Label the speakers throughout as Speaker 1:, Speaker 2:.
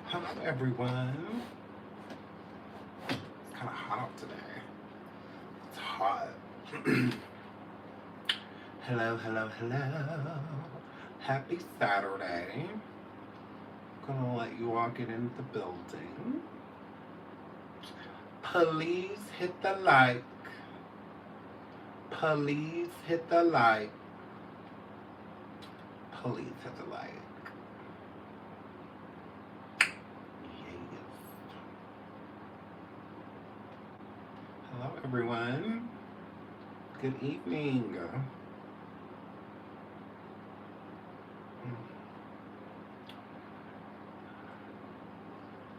Speaker 1: Hello, everyone. It's kind of hot out today. It's hot. Hello, hello, hello. Happy Saturday. Gonna let you all get into the building. Please hit the like. Please hit the like. Please hit the like. Yes. Hello, everyone. Good evening.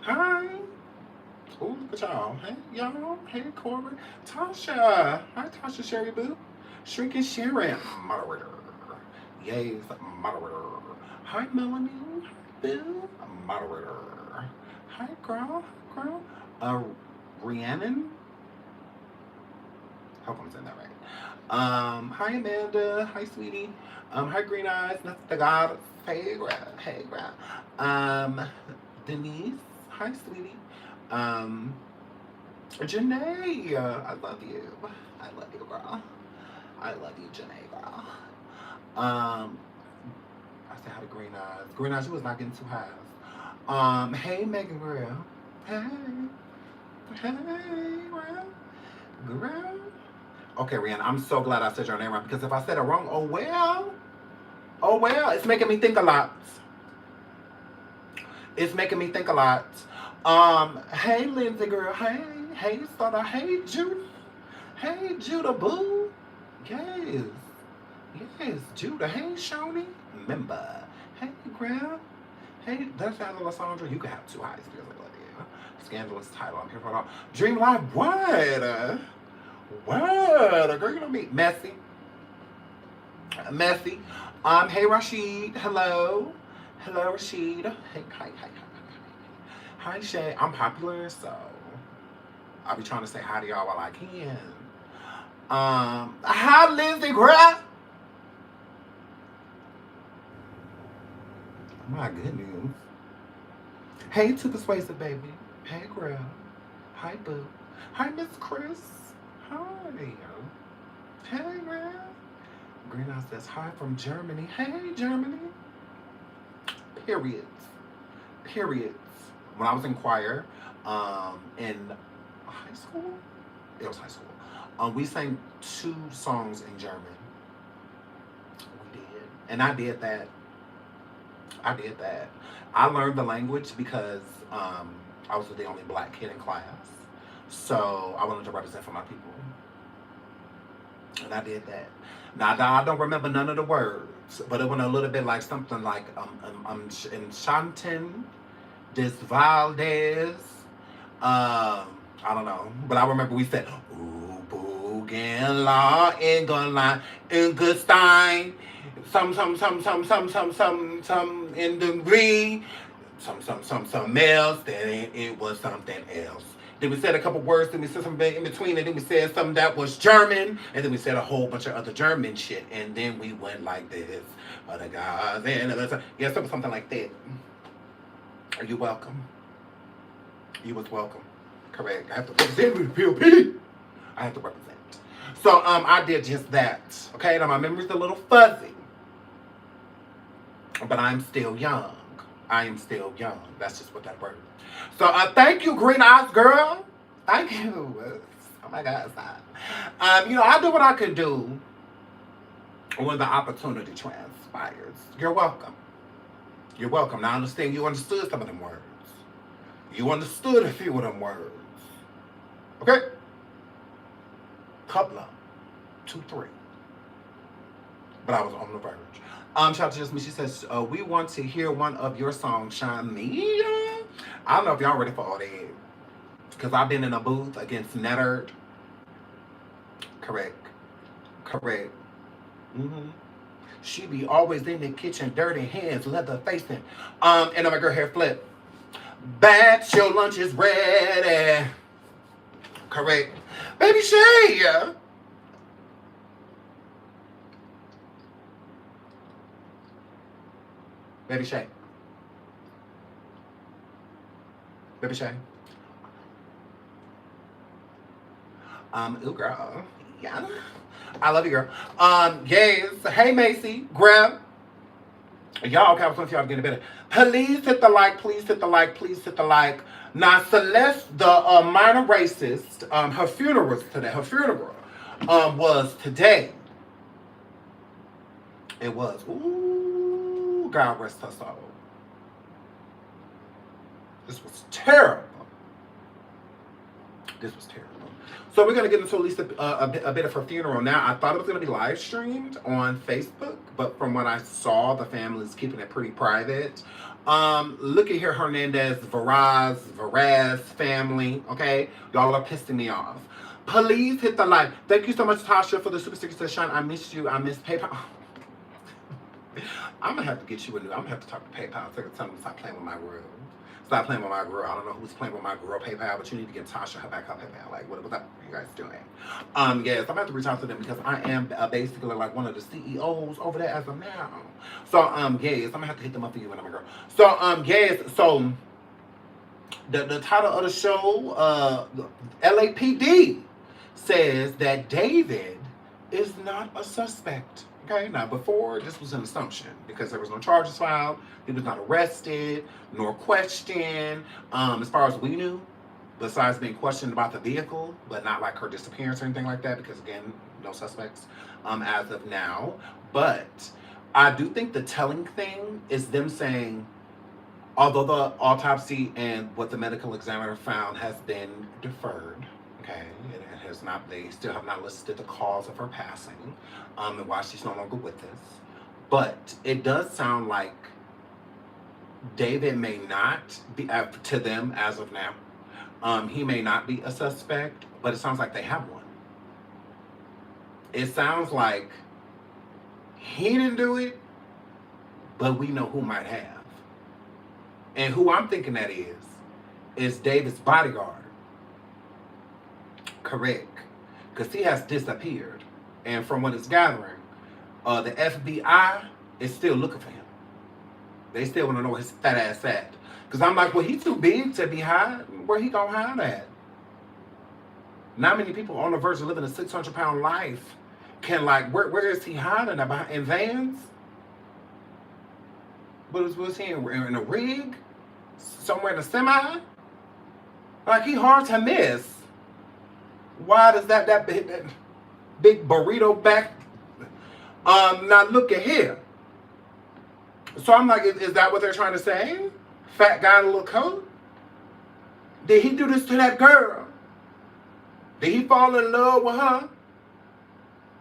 Speaker 1: Hi. Oh, look at y'all. Hey, y'all. Hey, Corey. Tasha. Hi, Tasha Sherry Boo. Shrinking Sharon. Moderator. Yes, moderator. Hi, Melanie. Hi, Bill. Moderator. Hi, girl. Girl. Rhiannon. Hope I'm saying that right. Hi, Amanda. Hi, sweetie. Hi, Green Eyes. That's the God. Hey, girl. Hey, girl. Denise. Hi, sweetie. Um, Janae, I love you. I love you, girl. I love you, Janae, girl. I said hi to Green Eyes. Green Eyes, you was not getting too high. Hey, Megan Grill. Hey. Hey, girl. Girl. Okay, Rihanna, I'm so glad I said your name right because if I said it wrong, oh well. Oh well, it's making me think a lot. It's making me think a lot. Hey, Lindsay girl. Hey, Sutter. Hey, Judah. Hey, Judah Boo. Yes. Yes, Judah. Hey, Shawnee. Member. Hey, Graham. Hey, that's Alessandra. You can have two highs because I love you. Scandalous title. I'm here for it all. Dream Life. What? What? Girl, you know me. Messy. Messy. Hey, Rashid. Hello. Hello, Rashid. Hey, hi. Hi, Shay. I'm popular, so I'll be trying to say hi to y'all while I can. Hi, Lindsay Graff. My goodness. Hey, Too Persuasive, baby. Hey, girl. Hi, Boo. Hi, Miss Chris. Hi. Hey, girl. Green House says hi from Germany. Hey, Germany. Periods. Periods. When I was in choir, in high school, it was high school. We sang 2 songs in German. We did, and I did that. I did that. I learned the language because I was the only black kid in class, so I wanted to represent for my people, and I did that. Now I don't remember none of the words, but it went a little bit like something like enchanting, this Valdez. I don't know, but I remember we said, "Ooh, Boogan La England, Ingolstein, some in the green, some else. Then it was something else." Then we said a couple words, then we said something in between, and then we said something that was German, and then we said a whole bunch of other German shit, and then we went like this. Other guys, and yeah, something like that. Are you welcome? You was welcome. Correct. I have to represent with the POP. I have to represent. So I did just that. Okay, now my memory's a little fuzzy, but I'm still young. I am still young. That's just what that word. So thank you, Green Eyes Girl. Thank you. Oh my God, stop. I do what I can do when the opportunity transpires. You're welcome. You're welcome. Now I understand you understood some of them words. You understood a few of them words. Okay? Couple of 2, 3. But I was on the verge. Shout out to Just Me. She says, we want to hear one of your songs, Shania. I don't know if y'all ready for all that. Because I've been in a booth against Netterd. Correct. Mm-hmm. She be always in the kitchen, dirty hands, leather facing. And then my girl hair flip. Batch, your lunch is ready. Correct. Baby Shay. Baby Shay. Baby Shay. Ooh, girl. Yeah. I love you, girl. Yes. Hey, Macy. Grab. Y'all, okay, I was going to y'all to get better. Please hit the like. Please hit the like. Please hit the like. Now, Celeste, the minor racist, her funeral was today. Her funeral was today. It was. Ooh, God rest her soul. This was terrible. This was terrible. So we're going to get into at least a bit of her funeral. Now, I thought it was going to be live streamed on Facebook, but from what I saw, the family's keeping it pretty private. Look at here, Hernandez, Viraz family, okay? Y'all are pissing me off. Please hit the like. Thank you so much, Tasha, for the super stickers to shine. I missed you. I missed PayPal. I'm going to have to get you a new. I'm going to have to talk to PayPal. So I can tell them to stop playing with my world. Stop playing with my girl. I don't know who's playing with my girl PayPal, but you need to get Tasha her back her PayPal. Like, what are you guys doing? Yes, I'm going to have to reach out to them because I am basically like one of the CEOs over there as of now. So, yes, I'm going to have to hit them up for you and I'm a girl. So, yes, so the title of the show, LAPD says that David is not a suspect. Okay, now before, this was an assumption because there was no charges filed. He was not arrested nor questioned. As far as we knew, besides being questioned about the vehicle, but not like her disappearance or anything like that, because again, no suspects as of now. But I do think the telling thing is them saying, although the autopsy and what the medical examiner found has been deferred, okay, it has not, they still have not listed the cause of her passing, and why she's no longer with us. But it does sound like David may not be, to them as of now, he may not be a suspect, but it sounds like they have one. It sounds like he didn't do it, but we know who might have. And who I'm thinking that is David's bodyguard. Correct. Because he has disappeared. And from what it's gathering, the FBI is still looking for him. They still want to know where his fat ass at. Because I'm like, well, he's too big to be hiding. Where he gonna hide at? Not many people on the verge of living a 600-pound life can, like, where is he hiding? About in vans? Was he in a rig? Somewhere in a semi? Like, he hard to miss. Why does that big burrito back? Now look at here. So I'm like, is that what they're trying to say? Fat guy in a little coat? Did he do this to that girl? Did he fall in love with her?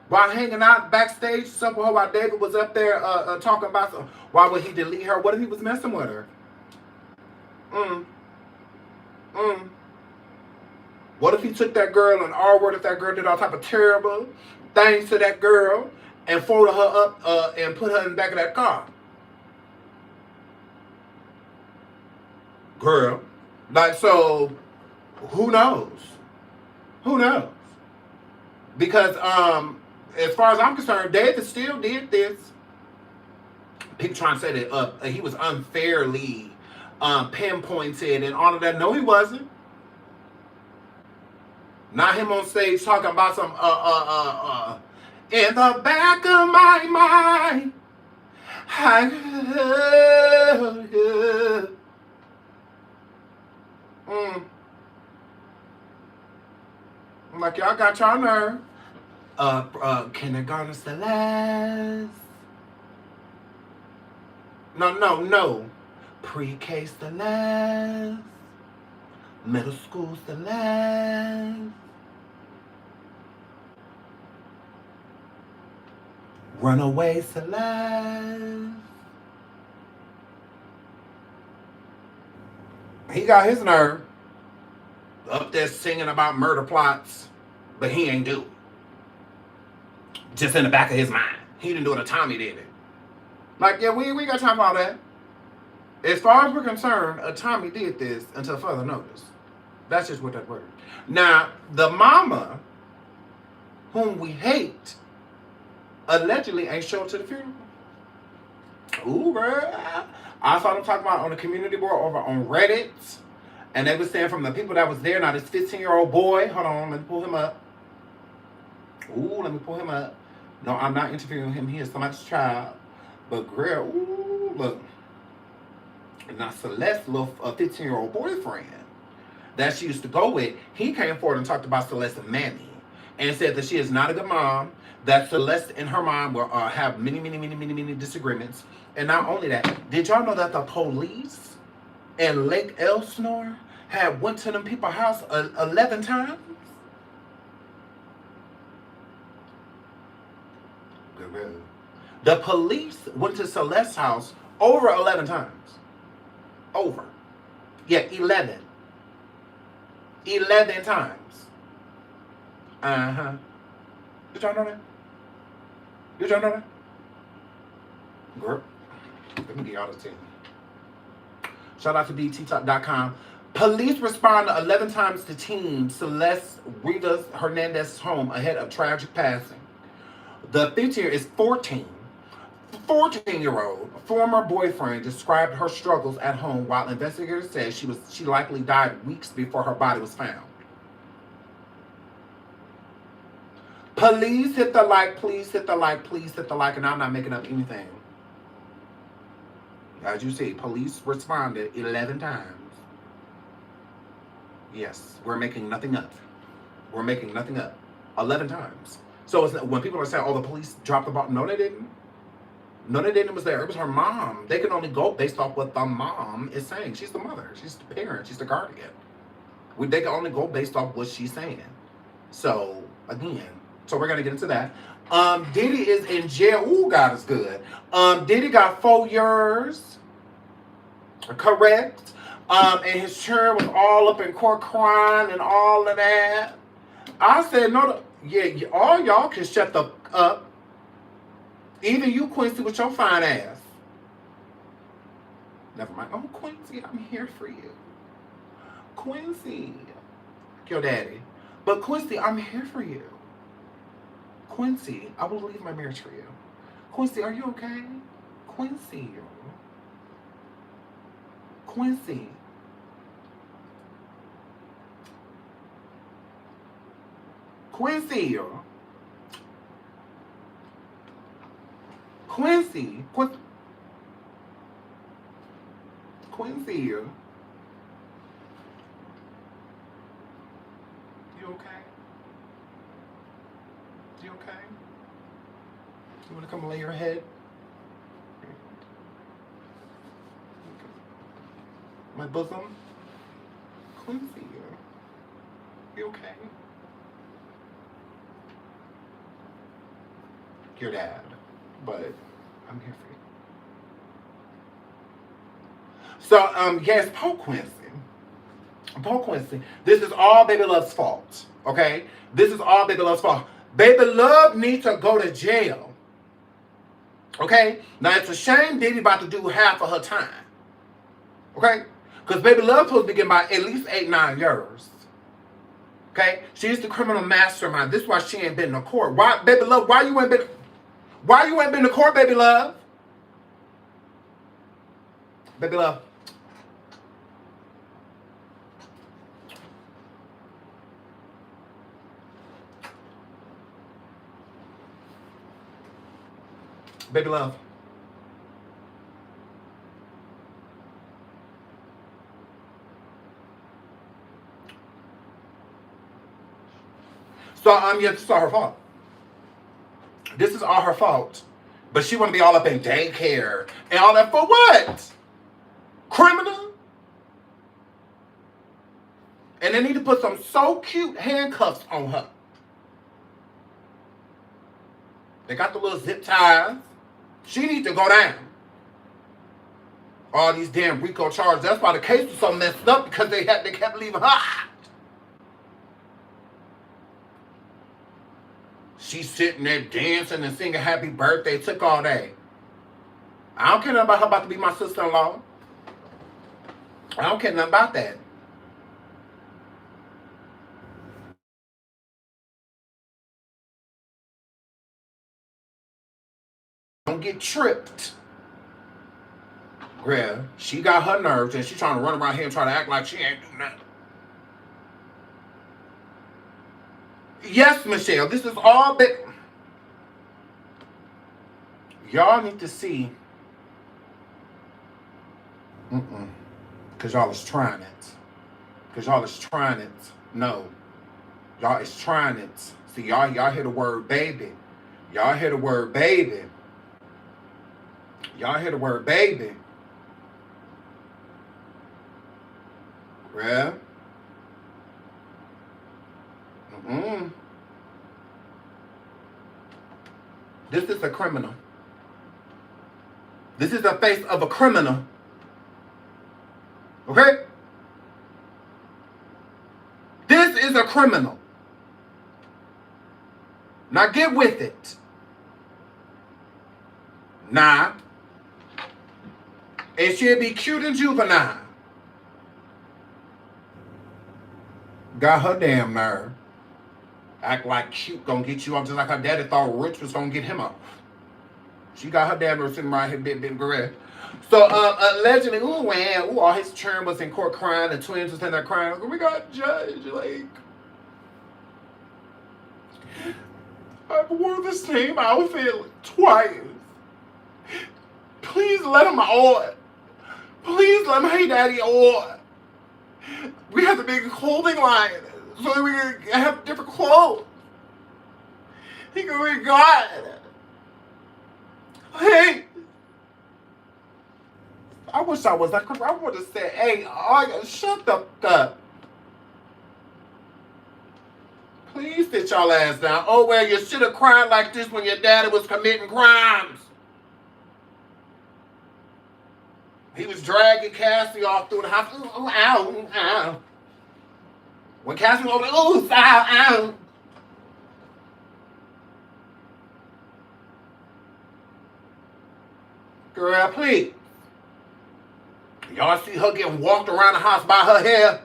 Speaker 1: While hanging out backstage, somewhere while David was up there talking about some, why would he delete her? What if he was messing with her? What if he took that girl and R-worded that girl, did all type of terrible things to that girl, and folded her up and put her in the back of that car? Girl. Like, so, who knows? Who knows? Because, as far as I'm concerned, David still did this. People trying to say that he was unfairly pinpointed and all of that. No, he wasn't. Not him on stage talking about some in the back of my mind. I'm like, y'all got y'all nerve. Kindergarten Celeste. No. Pre-K Celeste. Middle school Celeste. Runaway Celeste. He got his nerve up there singing about murder plots, but he ain't do it. Just in the back of his mind. He didn't do it, Tommy did it. Like, yeah, we got time for all that. As far as we're concerned, Tommy did this until further notice. That's just what that word is. Now, the mama, whom we hate, allegedly ain't showed to the funeral. Ooh, girl. I saw them talking about on the community board over on Reddit. And they were saying from the people that was there, now this 15-year-old boy, hold on, let me pull him up. Ooh, let me pull him up. No, I'm not interviewing him. He is somebody's child. But girl, ooh, look. Now Celeste's little 15-year-old boyfriend that she used to go with, he came forward and talked about Celeste's mammy and said that she is not a good mom, that Celeste and her mom will have many disagreements. And not only that, did y'all know that the police in Lake Elsinore had went to them people's house 11 times? Good. The police went to Celeste's house over 11 times. Over. Yeah, 11. 11 times. Uh-huh. Did y'all know that? Did y'all know that? Girl, let me get y'all the 10. Shout out to BTTalk.com. Police responded 11 times to teen Celeste Rivas Hernandez's home ahead of tragic passing. The 15-year is 14-year-old former boyfriend described her struggles at home, while investigators said she likely died weeks before her body was found. Please hit the like, please hit the like, please hit the like, and I'm not making up anything. As you see, police responded 11 times. Yes, we're making nothing up. We're making nothing up. 11 times. So it's, when people are saying, oh, the police dropped the ball, no, they didn't. No, they didn't. It was there. It was her mom. They can only go based off what the mom is saying. She's the mother. She's the parent. She's the guardian. They can only go based off what she's saying. So, again, so we're going to get into that. Diddy is in jail. Ooh, God is good. Diddy got 4 years. Correct. And his children was all up in court crying and all of that. I said, no, yeah, all y'all can shut the up. Even you, Quincy, with your fine ass. Never mind. Oh, Quincy, I'm here for you. Quincy. Your daddy. But Quincy, I'm here for you. Quincy, I will leave my marriage for you. Quincy, are you okay? Quincy. Quincy. Quincy. Quincy. Quincy. You okay? You okay? You want to come lay your head? My bosom? Quincy. You okay? Your dad. But I'm here for you. So, yes, Paul Quincy. Paul Quincy. This is all Baby Love's fault. Okay? This is all Baby Love's fault. Baby Love needs to go to jail. Okay? Now, it's a shame Diddy about to do half of her time. Okay? Because Baby Love supposed to be getting by at least 8-9 years. Okay? She's the criminal mastermind. This is why she ain't been in court. Why, Baby Love, why you ain't been to court, Baby Love? Baby Love. Baby Love. So, yeah, this is all her fault. This is all her fault. But she want to be all up in daycare and all that for what? Criminal? And they need to put some so cute handcuffs on her. They got the little zip ties. She needs to go down. All these damn RICO charges. That's why the case was so messed up, because they kept leaving her out. She's sitting there dancing and singing happy birthday. Took all day. I don't care nothing about her about to be my sister-in-law. I don't care nothing about that. Don't get tripped. Yeah, she got her nerves and she trying to run around here and try to act like she ain't do nothing. Yes, Michelle, this is all big. Y'all need to see. Because y'all is trying it. Because y'all is trying it. No. Y'all is trying it. See, y'all hear the word baby. Y'all hear the word baby. Y'all hear the word baby. Yeah. This is a criminal. This is the face of a criminal. Okay? This is a criminal. Now get with it. Nah. And she'll be cute and juvenile. Got her damn nerve. Act like cute gonna get you off just like her daddy thought Rich was gonna get him off. She got her dad sitting right here, bit correct. So allegedly, all his children was in court crying, the twins was in there crying. We got judged, like I've worn the same outfit twice. Please let him on. Please let him hey daddy on. We have to make a clothing line so that we can have different clothes. He go, God. Hey. I wish I was like, I would have said, hey, shut the fuck up. Please sit y'all ass down. Oh, well, you should have cried like this when your daddy was committing crimes. He was dragging Cassie off through the house. Ooh, ow, ow. When Cassie was over there, ooh, ow, ow. Girl, please. Y'all see her getting walked around the house by her hair?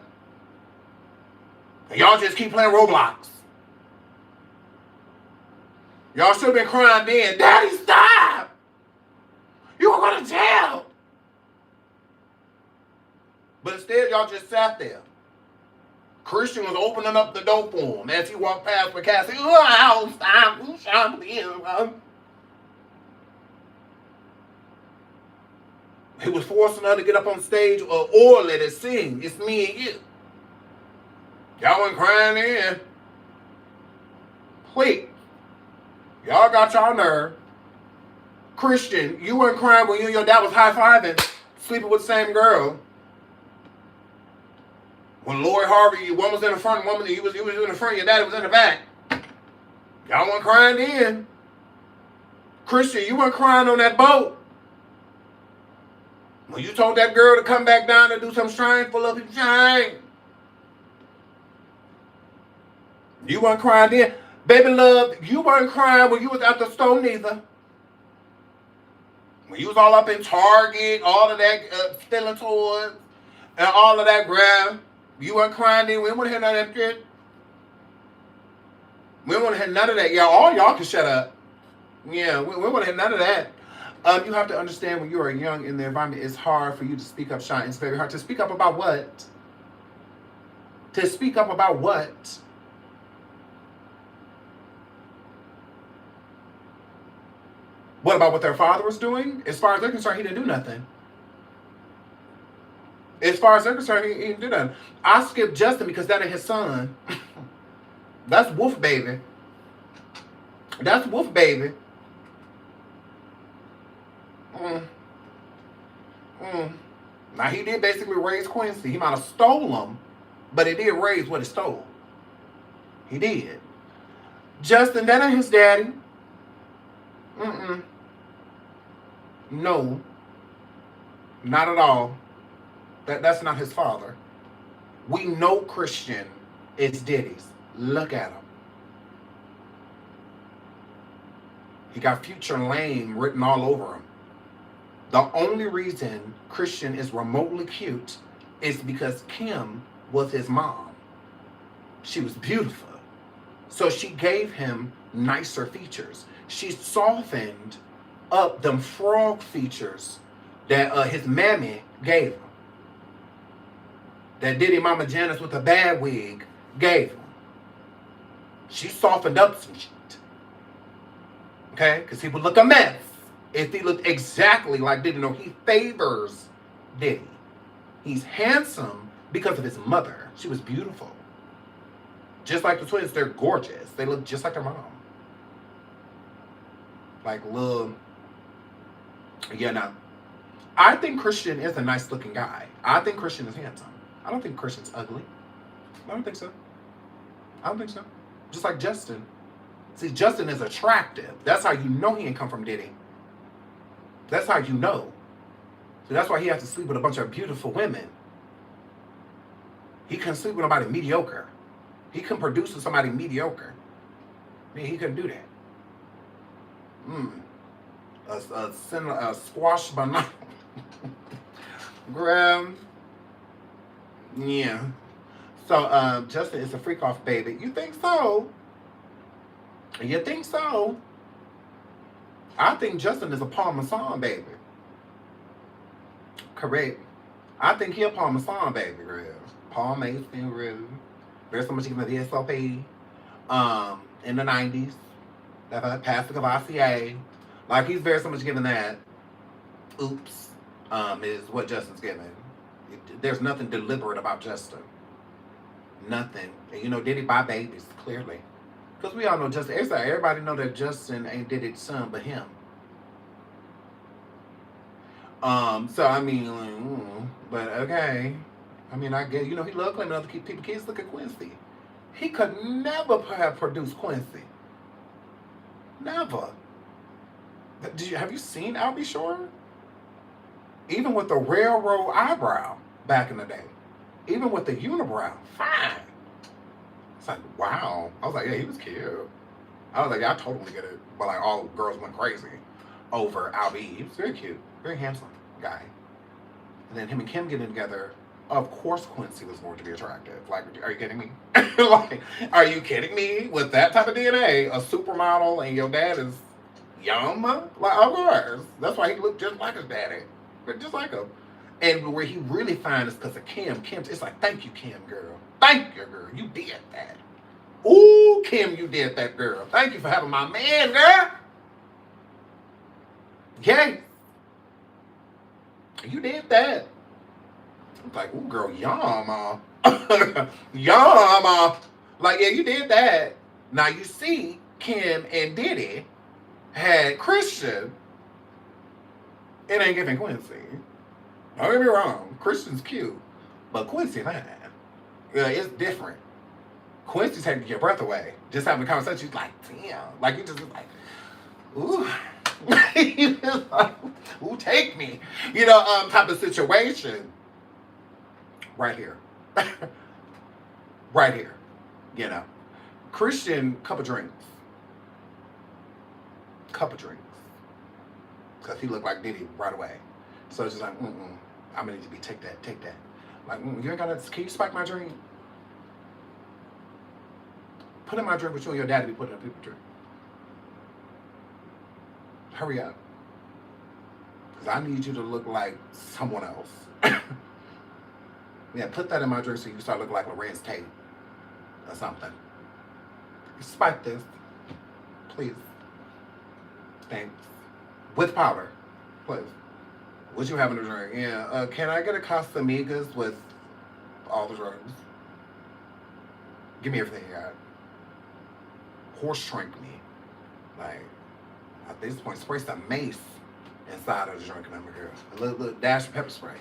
Speaker 1: And y'all just keep playing Roblox. Y'all should have been crying then. Daddy, stop! You were going to jail. But instead, y'all just sat there. Christian was opening up the door for him as he walked past with Cassie. Oh, stop. He was forcing her to get up on stage or let it sing. It's me and you. Y'all wasn't crying then. Please. Y'all got y'all nerve. Christian, you weren't crying when you and your dad was high-fiving, sleeping with the same girl. When Lori Harvey, one was in the front, one was in the front, your daddy was in the back. Y'all weren't crying then. Christian, you weren't crying on that boat. When you told that girl to come back down and do some shrine full of his shine. You weren't crying then. Baby love, you weren't crying when you was at the store neither. When you was all up in Target, all of that stealing toys, and all of that grab. You weren't crying then. We didn't want to hear none of that shit. We didn't want to hear none of that. Yeah, all y'all can shut up. Yeah, we don't want to hear none of that. You have to understand when you are young in the environment, it's hard for you to speak up, Shine. It's very hard. To speak up about what? To speak up about what? What about what their father was doing? As far as they're concerned, he didn't do nothing. As far as they're concerned, he didn't do nothing. I skipped Justin because that ain't his son. That's Wolf Baby. That's Wolf Baby. Now, he did basically raise Quincy. He might have stole him, but he did raise what he stole. He did. Justin, that ain't his daddy. No. Not at all. That's not his father. We know Christian is Diddy's. Look at him. He got Future Lame written all over him. The only reason Christian is remotely cute is because Kim was his mom. She was beautiful. So she gave him nicer features. She softened up them frog features that his mammy gave him. That Diddy Mama Janice with a bad wig gave him. She softened up some shit. Okay? Because he would look a mess if he looked exactly like Diddy. No, he favors Diddy. He's handsome because of his mother. She was beautiful. Just like the twins, they're gorgeous. They look just like their mom. Like little... Yeah, no. I think Christian is a nice looking guy. I think Christian is handsome. I don't think Christian's ugly. I don't think so. I don't think so. Just like Justin. See, Justin is attractive. That's how you know he ain't come from Diddy. That's how you know. So that's why he has to sleep with a bunch of beautiful women. He couldn't sleep with nobody mediocre. He couldn't produce with somebody mediocre. I mean, he couldn't do that. A squash banana. Graham. Yeah. So, Justin is a freak off baby. You think so? You think so? I think Justin is a Paul Masson baby. Correct. I think he a Paul Masson baby, real. Paul Mason, real. There's so much even the SLP. In the 90s. That Pastor Cavassier. Like, he's very so much given that. Oops. Is what Justin's giving. There's nothing deliberate about Justin. Nothing. And you know, Diddy buy babies, clearly. Because we all know Justin. Everybody know that Justin ain't Diddy's son but him. So I mean, like, but okay. I mean, I get, you know, he loved claiming other people kids. Look at Quincy. He could never have produced Quincy. Never. Have you seen I'll Be Sure? Even with the railroad eyebrow back in the day. Even with the unibrow. Fine. It's like, wow. I was like, yeah, he was cute. I was like, yeah, I totally get it. But like, all girls went crazy over I'll Be. He was very cute. Very handsome guy. And then him and Kim getting together. Of course Quincy was going to be attractive. Like, are you kidding me? Like, are you kidding me? With that type of DNA, a supermodel and your dad is young? Like, of course. That's why he looked just like his daddy. Just like him. And where he really fine is because of Kim. Kim's, it's like, thank you, Kim, girl. Thank you, girl. You did that. Ooh, Kim, you did that, girl. Thank you for having my man, girl. Yes. You did that. I'm like, ooh, girl, yama. Yama. Like, yeah, you did that. Now, you see, Kim and Diddy had Christian. It ain't giving Quincy. Don't get me wrong. Christian's cute. But Quincy, man. Yeah, it's different. Quincy's taking your breath away. Just having a conversation, she's like, damn. Like, you just like, ooh. You just like, ooh, take me. You know, type of situation. Right here. Right here. You know. Christian, cup of drinks. Cup of drinks. Because he looked like Diddy right away. So it's just like, I'm going to need to be, take that. Like, you ain't got to, can you spike my drink? Put in my drink, but you and your daddy be putting in people's drink. Hurry up. Because I need you to look like someone else. Yeah, put that in my drink so you can start looking like Lorenz Tate. Or something. Spike this. Please. Thanks. With powder. Please. What you having to drink? Yeah. Can I get a Casamigos with all the drugs? Give me everything you got. Horse shrink me. Like, at this point, spray some mace inside of the drink, remember, girl. A little dash of pepper spray.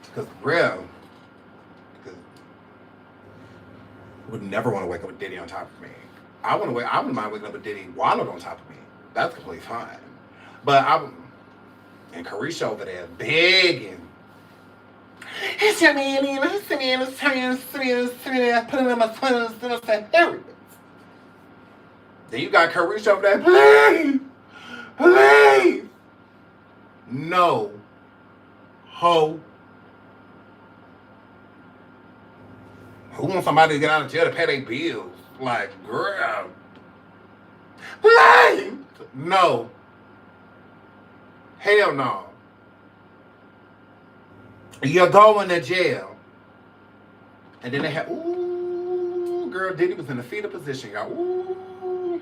Speaker 1: Because real, because I would never want to wake up with Diddy on top of me. I wouldn't mind waking up with Diddy wallowed on top of me. That's completely fine. But and Carisha over there begging. It's your man, it's your man, it's put it in my twins, Then you got Carisha over there, please, please. No. Ho. Who wants somebody to get out of jail to pay their bills? Like, girl. Please. No. Hell no. You're going to jail. And then they had, ooh, girl, Diddy was in the fetal position, y'all. Ooh,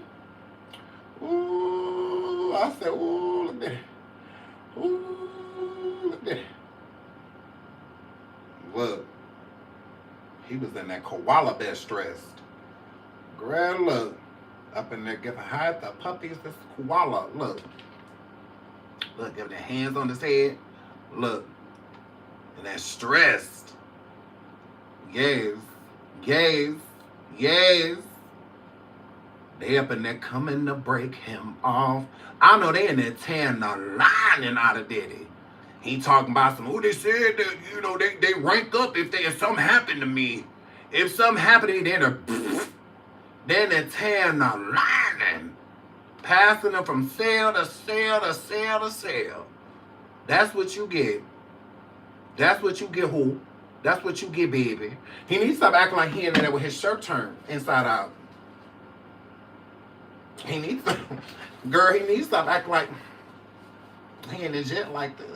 Speaker 1: ooh. I said, ooh, look at it. Ooh, look at it. Look. He was in that koala bear stressed. Girl, look. Up in there giving high the puppies this koala. Look. Look, giving their hands on his head. Look. And they're stressed. Yes. Yes. Yes. They up in there coming to break him off. I know they in there tearing the lining out of Diddy. He talking about some, oh, they said that, you know, they rank up if something happened to me. If something happened to me, then they're tearing the lining. Passing them from cell to cell to cell to cell. That's what you get. That's what you get, who? That's what you get, baby. He needs to stop acting like he in there with his shirt turned inside out. He needs to, girl, he needs to stop acting like he in the jet like this.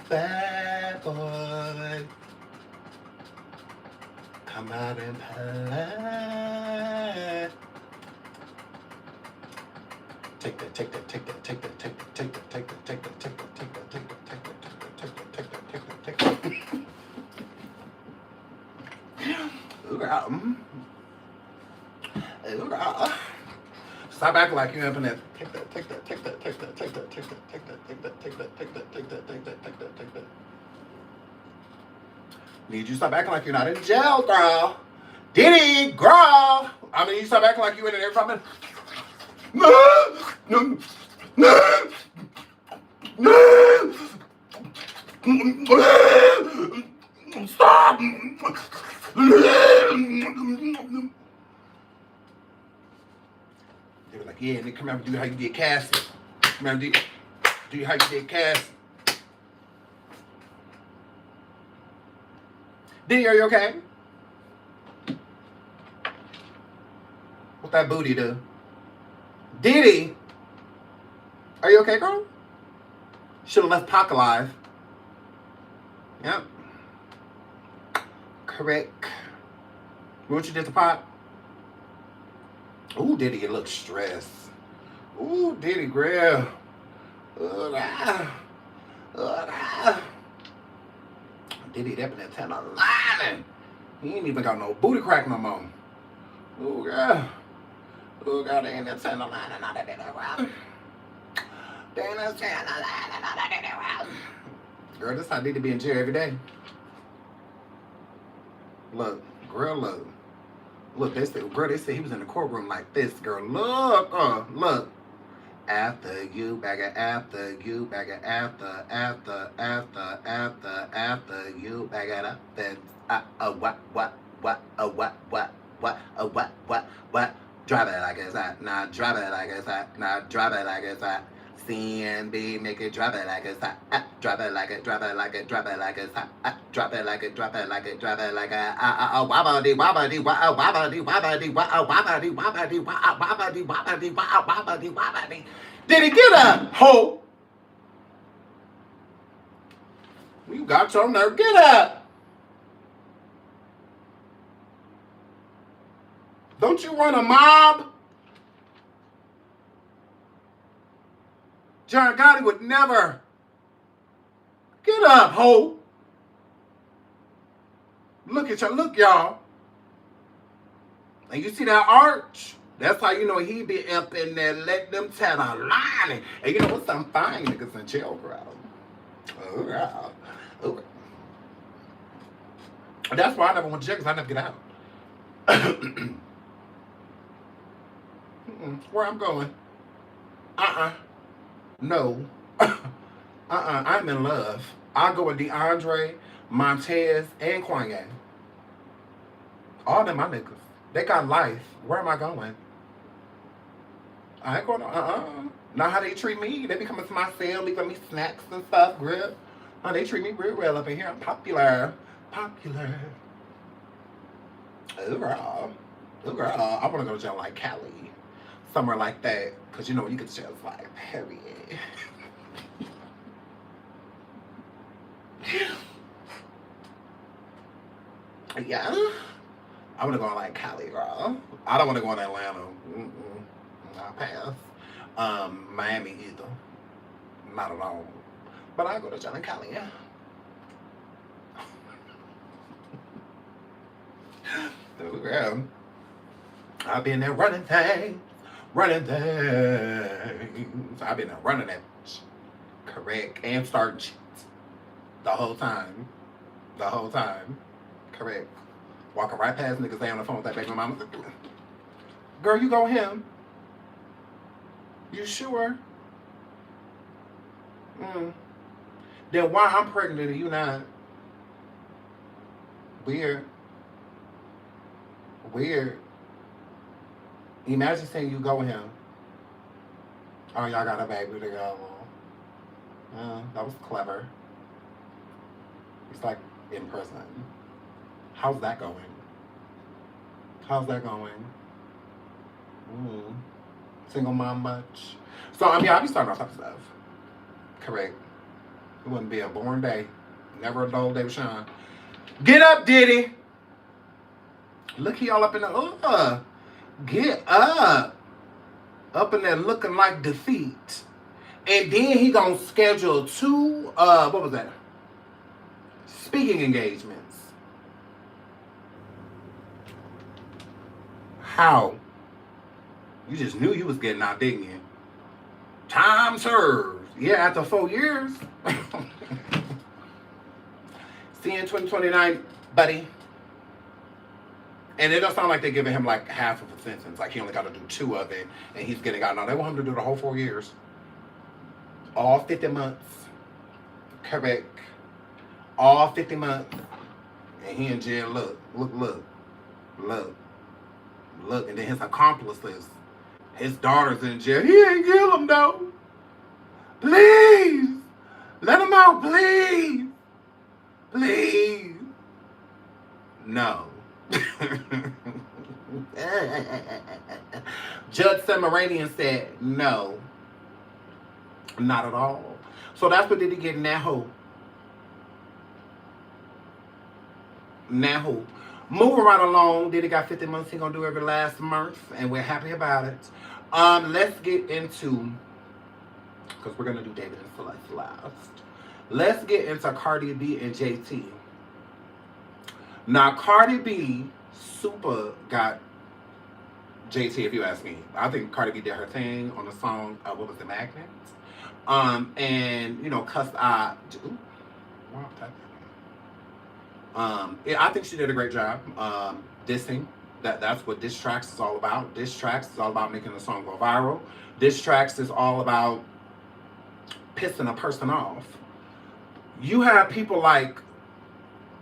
Speaker 1: Bad boy, come out and play. Take that, take that, take that, take that, take that, take that, take that, take that, take that, take that, take that, take that, take that, take that, take that, take that, take that. Ooh, girl. Stop acting like you're up in there. Take that, take that, take that, take that, take that, take that, take that, take that, take that, take that, take that, take that, take that, take that. Need you to stop acting like you're not in jail, girl. Diddy, girl. I mean, you stop acting like you in there from it. Stop. They were like, yeah, and they come out and do how you get casted. Come out and do how you get casted. Diddy, are you okay? What that booty do? Diddy, are you okay, girl? Should have left Pac alive. Yep. Correct. What you did to Pac? Ooh, Diddy, you look stressed. Ooh, Diddy, girl. Diddy, that been that time of lining. He ain't even got no booty crack no more. Ooh, girl. Ooh, girl, they ain't that time of lining. They ain't that time of lining. Girl, this how Diddy be in jail every day. Look, girl, look. Look, they said, girl, they said he was in the courtroom like this, girl. Look, look. After you, bagger, after you, bagger, after you, bagger up, then, what? Drop it like it's hot, nah, drop it like it's hot, nah, drop it like it's hot. CNB, make it drop it like it's hot, drop it like it, drop it like it, drop it like it's hot, drop it like it, drop it like it, drop it like a wabadi, wabadi, wabadi, wabadi, wabadi, wabadi, wabadi, wabadi, wabadi, wabadi. Diddy, get up, ho! You got your nerve, get up! Don't you run a mob? John Gotti would never. Get up, ho. Look at y'all. Look, y'all. And you see that arch? That's how you know he be up in there letting them tell a line. And you know what's some fine niggas in jail, crowd? Oh, yeah. Oh. That's why I never went to jail, because I never get out. Where I'm going? No. I'm in love. I'll go with DeAndre, Montez, and Kanye. All them my niggas. They got life. Where am I going? I ain't going to, Not how they treat me. They be coming to my cell, leaving me snacks and stuff, grip. Oh, they treat me real well up in here. I'm popular. Popular. Overall. Ooh, girl, I want to go to jail like Cali. Somewhere like that. Because you know when you get to jail, it's like, period. Yeah. I want to go in like Cali, girl. I don't want to go in Atlanta. I'll pass. Miami either. Not at all. But I go to jail in Cali, yeah. Ooh, girl. I've been there running things. Running things. I've been there running that bitch. Correct. And starting shit. The whole time. The whole time. Correct. Walking right past niggas stay on the phone with that baby mama. Girl, you go him. You sure? Then why I'm pregnant and you not? Weird. Weird. Imagine saying you go with him. Oh, y'all got a baby together. That was clever. It's like in prison. How's that going? How's that going? Single mom much? So, I mean, I'll be starting all types of stuff. Correct. It wouldn't be a born day. Never a dull day with Sean. Get up, Diddy. Look, he all up in the, get up. Up in there looking like defeat. And then he gonna schedule 2, what was that? Speaking engagements. How? You just knew you was getting out, didn't you? Time served. Yeah, after 4 years. See you in 2029, buddy. And it don't sound like they're giving him like half of a sentence. Like he only got to do 2 of it, and he's getting out. No, they want him to do the whole 4 years. All 50 months. Correct. All 50 months. And he in jail. Look. And then his accomplices. His daughter's in jail. He ain't kill him though. Please. Let him out, please. Please. No. Judge Semeranian said no. Not at all. So that's what Diddy get in that hole. Now who? Moving right along, Diddy got 50 months he gonna do every last month, and we're happy about it. Let's get into, because we're gonna do David and Celeste last. Let's get into Cardi B and JT. Now Cardi B super got JT, if you ask me. I think Cardi B did her thing on the song, what was the Magnet? And you know, cussed out. I think she did a great job dissing. That's what diss tracks is all about. Diss tracks is all about making a song go viral. Diss tracks is all about pissing a person off. You have people like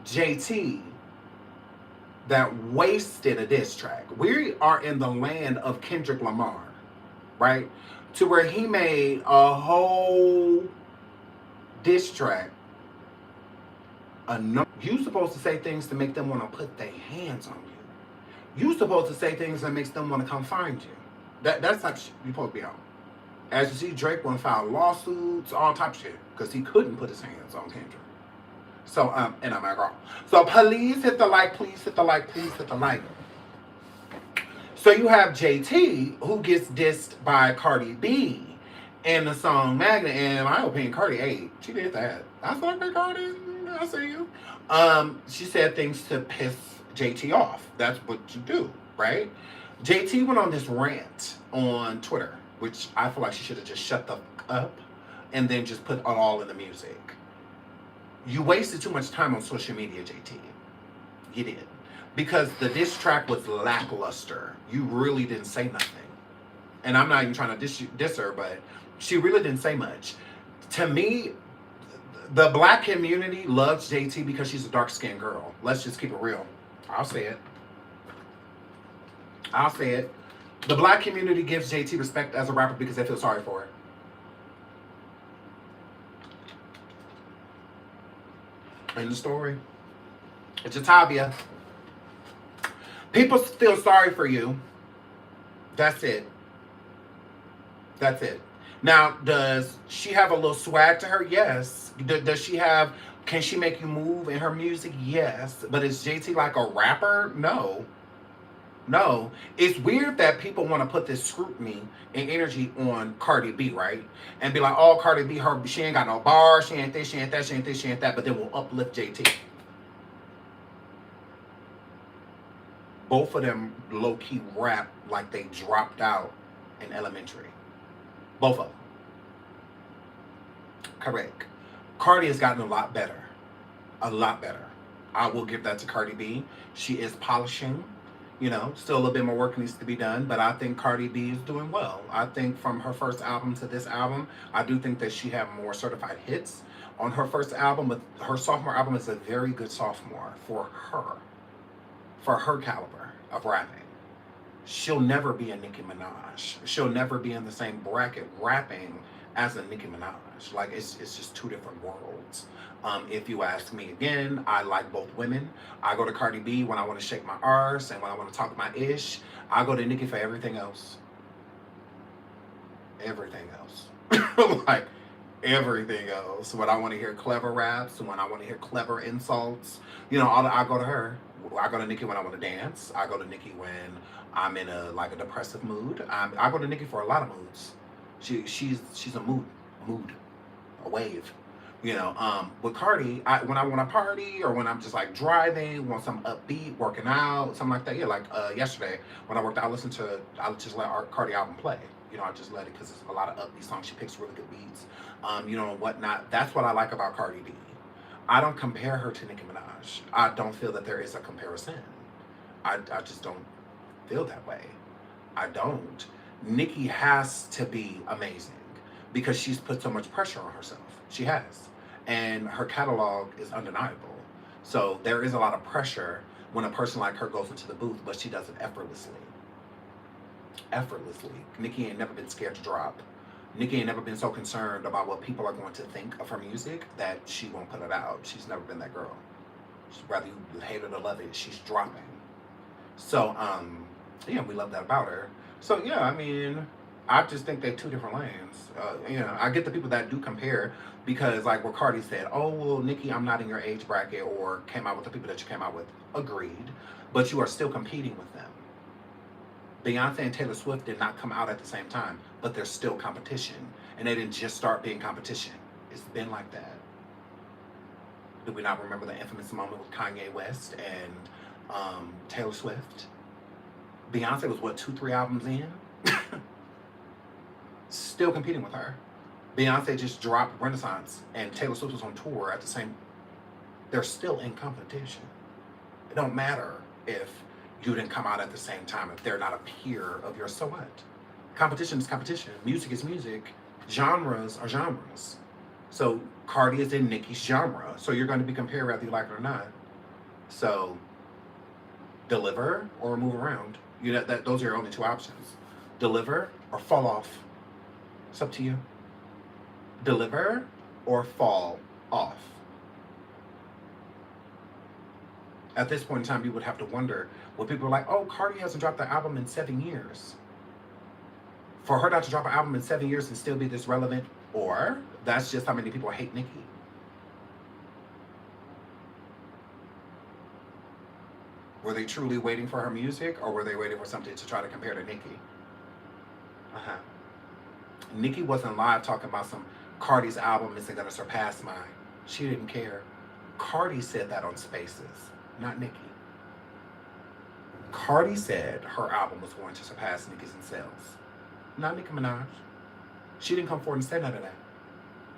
Speaker 1: JT that wasted a diss track. We are in the land of Kendrick Lamar, right? To where he made a whole diss track. You're supposed to say things to make them want to put their hands on you. You're supposed to say things that makes them want to come find you. That's how you're supposed to be on. As you see, Drake want to file lawsuits, all type of shit, because he couldn't put his hands on Kendrick. So, and I'm my girl. So please hit the like, please hit the like, please hit the like. So you have JT, who gets dissed by Cardi B in the song Magnet, and in my opinion, Cardi ate. She did that. I thought, okay, Cardi, I see you. She said things to piss JT off. That's what you do, right? JT went on this rant on Twitter, which I feel like she should have just shut the fuck up and then just put it all in the music. You wasted too much time on social media, JT. You did. Because the diss track was lackluster. You really didn't say nothing. And I'm not even trying to diss her, but she really didn't say much. To me, the black community loves JT because she's a dark-skinned girl. Let's just keep it real. I'll say it. I'll say it. The black community gives JT respect as a rapper because they feel sorry for her. End the story. It's Jatavia. People feel sorry for you. That's it. That's it. Now, does she have a little swag to her? Yes. Does she have? Can she make you move in her music? Yes. But is JT like a rapper? No. No. It's weird that people want to put this scrutiny and energy on Cardi B, right? And be like, oh, Cardi B, she ain't got no bars, she ain't this, she ain't that, she ain't this, she ain't that, but then we'll uplift JT. Both of them low key rap like they dropped out in elementary. Both of them. Correct. Cardi has gotten a lot better. A lot better. I will give that to Cardi B. She is polishing. You know, still a little bit more work needs to be done, but I think Cardi B is doing well. I think from her first album to this album, I do think that she had more certified hits on her first album, but her sophomore album is a very good sophomore for her caliber of rapping. She'll never be a Nicki Minaj. She'll never be in the same bracket rapping as a Nicki Minaj. Like, it's just two different worlds. If you ask me again, I like both women. I go to Cardi B when I want to shake my arse and when I want to talk my ish. I go to Nicki for everything else. Everything else. Like, everything else. When I want to hear clever raps, when I want to hear clever insults, you know, I go to her. I go to Nicki when I want to dance. I go to Nicki when I'm in a depressive mood. I go to Nicki for a lot of moods. She's a mood, a wave. You know, with Cardi, when I want to party or when I'm just like driving, want some upbeat, working out, something like that. Yeah, like yesterday when I worked out, I just let our Cardi album play. You know, I just let it because it's a lot of upbeat songs. She picks really good beats, you know, and whatnot. That's what I like about Cardi B. I don't compare her to Nicki Minaj. I don't feel that there is a comparison. I just don't feel that way. I don't. Nicki has to be amazing because she's put so much pressure on herself. She has. And her catalog is undeniable. So there is a lot of pressure when a person like her goes into the booth, but she does it effortlessly. Effortlessly. Nicki ain't never been scared to drop. Nicki ain't never been so concerned about what people are going to think of her music that she won't put it out. She's never been that girl. Whether you hate it or love it, she's dropping. So, yeah, we love that about her. So, yeah, I mean, I just think they're two different lanes. You know, I get the people that do compare because, like what Cardi said, oh, well, Nicki, I'm not in your age bracket, or came out with the people that you came out with. Agreed. But you are still competing with them. Beyonce and Taylor Swift did not come out at the same time, but they're still competition. And they didn't just start being competition. It's been like that. Do we not remember the infamous moment with Kanye West and Taylor Swift? Beyonce was, what, 2-3 albums in? Still competing with her. Beyonce just dropped Renaissance and Taylor Swift was on tour at the same. They're still in competition. It don't matter if you didn't come out at the same time, if they're not a peer of yours, so what? Competition is competition. Music is music. Genres are genres. So Cardi is in Nicki's genre. So you're going to be compared whether you like it or not. So deliver or move around. You know, those are your only two options. Deliver or fall off. It's up to you. Deliver or fall off. At this point in time, you would have to wonder, when people are like, oh, Cardi hasn't dropped an album in 7 years. For her not to drop an album in 7 years and still be this relevant, or that's just how many people hate Nicki. Were they truly waiting for her music, or were they waiting for something to try to compare to Nicki? Nicki wasn't live talking about some Cardi's album isn't going to surpass mine. She didn't care. Cardi said that on Spaces, not Nicki. Cardi said her album was going to surpass Nicki's in sales, not Nicki Minaj. She didn't come forward and say none of that.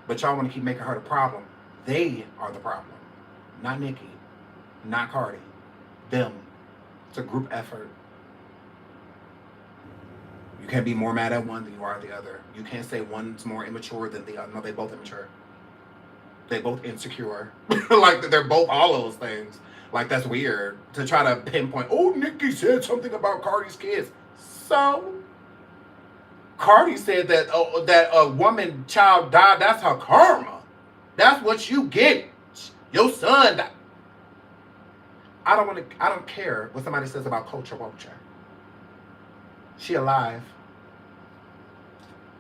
Speaker 1: But y'all want to keep making her the problem. They are the problem, not Nicki, not Cardi. Them. It's a group effort. You can't be more mad at one than you are at the other. You can't say one's more immature than the other. No, they both immature. They both insecure. Like, they're both all those things. Like, that's weird to try to pinpoint, oh, Nicki said something about Cardi's kids. So, Cardi said that that a woman child died, that's her karma. That's what you get. Your son died. I don't care what somebody says about culture, vulture. She alive.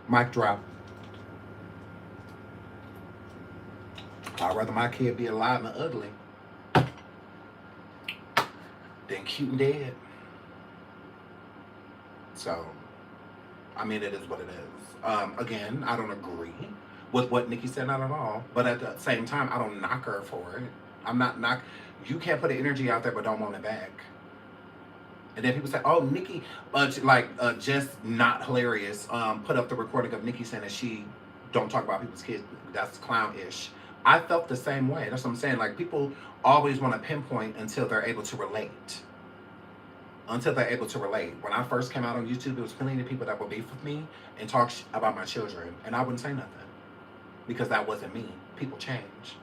Speaker 1: Mic drop. I'd rather my kid be alive and ugly than cute and dead. So, I mean, it is what it is. Again, I don't agree with what Nicki said, not at all. But at the same time, I don't knock her for it. I'm not knock. You can't put the energy out there, but don't want it back. And then people say, "Oh, Nicki, just not hilarious." Put up the recording of Nicki saying that she don't talk about people's kids. That's clown-ish. I felt the same way. That's what I'm saying. Like, people always want to pinpoint until they're able to relate. Until they're able to relate. When I first came out on YouTube, there was plenty of people that would beef with me and talk about my children, and I wouldn't say nothing because that wasn't me. People change.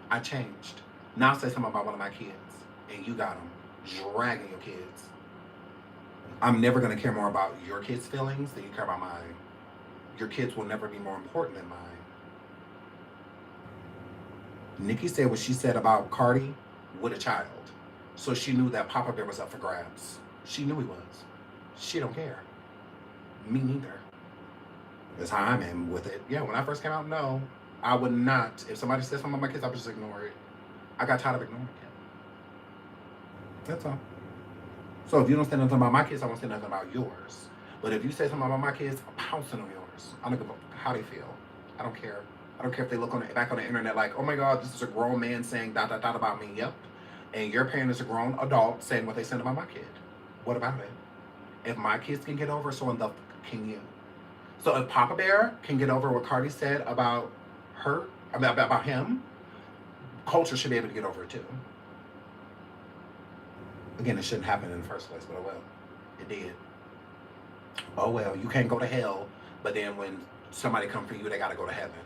Speaker 1: I changed. Now say something about one of my kids, and you got them dragging your kids. I'm never going to care more about your kids' feelings than you care about mine. Your kids will never be more important than mine. Nicki said what she said about Cardi with a child. So she knew that Papa Bear was up for grabs. She knew he was. She don't care. Me neither. That's how I'm in with it. Yeah, when I first came out, no. I would not. If somebody said something about my kids, I would just ignore it. I got tired of ignoring it. That's all. So if you don't say nothing about my kids, I won't say nothing about yours. But if you say something about my kids, I'm pouncing on yours. I don't give a how they feel. I don't care. I don't care if they look back on the internet like, oh my God, this is a grown man saying dot dot dot about me. Yep. And your parent is a grown adult saying what they said about my kid. What about it? If my kids can get over, so in the can you. So if Papa Bear can get over what Cardi said about her, about him, culture should be able to get over it too. Again, it shouldn't happen in the first place, but oh well. It did. Oh well, you can't go to hell, but then when somebody come for you, they gotta go to heaven.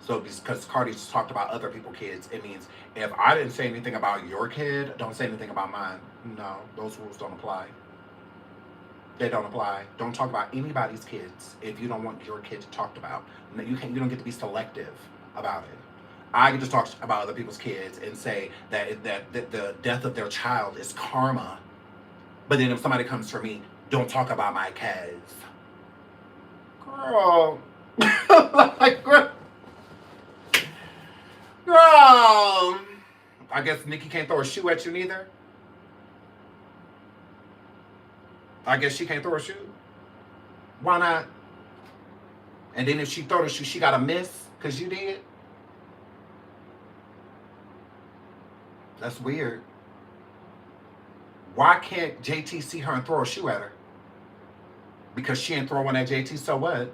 Speaker 1: So because Cardi just talked about other people's kids, it means if I didn't say anything about your kid, don't say anything about mine. No, those rules don't apply. They don't apply. Don't talk about anybody's kids if you don't want your kid talked about. You don't get to be selective about it. I get to talk about other people's kids and say that the death of their child is karma. But then if somebody comes for me, don't talk about my kids. Girl. Like, girl. I guess Nicki can't throw a shoe at you neither. I guess she can't throw a shoe. Why not? And then if she throw the shoe, she got to miss because you did. That's weird. Why can't JT see her and throw a shoe at her? Because she ain't throw one at JT, so what?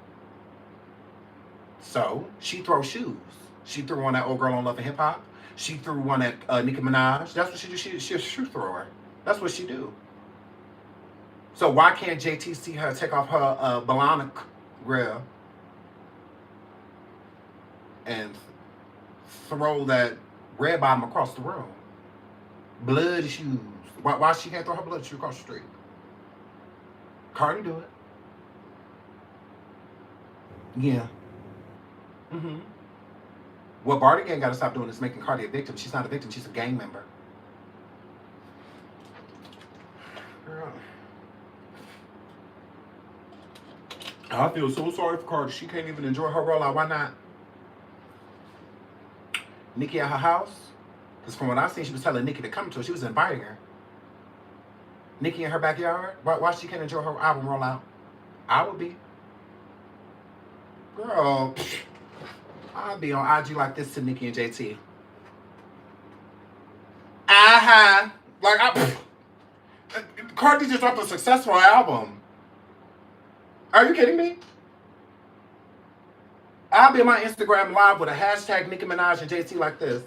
Speaker 1: So, she throws shoes. She threw one at old girl on Love and Hip Hop. She threw one at Nicki Minaj. That's what she do. She's a shoe thrower. That's what she do. So why can't JT see her take off her balloon grill and throw that red bottom across the room? Blood shoes. Why she can't throw her blood shoe across the street? Cardi do it. Yeah. Mm-hmm. What Barty Gang got to stop doing is making Cardi a victim. She's not a victim. She's a gang member. Girl. I feel so sorry for Cardi. She can't even enjoy her rollout. Why not? Nicki at her house? Because from what I've seen, she was telling Nicki to come to her. She was inviting her. Nicki in her backyard? Why she can't enjoy her album rollout? I would be. Girl, I'd be on IG like this to Nicki and JT. Cardi just dropped a successful album. Are you kidding me? I'll be on my Instagram live with a hashtag Nicki Minaj and JT like this.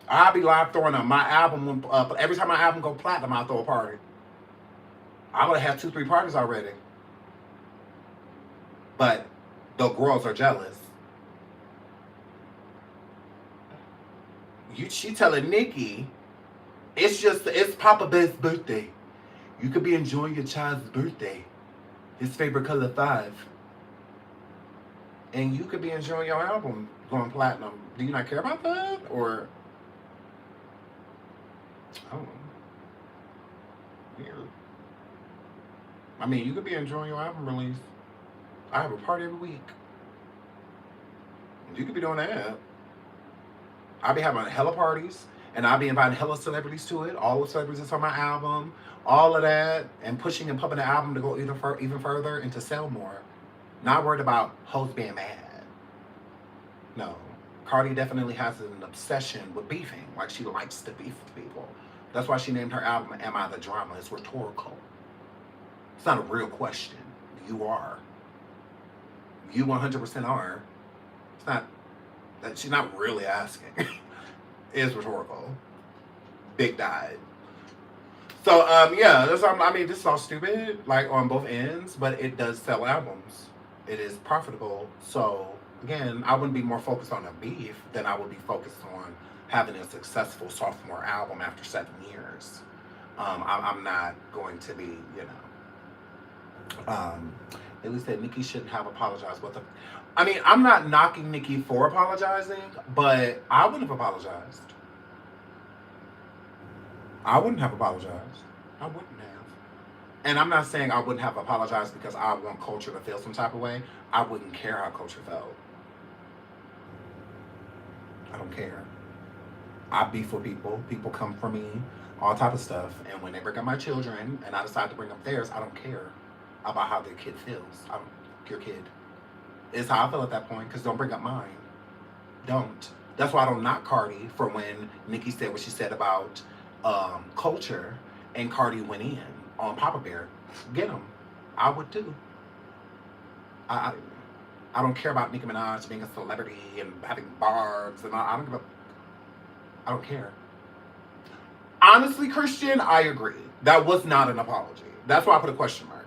Speaker 1: I'll be live throwing up my album. Every time my album go platinum, I'll throw a party. I would have 2-3 parties already. But the girls are jealous. She telling Nicki, it's Papa Bear's birthday. You could be enjoying your child's birthday. His favorite color 5. and you could be enjoying your album going platinum. Do you not care about that? Or, I don't know. Weird. I mean, you could be enjoying your album release. I have a party every week. You could be doing that. I'll be having hella parties, and I'll be inviting hella celebrities to it. All the celebrities that's on my album, all of that, and pushing and pumping the album to go even further and to sell more. Not worried about hoes being mad. No. Cardi definitely has an obsession with beefing. Like, she likes to beef with people. That's why she named her album Am I the Drama? It's rhetorical. It's not a real question. You are. You 100% are. It's not that she's not really asking. It's rhetorical. Big died. So yeah, I mean, this is all stupid, like on both ends, but it does sell albums. It is profitable. So again, I wouldn't be more focused on a beef than I would be focused on having a successful sophomore album after 7 years. I'm not going to be, at least that Nicki shouldn't have apologized. I mean, I'm not knocking Nicki for apologizing, but I wouldn't have apologized. I wouldn't have apologized. I wouldn't have. And I'm not saying I wouldn't have apologized because I want Culture to feel some type of way. I wouldn't care how Culture felt. I don't care. I beef with people. People come for me. All type of stuff. And when they bring up my children and I decide to bring up theirs, I don't care about how their kid feels. I don't, your kid. It's how I feel at that point, because don't bring up mine. Don't. That's why I don't knock Cardi for when Nicki said what she said about Culture, and Cardi went in on Papa Bear. Get him. I would too. I don't care about Nicki Minaj being a celebrity and having barbs, and I don't care. Honestly, Christian, I agree. That was not an apology. That's why I put a question mark.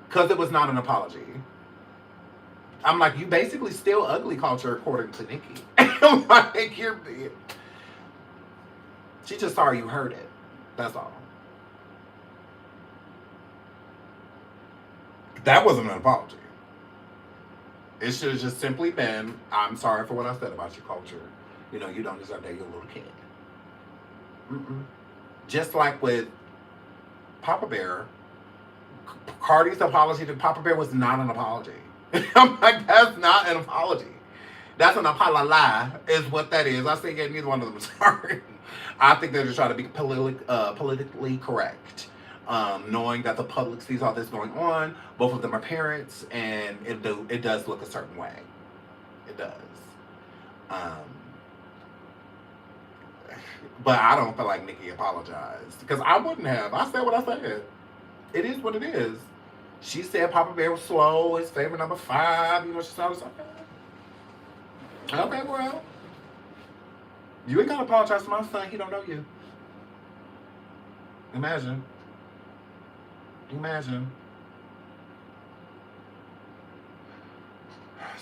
Speaker 1: Because it was not an apology. I'm like, you basically still ugly Culture according to Nicki. I'm like, she's just sorry you heard it. That's all. That wasn't an apology. It should have just simply been, I'm sorry for what I said about your Culture. You don't deserve that. You're a little kid. Just like with Papa Bear, Cardi's apology to Papa Bear was not an apology. I'm like, that's not an apology. That's an apology, is what that is. I say, yeah, neither one of them is sorry. I think they're just trying to be politically correct. Knowing that the public sees all this going on, both of them are parents, and it does look a certain way. It does. But I don't feel like Nicki apologized, because I wouldn't have. I said what I said. It is what it is. She said Papa Bear was slow, his favorite number 5. She said, okay, well, you ain't gotta apologize to my son. He don't know you. Imagine.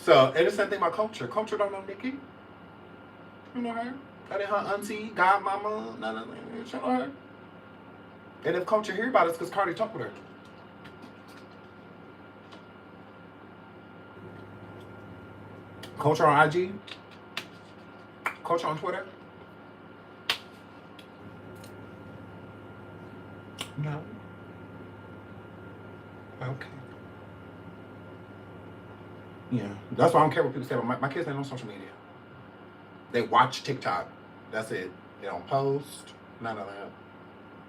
Speaker 1: So, and the same thing about Culture. Culture don't know Nicki. You know her. That ain't her auntie, godmama, none of that. She know her. And if Culture hear about it, it's because Cardi talked with her. Culture on IG? Culture on Twitter? No. Okay. Yeah. That's why I don't care what people say. But my kids ain't on social media. They watch TikTok. That's it. They don't post. None of that.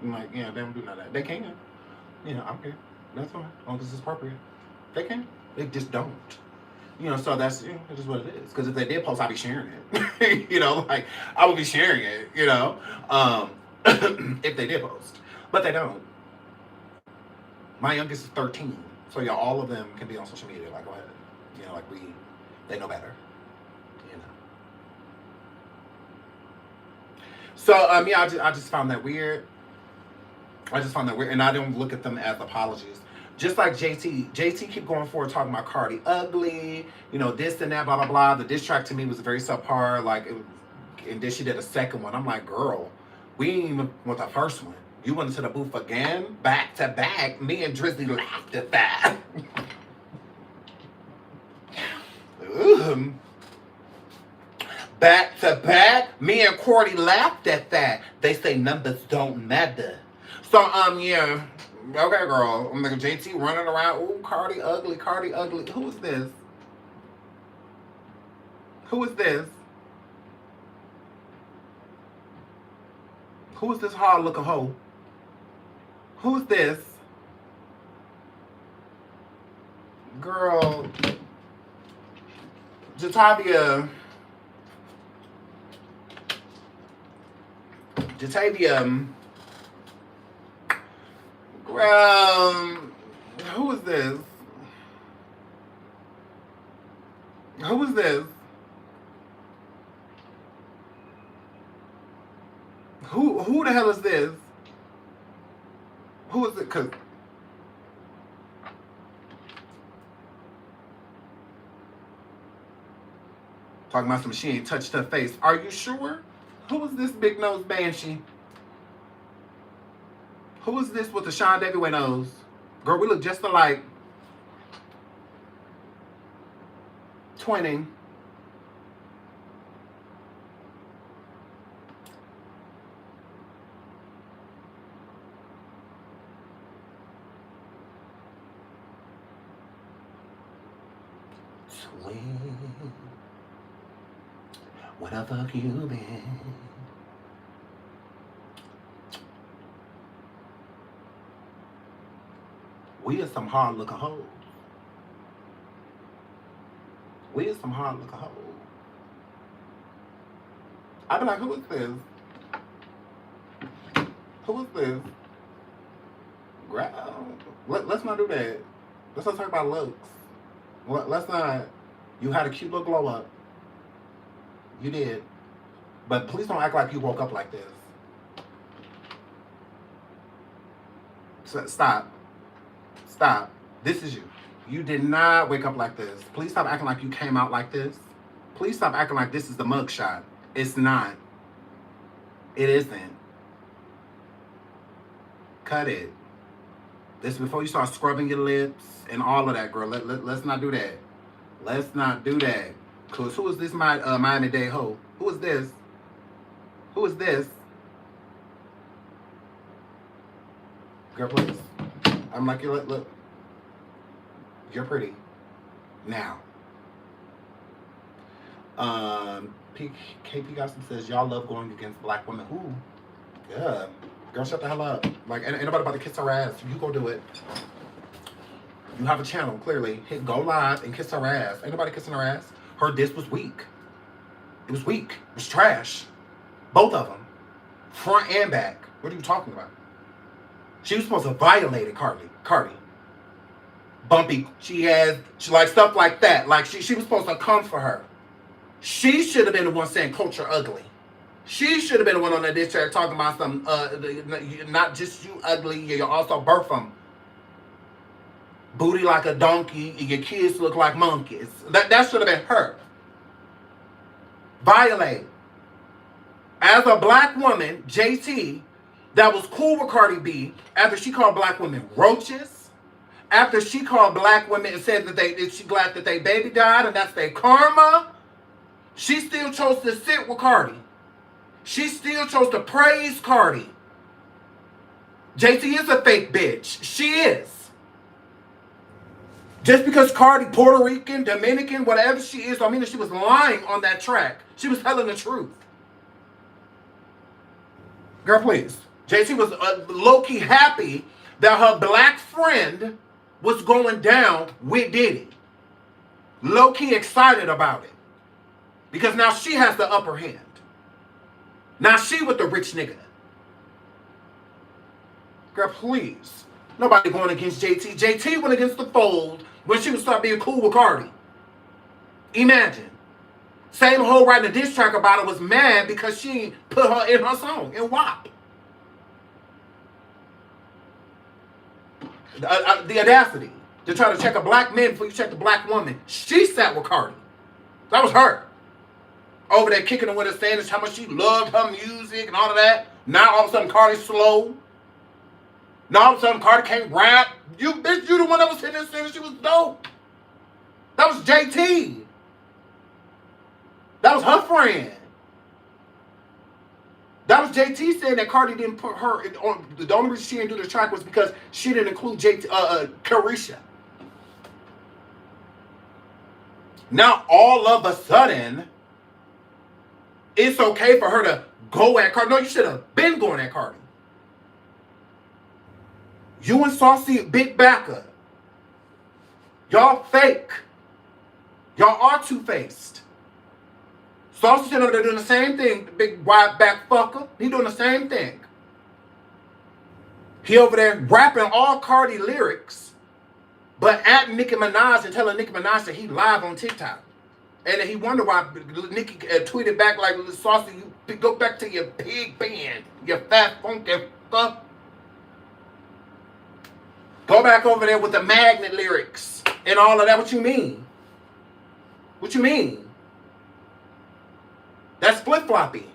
Speaker 1: I'm like, yeah, they don't do none of that. They can. Okay. That's fine. As long as it's appropriate. They can. They just don't. So that's, it's just what it is. Because if they did post, I'd be sharing it. Like, I would be sharing it, if they did post. But they don't. My youngest is 13. So, all of them can be on social media. Like, go ahead. They know better. So, yeah, I just found that weird. And I don't look at them as apologies. Just like JT keep going forward talking about Cardi ugly, this and that, blah, blah, blah. The diss track to me was very subpar, and then she did a second one. I'm like, girl, we ain't even with the first one. You went into the booth again, back to back. Me and Drizzy laughed at that. Back to back, me and Cardi laughed at that. They say numbers don't matter. So, yeah. Okay, girl. I'm like JT running around. Ooh, Cardi ugly, Cardi ugly. Who is this? Who is this? Who is this hard looking hoe? Who is this? Girl. Jatavia. Who is this? Who is this? Who the hell is this? Who is it? Cause talking about some she ain't touched her face. Are you sure? Who is this big nose banshee? Who is this with the Sean David nose? Girl, we look just alike. Twinning. Twin. What the fuck you been? We are some hard looking hoes. We are some hard looking hoes. I be like, who is this? Who is this? Girl, let's not do that. Let's not talk about looks. Let's not. You had a cute little glow up. You did. But please don't act like you woke up like this. So, stop. Stop. This is you. You did not wake up like this. Please stop acting like you came out like this. Please stop acting like this is the mugshot. It's not. It isn't. Cut it. This is before you start scrubbing your lips and all of that, girl. Let's not do that. Let's not do that. Cause who is this Miami-Dade hoe? Who is this? Who is this? Girl, please. I'm like, look. You're pretty. Now. KP Gossip says, y'all love going against black women. Ooh. Yeah. Girl, shut the hell up. Like, ain't nobody about to kiss her ass. You go do it. You have a channel, clearly. Hit go live and kiss her ass. Ain't nobody kissing her ass. Her diss was weak. It was weak. It was trash. Both of them. Front and back. What are you talking about? She was supposed to violate it, Cardi. Bumpy. She like stuff like that. Like she was supposed to come for her. She should have been the one saying culture ugly. She should have been the one on that diss track talking about some, not just you ugly, you're also birth them. Booty like a donkey, your kids look like monkeys. That should have been her. Violate. As a black woman, JT, that was cool with Cardi B, after she called black women roaches, after she called black women and said that she glad that they baby died and that's their karma, she still chose to sit with Cardi. She still chose to praise Cardi. JT is a fake bitch. She is. Just because Cardi, Puerto Rican, Dominican, whatever she is, don't mean that she was lying on that track. She was telling the truth. Girl, please. JT was low-key happy that her black friend was going down with Diddy. Low-key excited about it. Because now she has the upper hand. Now she with the rich nigga. Girl, please. Nobody going against JT. JT went against the fold when she would start being cool with Cardi. Imagine. Same hoe writing a diss track about it was mad because she put her in her song in WAP. The audacity to try to check a black man before you check the black woman. She sat with Cardi. That was her. Over there kicking her with her saying how much she loved her music and all of that. Now all of a sudden Cardi's slow. Now all of a sudden Cardi can't rap. You bitch, you the one that was sitting there saying she was dope. That was JT. That was her friend. That was JT saying that Cardi didn't put her on. The only reason she didn't do the track was because she didn't include Carisha. Now all of a sudden, it's okay for her to go at Cardi. No, you should have been going at Cardi. You and Saucy Big Backer. Y'all fake. Y'all are two-faced. Saucy sitting over there doing the same thing, the big wide back fucker. He doing the same thing. He over there rapping all Cardi lyrics, but at Nicki Minaj and telling Nicki Minaj that he live on TikTok. And then he wondered why Nicki tweeted back like, Saucy, you go back to your pig pen, you fat funky fuck. Go back over there with the magnet lyrics and all of that. What you mean? What you mean? That's flip-floppy.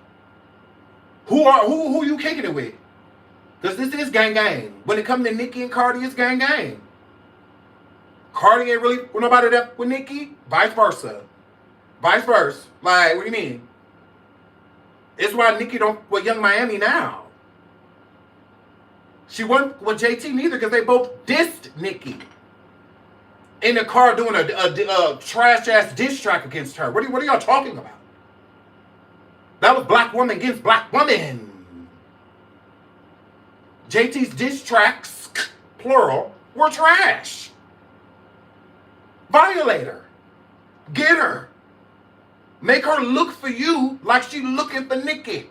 Speaker 1: Who you kicking it with? Because this is gang gang. When it comes to Nicki and Cardi, it's gang gang. Cardi ain't really with nobody that with Nicki. Vice versa. Vice versa. Like, what do you mean? It's why Nicki don't with Young Miami now. She wasn't with JT neither because they both dissed Nicki. In the car doing a trash-ass diss track against her. What are y'all talking about? That was black woman against black woman. JT's diss tracks, plural, were trash. Violate her. Get her. Make her look for you like she looking for Nicki.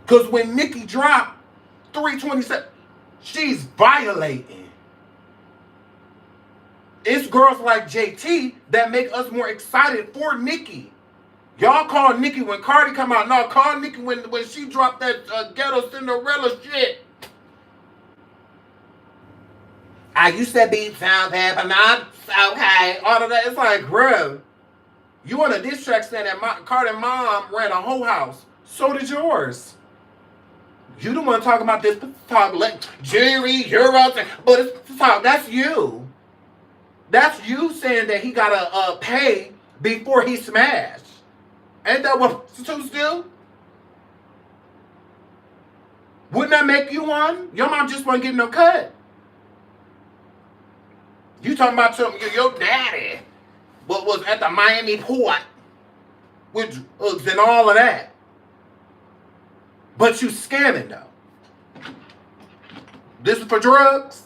Speaker 1: Because when Nicki dropped 327, she's violating. It's girls like JT that make us more excited for Nicki. Y'all call Nicki when Cardi come out. No, call Nicki when she dropped that ghetto Cinderella shit. I used to be so bad, but not okay. All of that. It's like, bro, you on a diss track saying that Cardi mom ran a whole house. So did yours. You don't want to talk about this, but talk like Jerry, Euros, but it's talk. That's you. That's you saying that he gotta pay before he smashed. Ain't that what prostitutes do? Wouldn't that make you one? Your mom just wasn't getting no cut. You talking about your daddy was at the Miami port with drugs and all of that. But you scamming though. This is for drugs?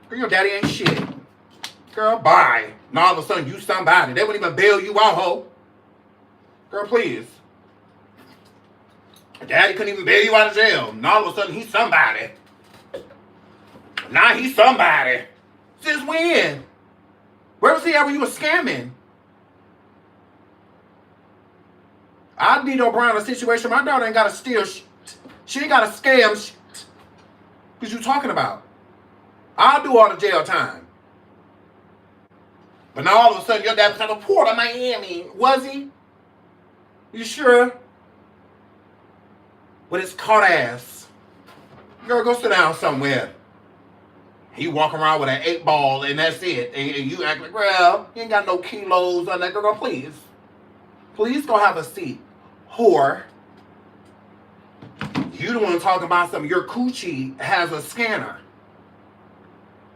Speaker 1: Girl, your daddy ain't shit. Girl, bye. And all of a sudden you somebody. They wouldn't even bail you out, ho. Girl, please. Daddy couldn't even bail you out of jail. And all of a sudden he's somebody. Now he's somebody. Since when? Where was he at when you were scamming? I need O'Brien a situation. My daughter ain't got to steal shit. She ain't got to scam shit. What you talking about? I'll do all the jail time. But now all of a sudden your dad was at the port of Miami. Was he? You sure? With his caught ass. Girl, go sit down somewhere. He walk around with an 8-ball and that's it. And you act like, well, you ain't got no kilos on that. Girl, please. Please go have a seat. Whore. You don't want to talk about something. Your coochie has a scanner.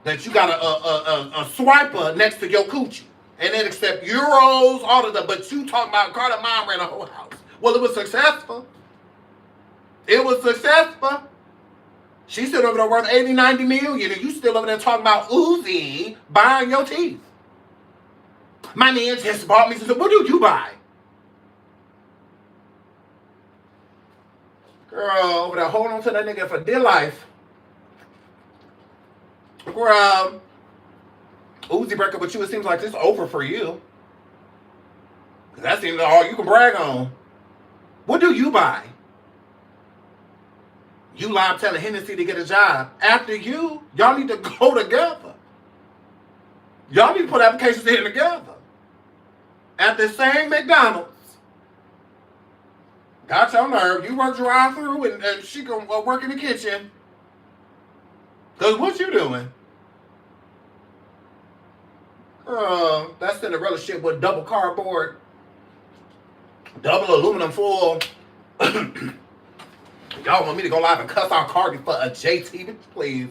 Speaker 1: That you got a swiper next to your coochie. And it accept euros, all of that. But you talking about Cardi mom ran a whole house. Well, it was successful. It was successful. She's still over there worth 80, 90 million. And you still over there talking about Uzi buying your teeth. My man just bought me some. What do you buy? Girl, over there holding on to that nigga for dear life. Girl, Uzi break up with you, it seems like it's over for you. That seems like all you can brag on. What do you buy? You live telling Hennessy to get a job. After you, y'all need to go together. Y'all need to put applications in together. At the same McDonald's. Got your nerve. You work drive-through and she can work in the kitchen. Because what you doing? That Cinderella shit with double cardboard, double aluminum foil. Y'all want me to go live and cuss out Cardi for a JT? Please.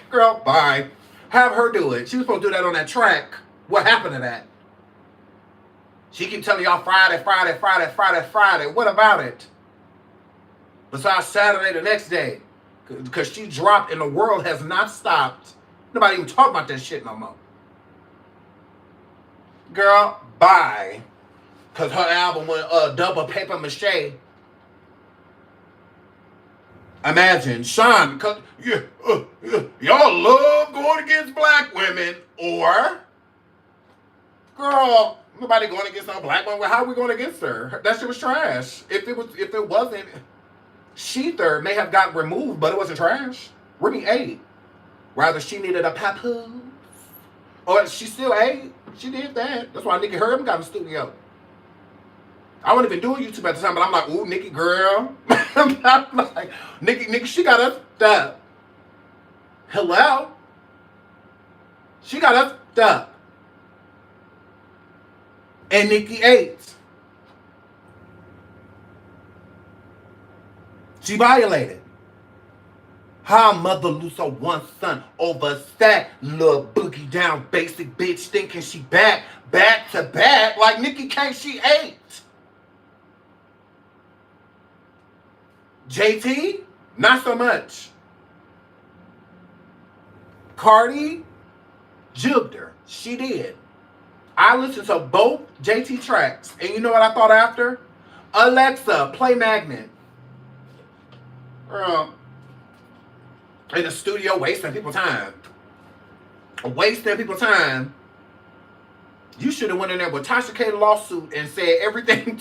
Speaker 1: Girl, bye. Have her do it. She was supposed to do that on that track. What happened to that? She keep telling y'all Friday, Friday, Friday, Friday, Friday. What about it? Besides Saturday the next day. Because she dropped and the world has not stopped. Nobody even talk about that shit no more. Girl, bye. Because her album went double paper mache. Imagine, Sean, y'all love going against black women, or, girl, nobody going against no black woman. How are we going against her? That shit was trash. If it wasn't, Sheether may have got removed, but it wasn't trash. Remy ate. Rather, she needed a papoose. Or she still ate. She did that. That's why Nicki got in the studio. I wasn't even doing YouTube at the time, but I'm like, ooh, Nicki, girl. I'm like, Nicki, she got us stuck. Hello? She got us stuck. And Nicki ate. She violated. How mother lose her one son over that little boogie down basic bitch thinking she back to back like Nicki can't, she ate. JT, not so much. Cardi, jugged her. She did. I listened to both JT tracks, and you know what I thought after? Alexa, play Magnet. Girl, in the studio wasting people's time. Wasting people's time. You should have went in there with Tasha K lawsuit and said everything.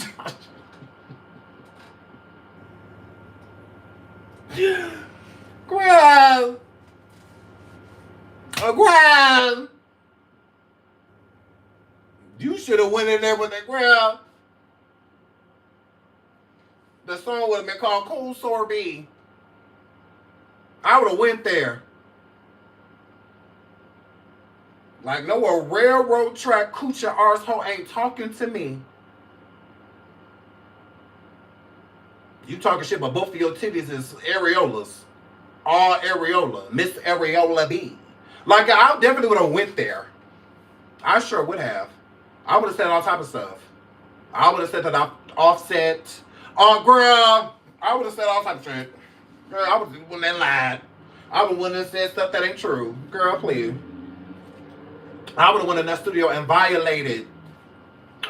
Speaker 1: Grab. Grab. You should have went in there with that grab. The song would have been called Cold Sorbet. I would have went there. Like, no, a railroad track coochie arsehole ain't talking to me. You talking shit, but both of your titties is areolas. All areola. Miss Areola B. Like, I definitely would have went there. I sure would have. I would have said all type of stuff. I would have said that I Offset. Oh, girl. I would have said all type of shit. Girl, I was when they lied. I would have said stuff that ain't true. Girl, please. I would have went in that studio and violated.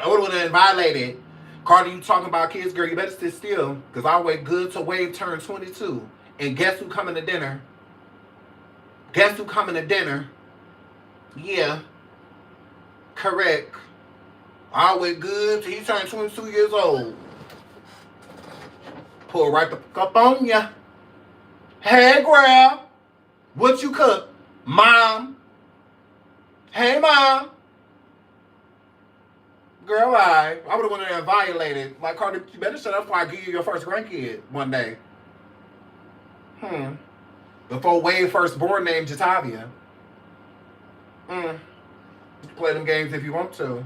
Speaker 1: I would have went in and violated. Cardi, you talking about kids, girl, you better sit still. Because I wait good to Wave turn 22. And guess who coming to dinner? Guess who coming to dinner? Yeah. Correct. I wait good till he turned 22 years old. Pull right the fuck up on ya. Hey, girl. What you cook? Mom. Hey, Mom. Girl, I would have went in there and violated. Like, Cardi, you better shut up before I give you your first grandkid one day. Before Wave's firstborn named Jatavia. You play them games if you want to.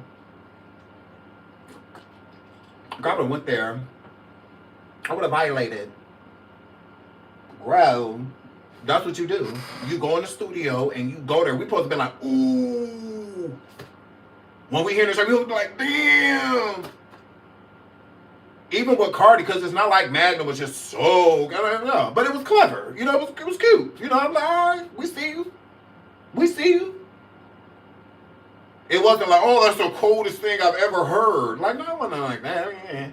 Speaker 1: I would have went there. I would have violated. Bro, that's what you do. You go in the studio and you go there. We supposed to be like, ooh. When we hear this, we look like, damn. Even with Cardi, because it's not like Magna was just so, no, but it was clever. You know, it was cute. You know, I'm like, all right, we see you. We see you. It wasn't like, oh, that's the coldest thing I've ever heard. Like, no, it wasn't like that.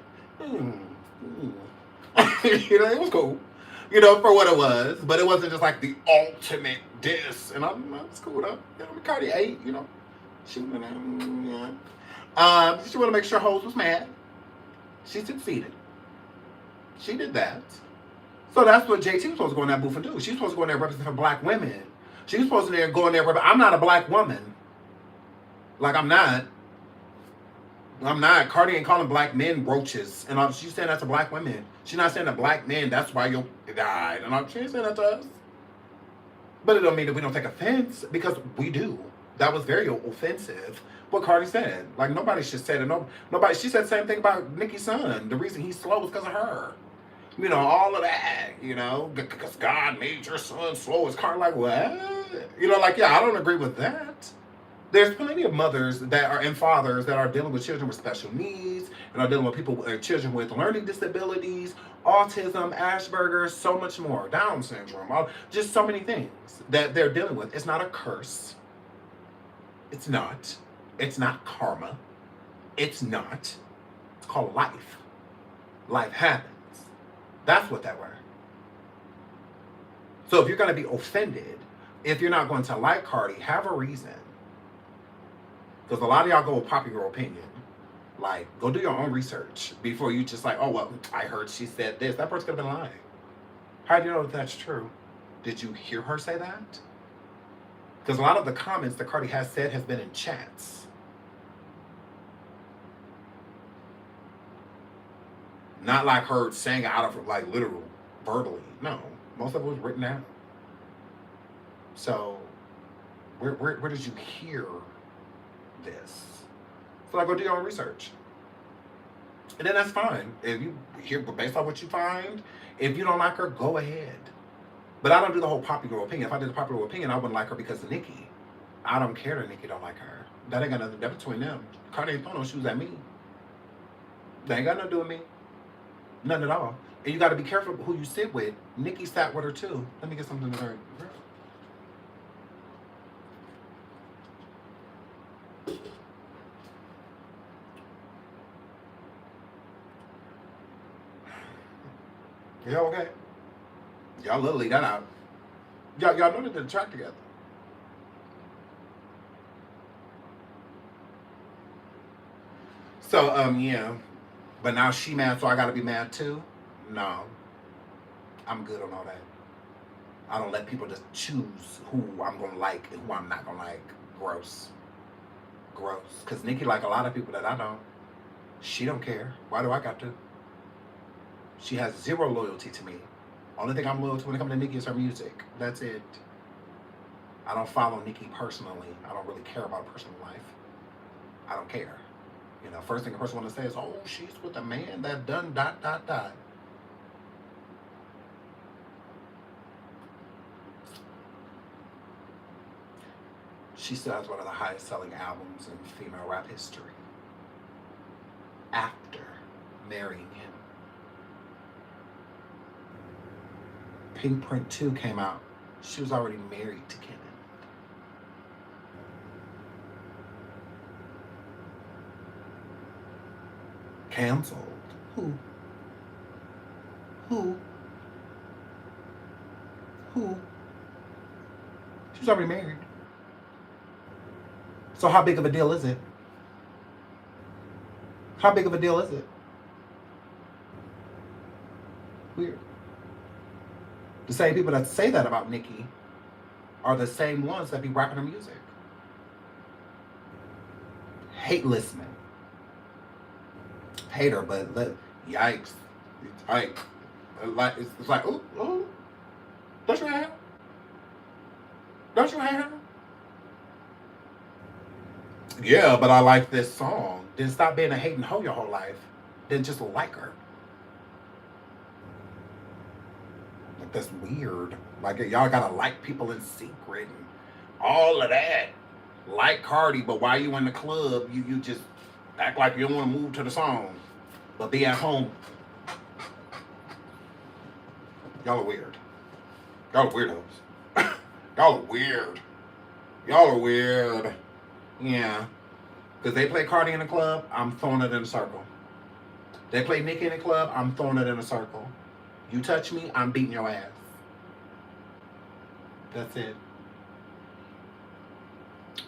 Speaker 1: You know, it was cool. You know, for what it was. But it wasn't just like the ultimate diss. And it's cool though. You know, Cardi ate, you know. She went she wanted to make sure hoes was mad. She succeeded. She did that. So that's what JT was supposed to go in that booth and do. She was supposed to go in there and represent for black women. She was supposed to go in there and represent. I'm not a black woman. Like, I'm not. Cardi ain't calling black men roaches. And she's saying that to black women. She's not saying that black men, that's why you died. And she ain't saying that to us. But it don't mean that we don't take offense, because we do. That was very offensive. What Cardi said. Like, nobody should say that. Nobody. She said the same thing about Nicki's son. The reason he's slow is because of her. You know, all of that. You know, because God made your son slow as car. Like, what? You know, like, yeah, I don't agree with that. There's plenty of mothers that are and fathers that are dealing with children with special needs and are dealing with people, children with learning disabilities, autism, Asperger's, so much more, Down syndrome, just so many things that they're dealing with. It's not a curse. It's not. It's not karma. It's not. It's called life. Life happens. That's what that were. So if you're going to be offended, if you're not going to like Cardi, have a reason. Because a lot of y'all go with popular opinion. Like, go do your own research before you just like, oh, well, I heard she said this. That person could have been lying. How do you know that that's true? Did you hear her say that? Because a lot of the comments that Cardi has said has been in chats. Not like her saying out of like literal, verbally. No, most of it was written out. So, where did you hear this? So like, go do your own research. And then that's fine. If you hear based on what you find, if you don't like her, go ahead. But I don't do the whole popular opinion. If I did the popular opinion, I wouldn't like her because of Nicki. I don't care that Nicki don't like her. That ain't got nothing to do between them. Cardi ain't throwing no shoes at me. That ain't got nothing to do with me. Nothing at all. And you got to be careful who you sit with. Nicki sat with her too. Let me get something to drink. Y'all okay? Y'all literally that out. Y'all know they did a track together. So, yeah. But now she mad, so I gotta be mad too? No. I'm good on all that. I don't let people just choose who I'm gonna like and who I'm not gonna like. Gross. Gross. Because Nicki like a lot of people that I don't. She don't care. Why do I got to? She has zero loyalty to me. Only thing I'm loyal to when it comes to Nicki is her music. That's it. I don't follow Nicki personally. I don't really care about her personal life. I don't care. You know, first thing a person want to say is, oh, she's with a man that done ... She still has one of the highest selling albums in female rap history. After marrying him. Pink Print 2 came out. She was already married to Kevin. Canceled. Who? She was already married. So how big of a deal is it? How big of a deal is it? Weird. The same people that say that about Nicki are the same ones that be rapping her music. Hate listening. Hate her, but yikes. It's like, ooh, don't you hate her? Don't you hate her? Yeah, but I like this song. Then stop being a hating hoe your whole life. Then just like her. Like, that's weird. Like, y'all gotta like people in secret and all of that. Like Cardi, but while you in the club, you just act like you don't want to move to the song, but be at home. Y'all are weird. Y'all are weirdos. Y'all are weird. Y'all are weird. Yeah. Because they play Cardi in the club, I'm throwing it in a circle. They play Nicki in the club, I'm throwing it in a circle. You touch me, I'm beating your ass. That's it.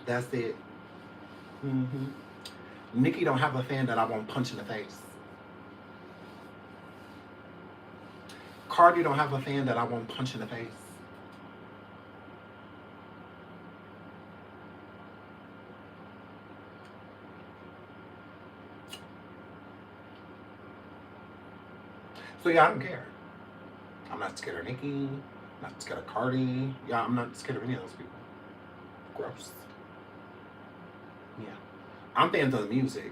Speaker 1: That's it. Nicki don't have a fan that I won't punch in the face. Cardi don't have a fan that I won't punch in the face. So yeah, I don't care. I'm not scared of Nicki. Not scared of Cardi. Yeah, I'm not scared of any of those people. Gross. Yeah. I'm fans of the music.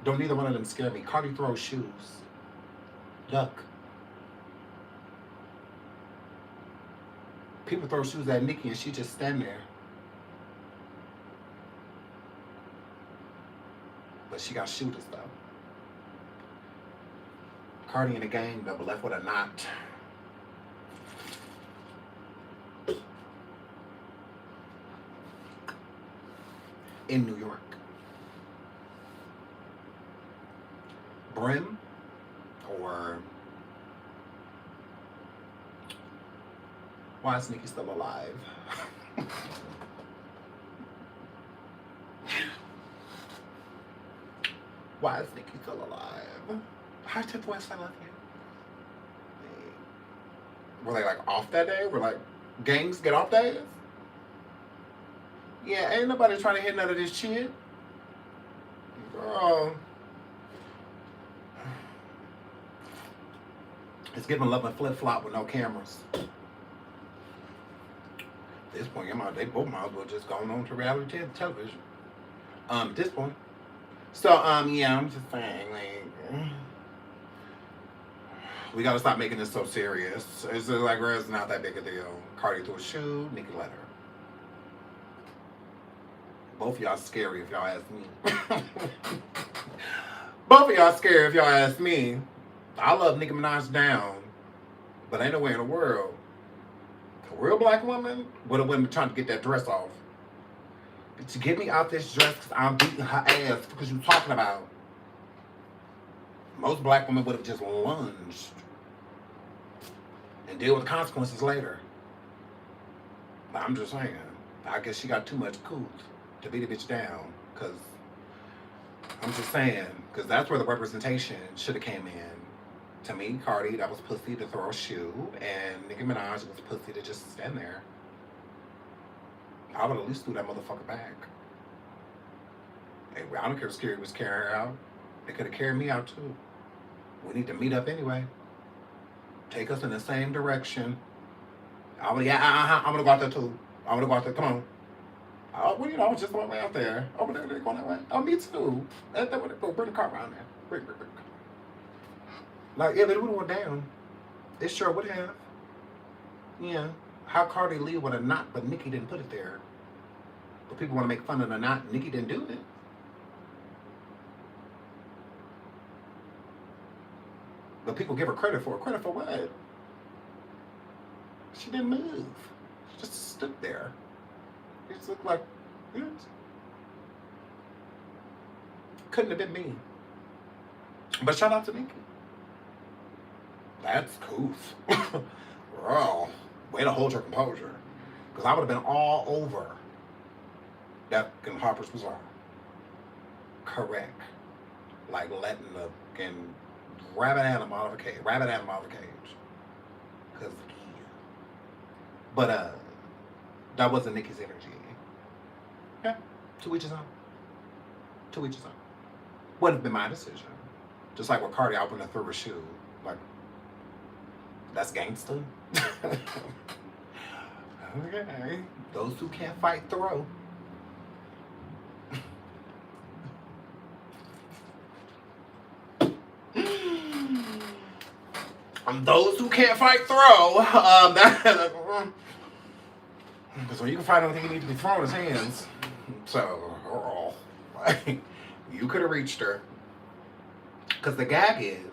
Speaker 1: Don't neither one of them scare me. Cardi throws shoes. Look. People throw shoes at Nicki and she just stand there. But she got shooters though. Cardi in the gang though, but left with a knot. In New York. Brim or why is Nicki still alive? Why is Nicki still alive? Hi, Tip West, I love you. Were they like off that day? Were like gangs get off days? Yeah, ain't nobody trying to hit none of this shit. Girl. It's giving love and flip flop with no cameras. At this point, they both might as well just go on to reality television. At this point. So, yeah, I'm just saying, like, we gotta stop making this so serious. It's like, it's not that big a deal. Cardi threw a shoe, Nicki let her. Both of y'all scary if y'all ask me. Both of y'all scary if y'all ask me. I love Nicki Minaj down, but ain't no way in the world a real black woman would have been trying to get that dress off. To get me out this dress because I'm beating her ass because you talking about. Most black women would have just lunged and deal with the consequences later. But I'm just saying, I guess she got too much cool to beat a bitch down, because I'm just saying, because that's where the representation should have came in. To me, Cardi, that was pussy to throw a shoe, and Nicki Minaj was pussy to just stand there. I would at least threw that motherfucker back. Hey, I don't care if Scary was carrying her out. They could have carried me out too. We need to meet up anyway. Take us in the same direction. I'm gonna go out there too. I'm gonna go out there. Come on. Well, I was just on my way out there. Over there, they're going that way. Oh, me too. That's what they go. Bring the car around there. Bring the car. Like, yeah, they would have went down. It sure would have. Yeah. How Cardi leave with a knot, but Nicki didn't put it there. But people want to make fun of the knot. Nicki didn't do it. But people give her credit for it. Credit for what? She didn't move. She just stood there. It just looked like, yes. Couldn't have been me. But shout out to Nicki. That's cool. Girl, way to hold your composure. Because I would have been all over that in Harper's Bazaar. Correct. Like letting the rabbit animal out of a cage. Because, but that wasn't Nicki's energy. Yeah, to each his own. To each his own. Wouldn't have been my decision. Just like with Cardi, I wouldn't have threw her shoe. Like, that's gangsta. Okay. Those who can't fight, throw. Those who can't fight, throw. Because when you can fight, I don't think you need to be throwing his hands. So, you could have reached her. Because the gag is,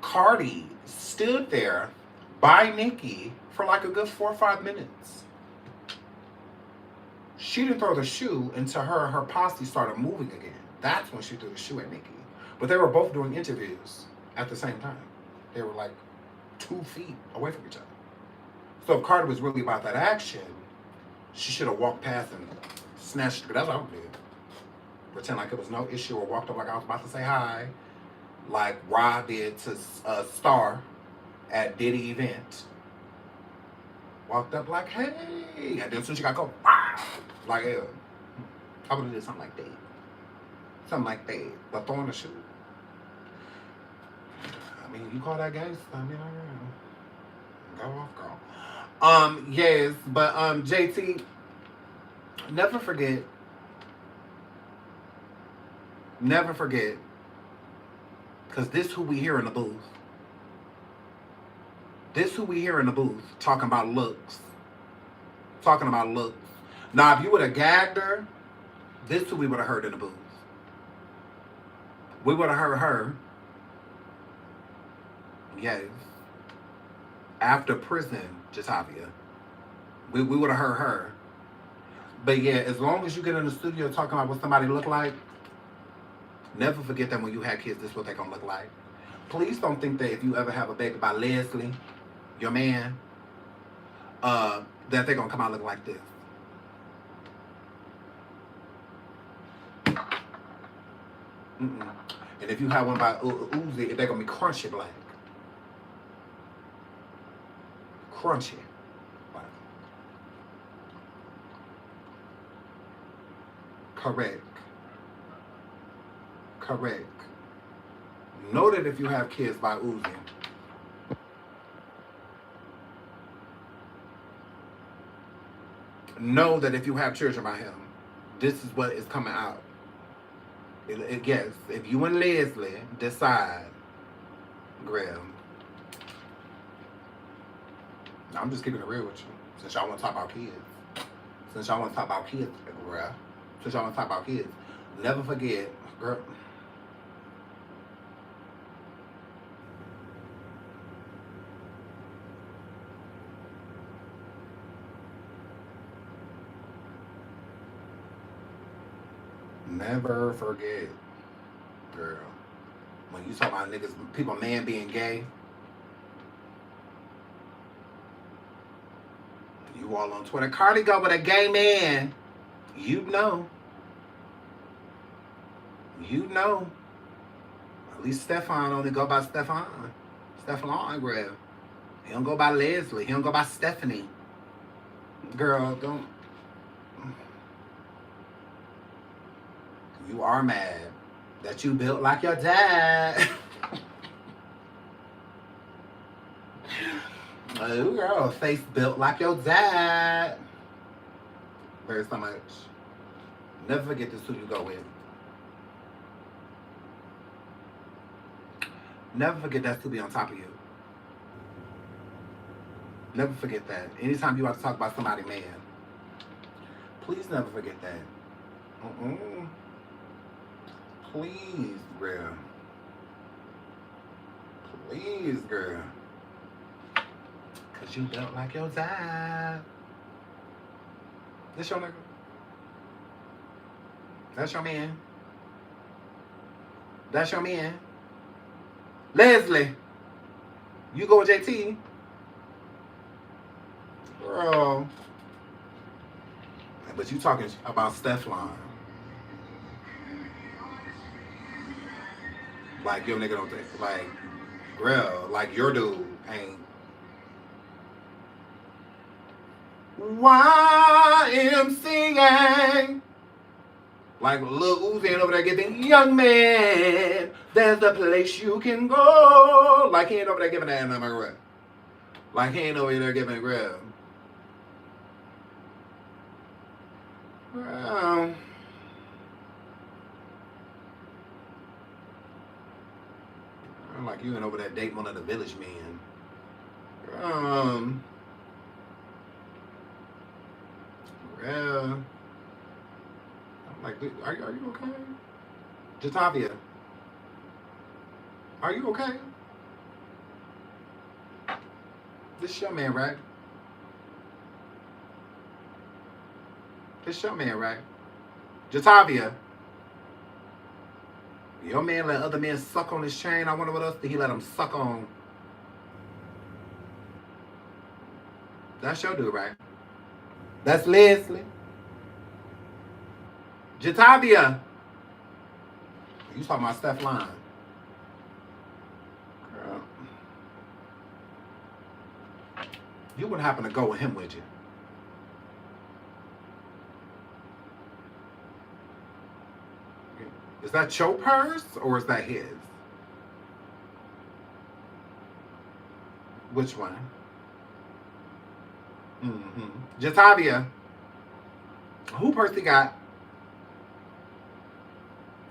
Speaker 1: Cardi stood there by Nicki for like a good 4 or 5 minutes. She didn't throw the shoe until her posse started moving again. That's when she threw the shoe at Nicki. But they were both doing interviews at the same time. They were like 2 feet away from each other. So if Cardi was really about that action, she should have walked past and snatched it. That's what I would do. Pretend like it was no issue, or walked up like I was about to say hi, like Rod did to Star at DIDDY event. Walked up like, hey, and then as soon as she got go, wow, like, I would have did something like that. Something like that, but throwing the shoe. I mean, you call that gangster? I mean, go off, girl. Yes, but JT, never forget Never forget. Because this who we hear in the booth. This who we hear in the booth talking about looks. Talking about looks. Now, if you would have gagged her, this who we would have heard in the booth. We would have heard her. Yes. After prison, Jatavia. We would have heard her. But yeah, as long as you get in the studio talking about what somebody look like, never forget that when you have kids, this is what they're going to look like. Please don't think that if you ever have a baby by Leslie, your man, that they're going to come out looking like this. Mm-mm. And if you have one by Uzi, they're going to be crunchy black. Crunchy. Correct. Correct. Know that if you have kids by Uzi, know that if you have children by him, this is what is coming out. Yes, if you and Leslie decide, Graham, I'm just keeping it real with you. Since y'all want to talk about kids. Since y'all want to talk about kids, bruh. Since y'all want to talk about kids. Never forget, girl. Never forget, girl. When you talk about niggas, people, man being gay. You all on Twitter. Cardi go with a gay man. You know. You know. At least Stefan only go by Stefan. Stefan Graham. He don't go by Leslie. He don't go by Stephanie. Girl, don't. You are mad that you built like your dad. Oh, girl, face built like your dad. Very so much. Never forget this who you go with. Never forget that's who be on top of you. Never forget that. Anytime you have to talk about somebody, man, please never forget that. Please, girl. Please, girl. Cause you built like your dad. This your nigga? That's your man? That's your man? Leslie, you go with JT? Girl. But you talking about Stefan. Like your nigga don't think, like, girl, like your dude ain't. YMCA. Like Lil Uzi ain't over there giving young man, there's a place you can go. Like he ain't over there giving that number. Like he ain't over there giving a grab. Well, like you ain't over there dating one of the village men. Well, I'm like, are you okay? Jatavia, are you okay? This your man, right? This your man, right? Jatavia, your man let other men suck on his chain. I wonder what else did he let him suck on? That's your dude, right? That's Leslie. Jatavia. You talking about Stefan. Girl. You wouldn't happen to go with him, would you? Is that your purse or is that his? Which one? Jatavia. Who purse he got?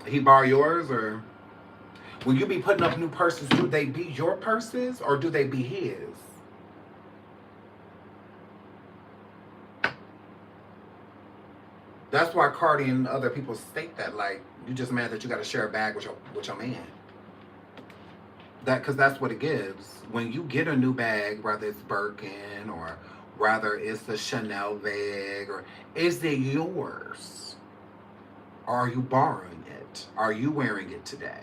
Speaker 1: He borrow yours, or when you be putting up new purses, do they be your purses or do they be his? That's why Cardi and other people state that, like, you just mad that you got to share a bag with your man. Because that's what it gives. When you get a new bag, whether it's Birkin or whether it's the Chanel bag, or is it yours? Or are you borrowing it? Are you wearing it today?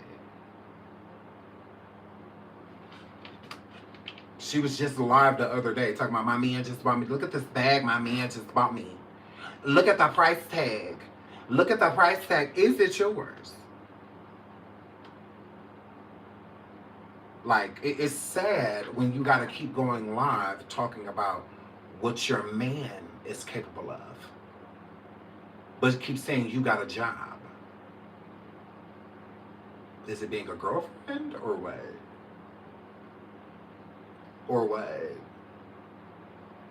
Speaker 1: She was just live the other day talking about, my man just bought me. Look at this bag my man just bought me. Look at the price tag. Look at the price tag. Is it yours? Like, it's sad when you got to keep going live talking about what your man is capable of. But keep saying you got a job. Is it being a girlfriend or what? Or what?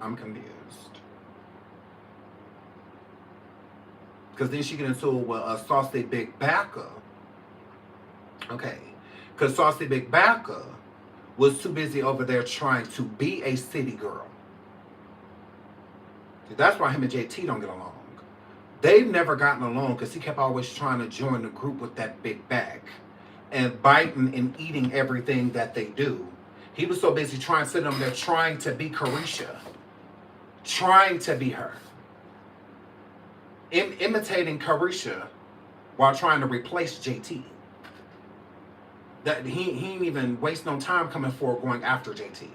Speaker 1: I'm confused. Because then she get into it with a Saucy Big Backer. Okay. Because Saucy Big Backer was too busy over there trying to be a city girl. That's why him and JT don't get along. They've never gotten along because he kept always trying to join the group with that big bag and biting and eating everything that they do. He was so busy trying to sit on there trying to be Carisha. Trying to be her. Imitating Carisha while trying to replace JT. That he ain't even waste no time coming forward going after JT.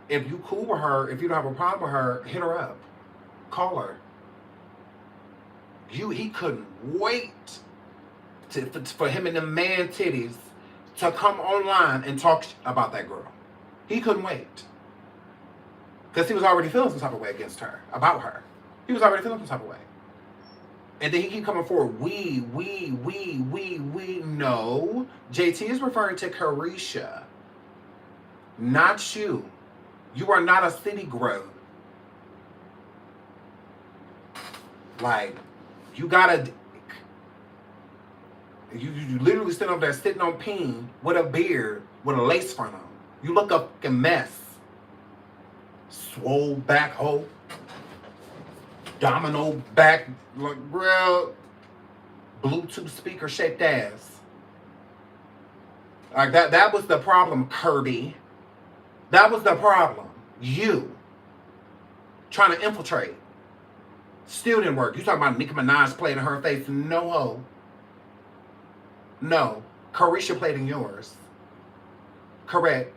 Speaker 1: If you cool with her, if you don't have a problem with her, hit her up. Call her. He couldn't wait for him and the man titties to come online and talk about that girl. He couldn't wait. Because he was already feeling some type of way against her, about her. He was already feeling some type of way. And then he keep coming forward. We. No. JT is referring to Carisha. Not you. You are not a city girl. Like, you gotta... You literally sitting up there sitting on peen with a beard with a lace front on. You look a fucking mess. Swole back hole. Domino back, like real Bluetooth speaker shaped ass. Like that was the problem, Cardi. That was the problem. You trying to infiltrate. Still didn't work. You talking about Nicki Minaj playing in her face? No ho. No. Carisha played in yours. Correct.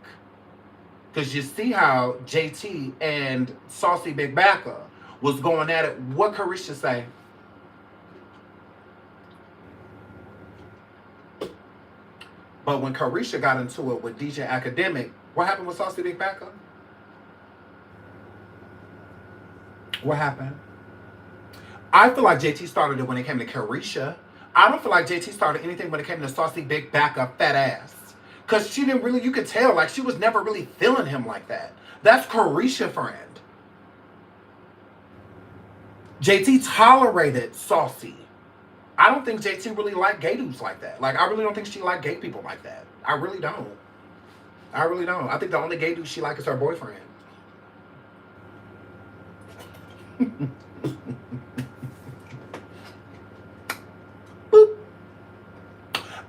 Speaker 1: Because you see how JT and Saucy Big Backer was going at it. What Carisha say? But when Carisha got into it with DJ Academic, what happened with Saucy Big Backer? What happened? I feel like JT started it when it came to Carisha. I don't feel like JT started anything when it came to Saucy Big Backer fat ass. Because she didn't really, you could tell, like she was never really feeling him like that. That's Carisha friend. JT tolerated Saucy. I don't think JT really liked gay dudes like that. Like, I really don't think she liked gay people like that. I really don't. I really don't. I think the only gay dude she likes is her boyfriend. Boop.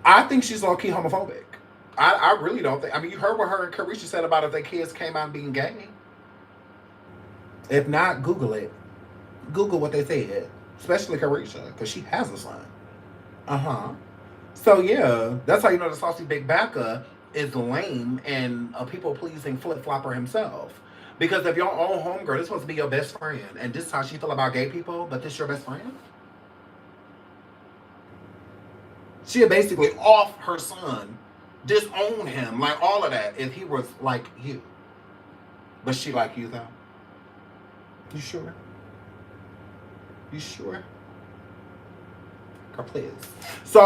Speaker 1: I think she's low-key homophobic. I really don't think. I mean, you heard what her and Carisha said about if their kids came out being gay. If not, Google it. Google what they said. Especially Carisha, because she has a son. Uh-huh. So, yeah, that's how you know the Saucy Big Backer is lame and a people-pleasing flip-flopper himself. Because if your own homegirl, this supposed to be your best friend, and this is how she feel about gay people, but this your best friend? She basically off her son, disown him, like all of that, if he was like you. But she like you, though? You sure? You sure? Girl, please. So,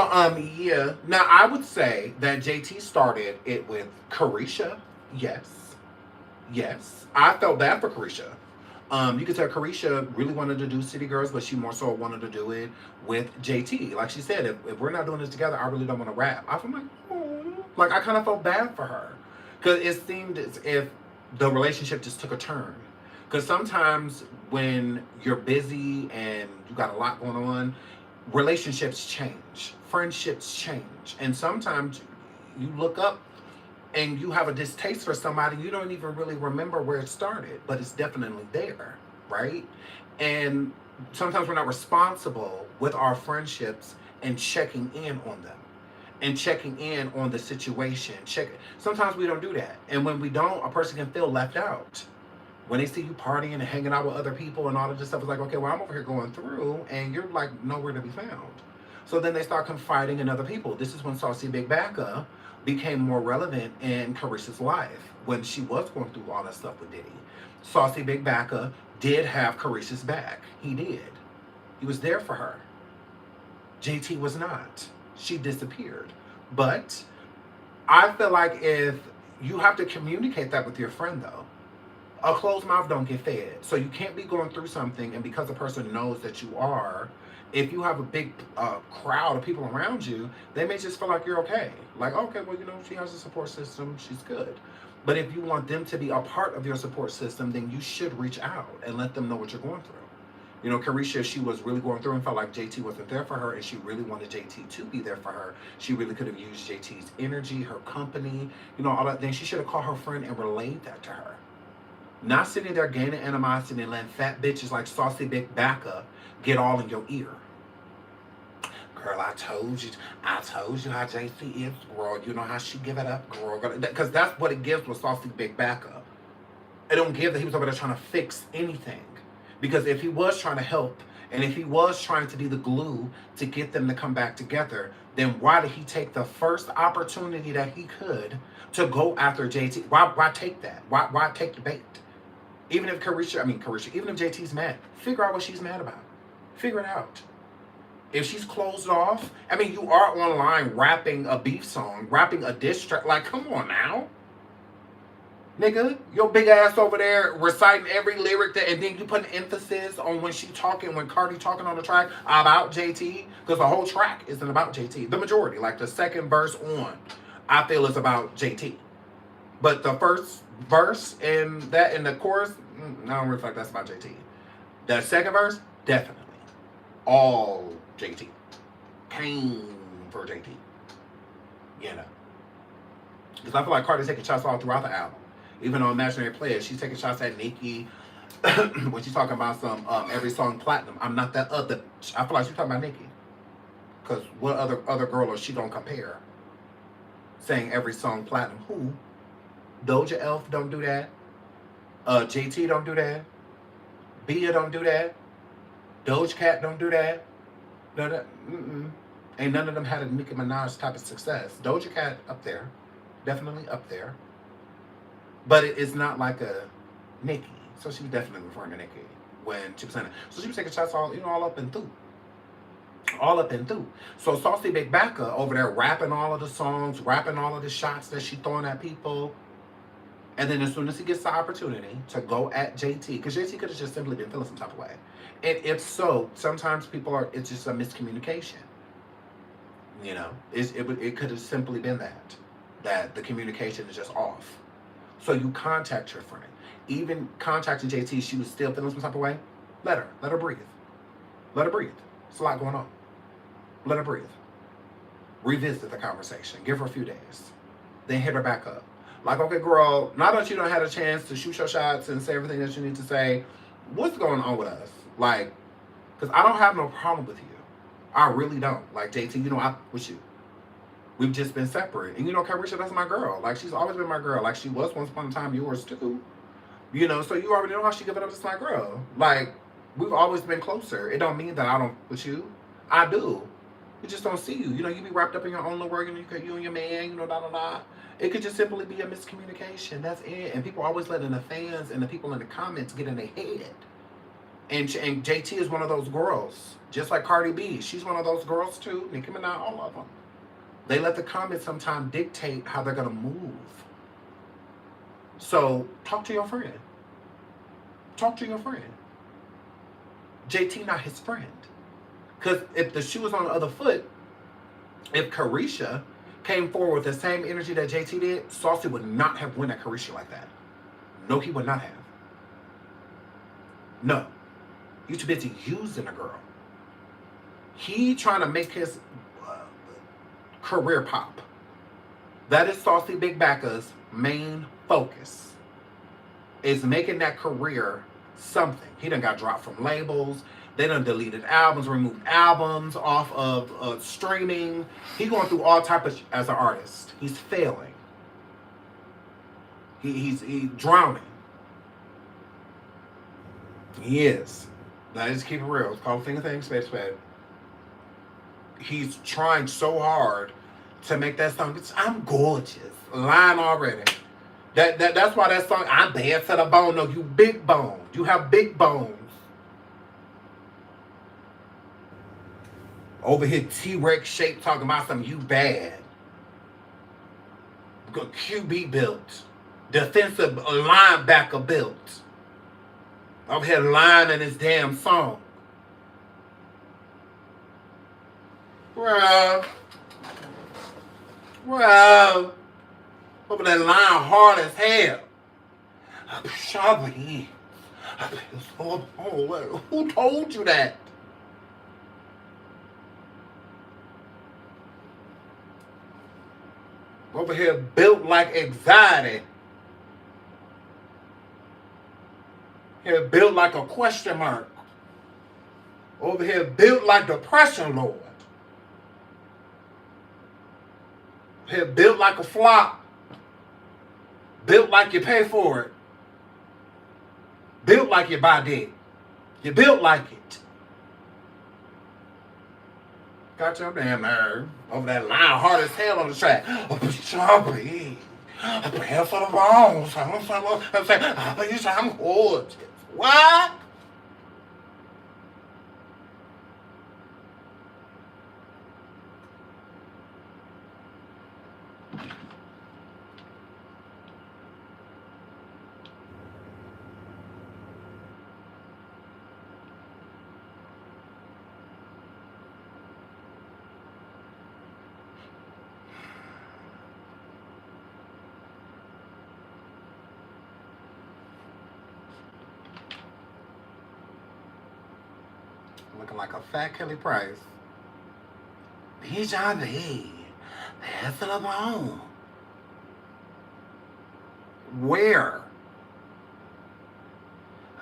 Speaker 1: yeah. Now, I would say that JT started it with Carisha. Yes. Yes. I felt bad for Carisha. You could tell Carisha really wanted to do City Girls, but she more so wanted to do it with JT. Like she said, if we're not doing this together, I really don't want to rap. I'm like, oh. Like I kind of felt bad for her because it seemed as if the relationship just took a turn. Because sometimes when you're busy and you got a lot going on, relationships change, friendships change, and sometimes you look up and you have a distaste for somebody, you don't even really remember where it started, but it's definitely there, right? And sometimes we're not responsible with our friendships and checking in on them and checking in on the situation. Sometimes we don't do that. And when we don't, a person can feel left out. When they see you partying and hanging out with other people and all of this stuff, it's like, okay, well, I'm over here going through and you're like nowhere to be found. So then they start confiding in other people. This is when Saucy Big Backa became more relevant in Carisha's life when she was going through all that stuff with Diddy. Saucy Big Backa did have Carisha's back. He did. He was there for her. JT was not. She disappeared. But I feel like if you have to communicate that with your friend, though. A closed mouth don't get fed. So you can't be going through something, and because the person knows that you are, if you have a big crowd of people around you, they may just feel like you're okay. Like, okay, well, you know, she has a support system, she's good. But if you want them to be a part of your support system, then you should reach out and let them know what you're going through. You know, Carisha, she was really going through and felt like JT wasn't there for her, and she really wanted JT to be there for her. She really could have used JT's energy, her company, you know, all that. Then she should have called her friend and relayed that to her. Not sitting there gaining animosity and letting fat bitches like Saucy Big Backa get all in your ear. Girl, I told you how JC is, girl. You know how she give it up, girl. Because that's what it gives with Saucy Big Backa. It don't give that he was over there trying to fix anything. Because if he was trying to help, and if he was trying to be the glue to get them to come back together, then why did he take the first opportunity that he could to go after JT? Why take that? Why take the bait? Even if Carisha, even if JT's mad, figure out what she's mad about. Figure it out. If she's closed off, I mean, you are online rapping a beef song, rapping a diss track. Like, come on now. Nigga, your big ass over there reciting every lyric and then you put an emphasis on when Cardi talking on the track about JT, because the whole track isn't about JT. The majority, like the second verse on, I feel is about JT. But the first verse and the chorus, I don't really feel like that's about JT. The second verse, definitely. All JT. Came for JT. You know. Because I feel like Cardi's taking shots all throughout the album. Even on Imaginary Players, she's taking shots at Nicki when she's talking about some every song platinum. I'm not that other. I feel like she's talking about Nicki. Because what other girl is she gonna compare? Saying every song platinum. Who? Doja Elf don't do that. JT don't do that. Bia don't do that. Doja Cat don't do that. Ain't none of them had a Nicki Minaj type of success. Doja Cat up there. Definitely up there. But it's not like a Nicki. So she was definitely referring to Nicki when she was saying it. So she was taking shots all up and through. All up and through. So Saucy Big Backa over there rapping all of the songs, rapping all of the shots that she throwing at people. And then as soon as he gets the opportunity to go at JT, because JT could have just simply been feeling some type of way. And if so, sometimes it's just a miscommunication. You know, it could have simply been that the communication is just off. So you contact your friend. Even contacting JT, she was still feeling some type of way. Let her breathe. Let her breathe. There's a lot going on. Let her breathe. Revisit the conversation. Give her a few days. Then hit her back up. Like, okay, girl, now that you don't have a chance to shoot your shots and say everything that you need to say, what's going on with us? Like, because I don't have no problem with you. I really don't. Like, JT, you know, I'm with you. We've just been separate. And you know, Carisha, that's my girl. Like, she's always been my girl. Like, she was once upon a time yours too. You know, so you already know how she give it up. It's my girl. Like, we've always been closer. It don't mean that I don't with you. I do. We just don't see you. You know, you be wrapped up in your own little world. You and your man, you know, da. It could just simply be a miscommunication. That's it. And people always letting the fans and the people in the comments get in their head. And JT is one of those girls. Just like Cardi B. She's one of those girls too. Nicki Minaj, all of them. They let the comments sometimes dictate how they're going to move. So talk to your friend. Talk to your friend. JT not his friend. Because if the shoe was on the other foot, if Carisha came forward with the same energy that JT did, Saucy would not have went at Carisha like that. No, he would not have. No. He's too busy using a girl. He trying to make his career pop. That is Saucy Big Backa's main focus. Is making that career something. He done got dropped from labels. They done deleted albums, removed albums off of streaming. He going through all type of as an artist. He's failing. He's drowning. He is. Now just keep it real. It's called finger thing, space spade. He's trying so hard to make that song. I'm gorgeous. Line already. That's why that song, I'm bad to the bone. No, you big bone. You have big bones. Over here, T-Rex shape talking about something, you bad. Good QB built. Defensive linebacker built. Over here lying in his damn song. Well, over that line hard as hell. Shabby. Who told you that? Over here built like anxiety. Here built like a question mark. Over here built like depression lord. Here built like a flop. Built like you pay for it. Built like you buy dick. You built like it. Got your damn nerve. Over that line hard as hell on the track. Oh, Shabby. I'm praying for the bones. I'm saying, I'm gorgeous. What? Looking like a fat Kelly Price. BJB. Pass it along. Where?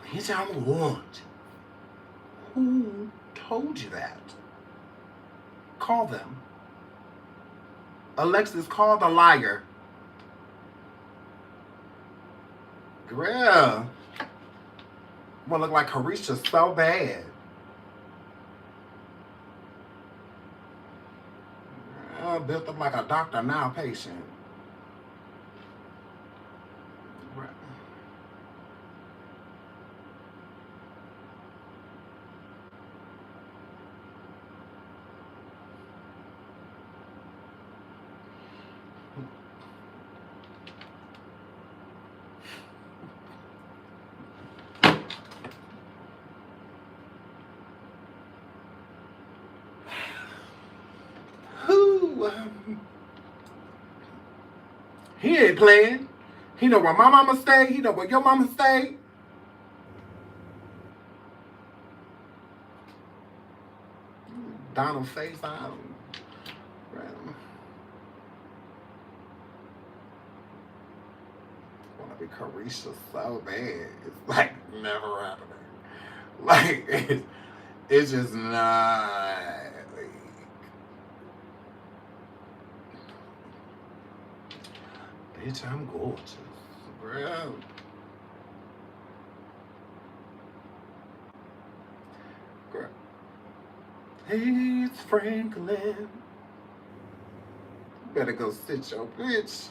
Speaker 1: Bitch, I'm want. Who told you that? Call them. Alexis, call the liar. Girl. Wanna look like Carisha so bad. Built up like a doctor now patient. He ain't playing. He know where my mama stay. He know where your mama stay. Donald face on. Wanna be Carisha so bad. It's like never happening. Like it's just not. Bitch, I'm gorgeous. Bro. Girl. Hey, it's Franklin. Better go sit your bitch.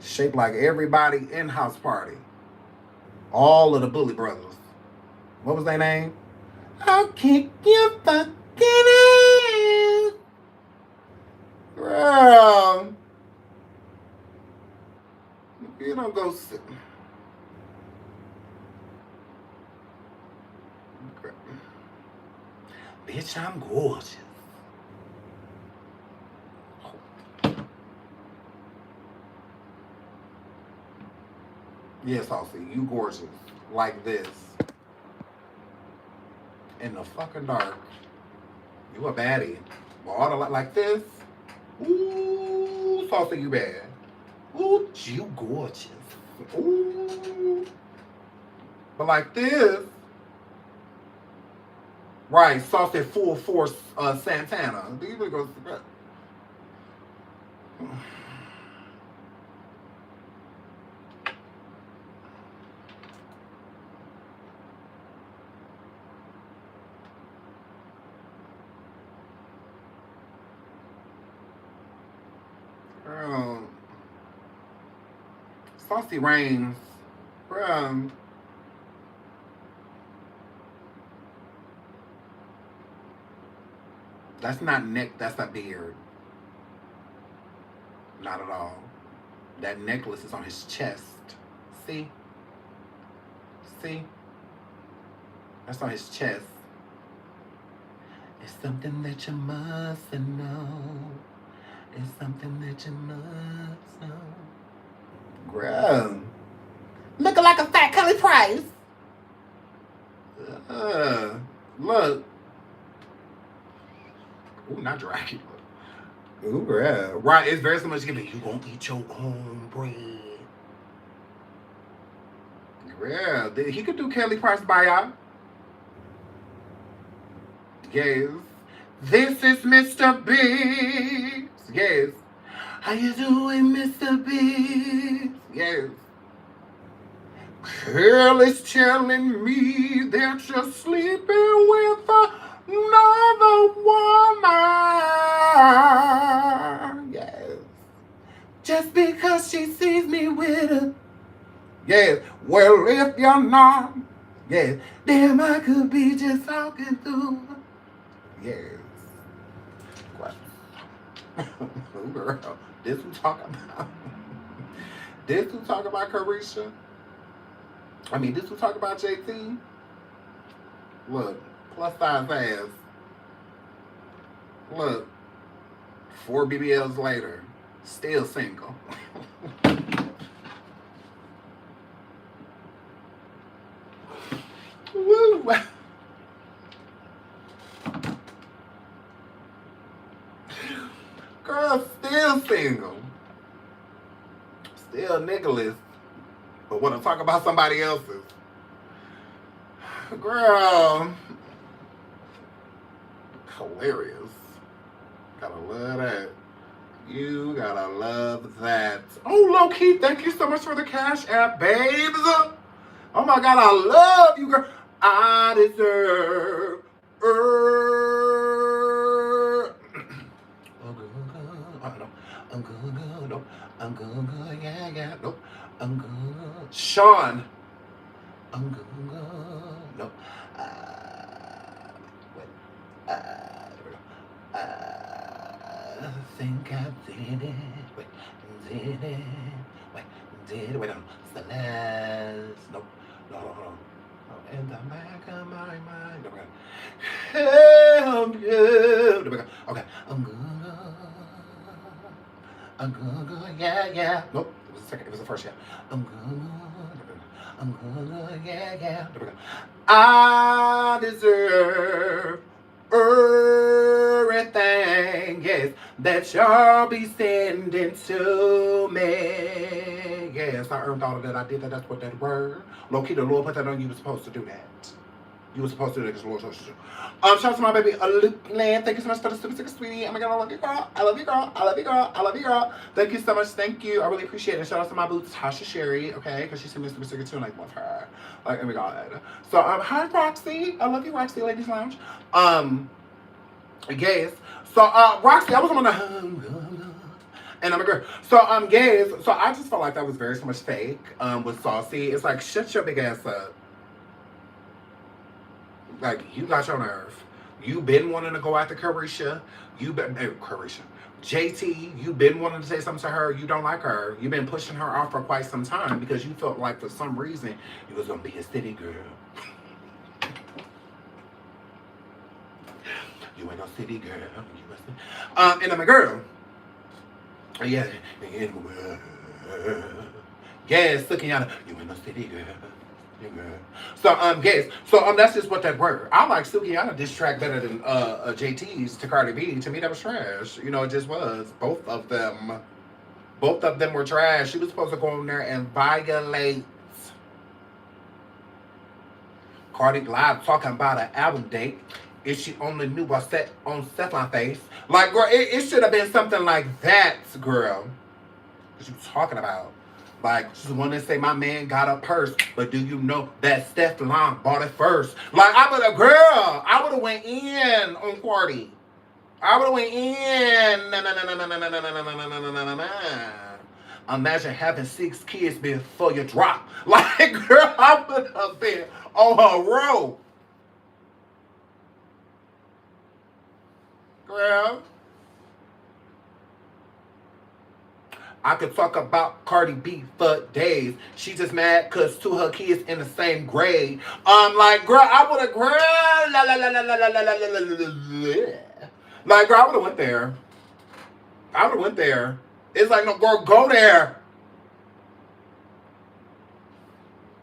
Speaker 1: Shaped like everybody in House Party. All of the Bully Brothers. What was their name? I'll kick your fucking ass. Girl. You don't go sit. Bitch, I'm gorgeous. Yes, Saucy, you gorgeous. Like this. In the fucking dark. You a baddie. But all the like this. Ooh, Saucy, you bad. Ooh, you gorgeous. Ooh. But like this. Right, Saucy full force Santana. Do you really go? Saucy Reigns. That's not neck, that's a beard. Not at all. That necklace is on his chest. See? See? That's on his chest. It's something that you must know. It's something that you must know. Girl. Looking like a fat Kelly Price. Look. Ooh, not Dracula. Ooh, girl. Right, it's very similar to giving you gonna eat your own bread. Girl, he could do Kelly Price by y'all. Yes. This is Mr. Biggs. Yes. How you doing, Mr. Biggs? Yes. Girl is telling me that you're sleeping with another woman. Yes. Just because she sees me with her. Yes. Well, if you're not. Yes. Damn, I could be just talking through. Yes. Oh, girl. This who talk about. This who talk about Carisha. I mean, this who talk about JT. Look, plus size ass. Look, 4 BBLs later, still single. Woo! Girl, still single. Still niggaless. But want to talk about somebody else's. Girl. Hilarious. Gotta love that. You gotta love that. Oh, low-key, thank you so much for the Cash App, babes. Oh my God, I love you, girl. I deserve. I'm good, yeah, nope. I'm good. Sean. I'm good, nope. Wait. I think I did it. Wait, did it. Wait, did it. Wait, no. Celeste. Nope. No, hold on. Oh, in the back of my mind. No, help you. No, okay. I'm good. I'm good, yeah. Nope, it was the second, it was the first, yeah. I'm good, yeah. I deserve everything, yes, that y'all be sending to me. Yes, I earned all of that. I did that. That's what that word. Low-key, the Lord put that on you. You were supposed to do that. You were supposed to do that because the Lord told you to. Shout out to my baby, Luke Land. Thank you so much for the super sweetie. Oh my God, I love you, girl. I love you, girl. I love you, girl. I love you, girl. Thank you so much. Thank you. I really appreciate it. Shout out to my boo, Tasha Sherry, okay? Because she sent me a super sticker too, and I love her. Like, oh my God. So, hi, Roxy. I love you, Roxy, Ladies Lounge. Yes. So, Roxy, I was on the and I'm a girl. So, yes. So, I just felt like that was very so much fake, with Saucy. It's like, shut your big ass up. Like, you got your nerve. You been wanting to go after Carisha. Carisha. JT, you been wanting to say something to her. You don't like her. You've been pushing her off for quite some time because you felt like for some reason you was going to be a city girl. ain't no city girl. And I'm a girl. Yeah, yes, Sukiyana, you ain't no city girl. So yes, so that's just what that were. I like Sukiyana diss track better than JT's to Cardi B. To me, that was trash. You know, it just was. Both of them were trash. She was supposed to go in there and violate Cardi live talking about an album date. If she only knew what set on Stefan's face, like girl, it should have been something like that, girl. What you talking about? Like, she's the one that say my man got a purse, but do you know that Stefan bought it first? Like, I would have went in on Cardi. I would have went in. Imagine having 6 kids before you drop. Like, girl, I would have been on her row. Girl. I could talk about Cardi B for days. She just mad cause 2 of her kids in the same grade. Like, girl, I would have, like, girl, I would have went there. I would have went there. It's like, no, girl, go there.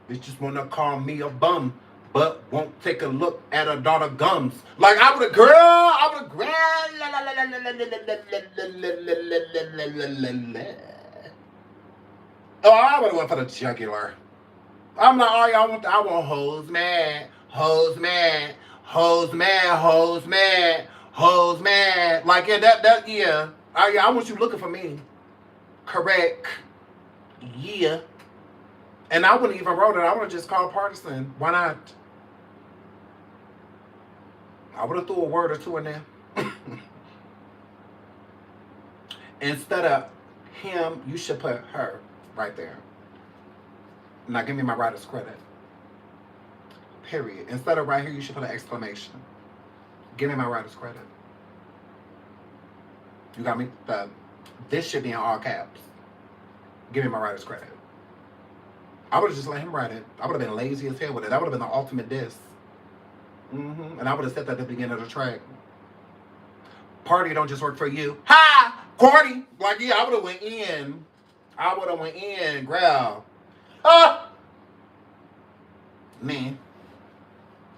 Speaker 1: They just wanna call me a bum, but won't take a look at her daughter gums. Like, I would have, girl, oh, I would have went for the jugular. I'm like, oh, y'all want, I want hoes mad, hoes mad, hoes mad, hoes mad, hoes mad. Like, yeah, yeah. I want you looking for me. Correct. Yeah. And I wouldn't even wrote it. I would have just called partisan. Why not? I would have threw a word or two in there. Instead of him, you should put her right there. Now give me my writer's credit. Period. Instead of right here, you should put an exclamation. Give me my writer's credit. You got me? This should be in all caps. Give me my writer's credit. I would have just let him write it. I would have been lazy as hell with it. That would have been the ultimate diss. And I would have said that at the beginning of the track. Party don't just work for you. Ha! Cardi! Like, yeah, I would have went in. I would have went in, growl. Ah! Man.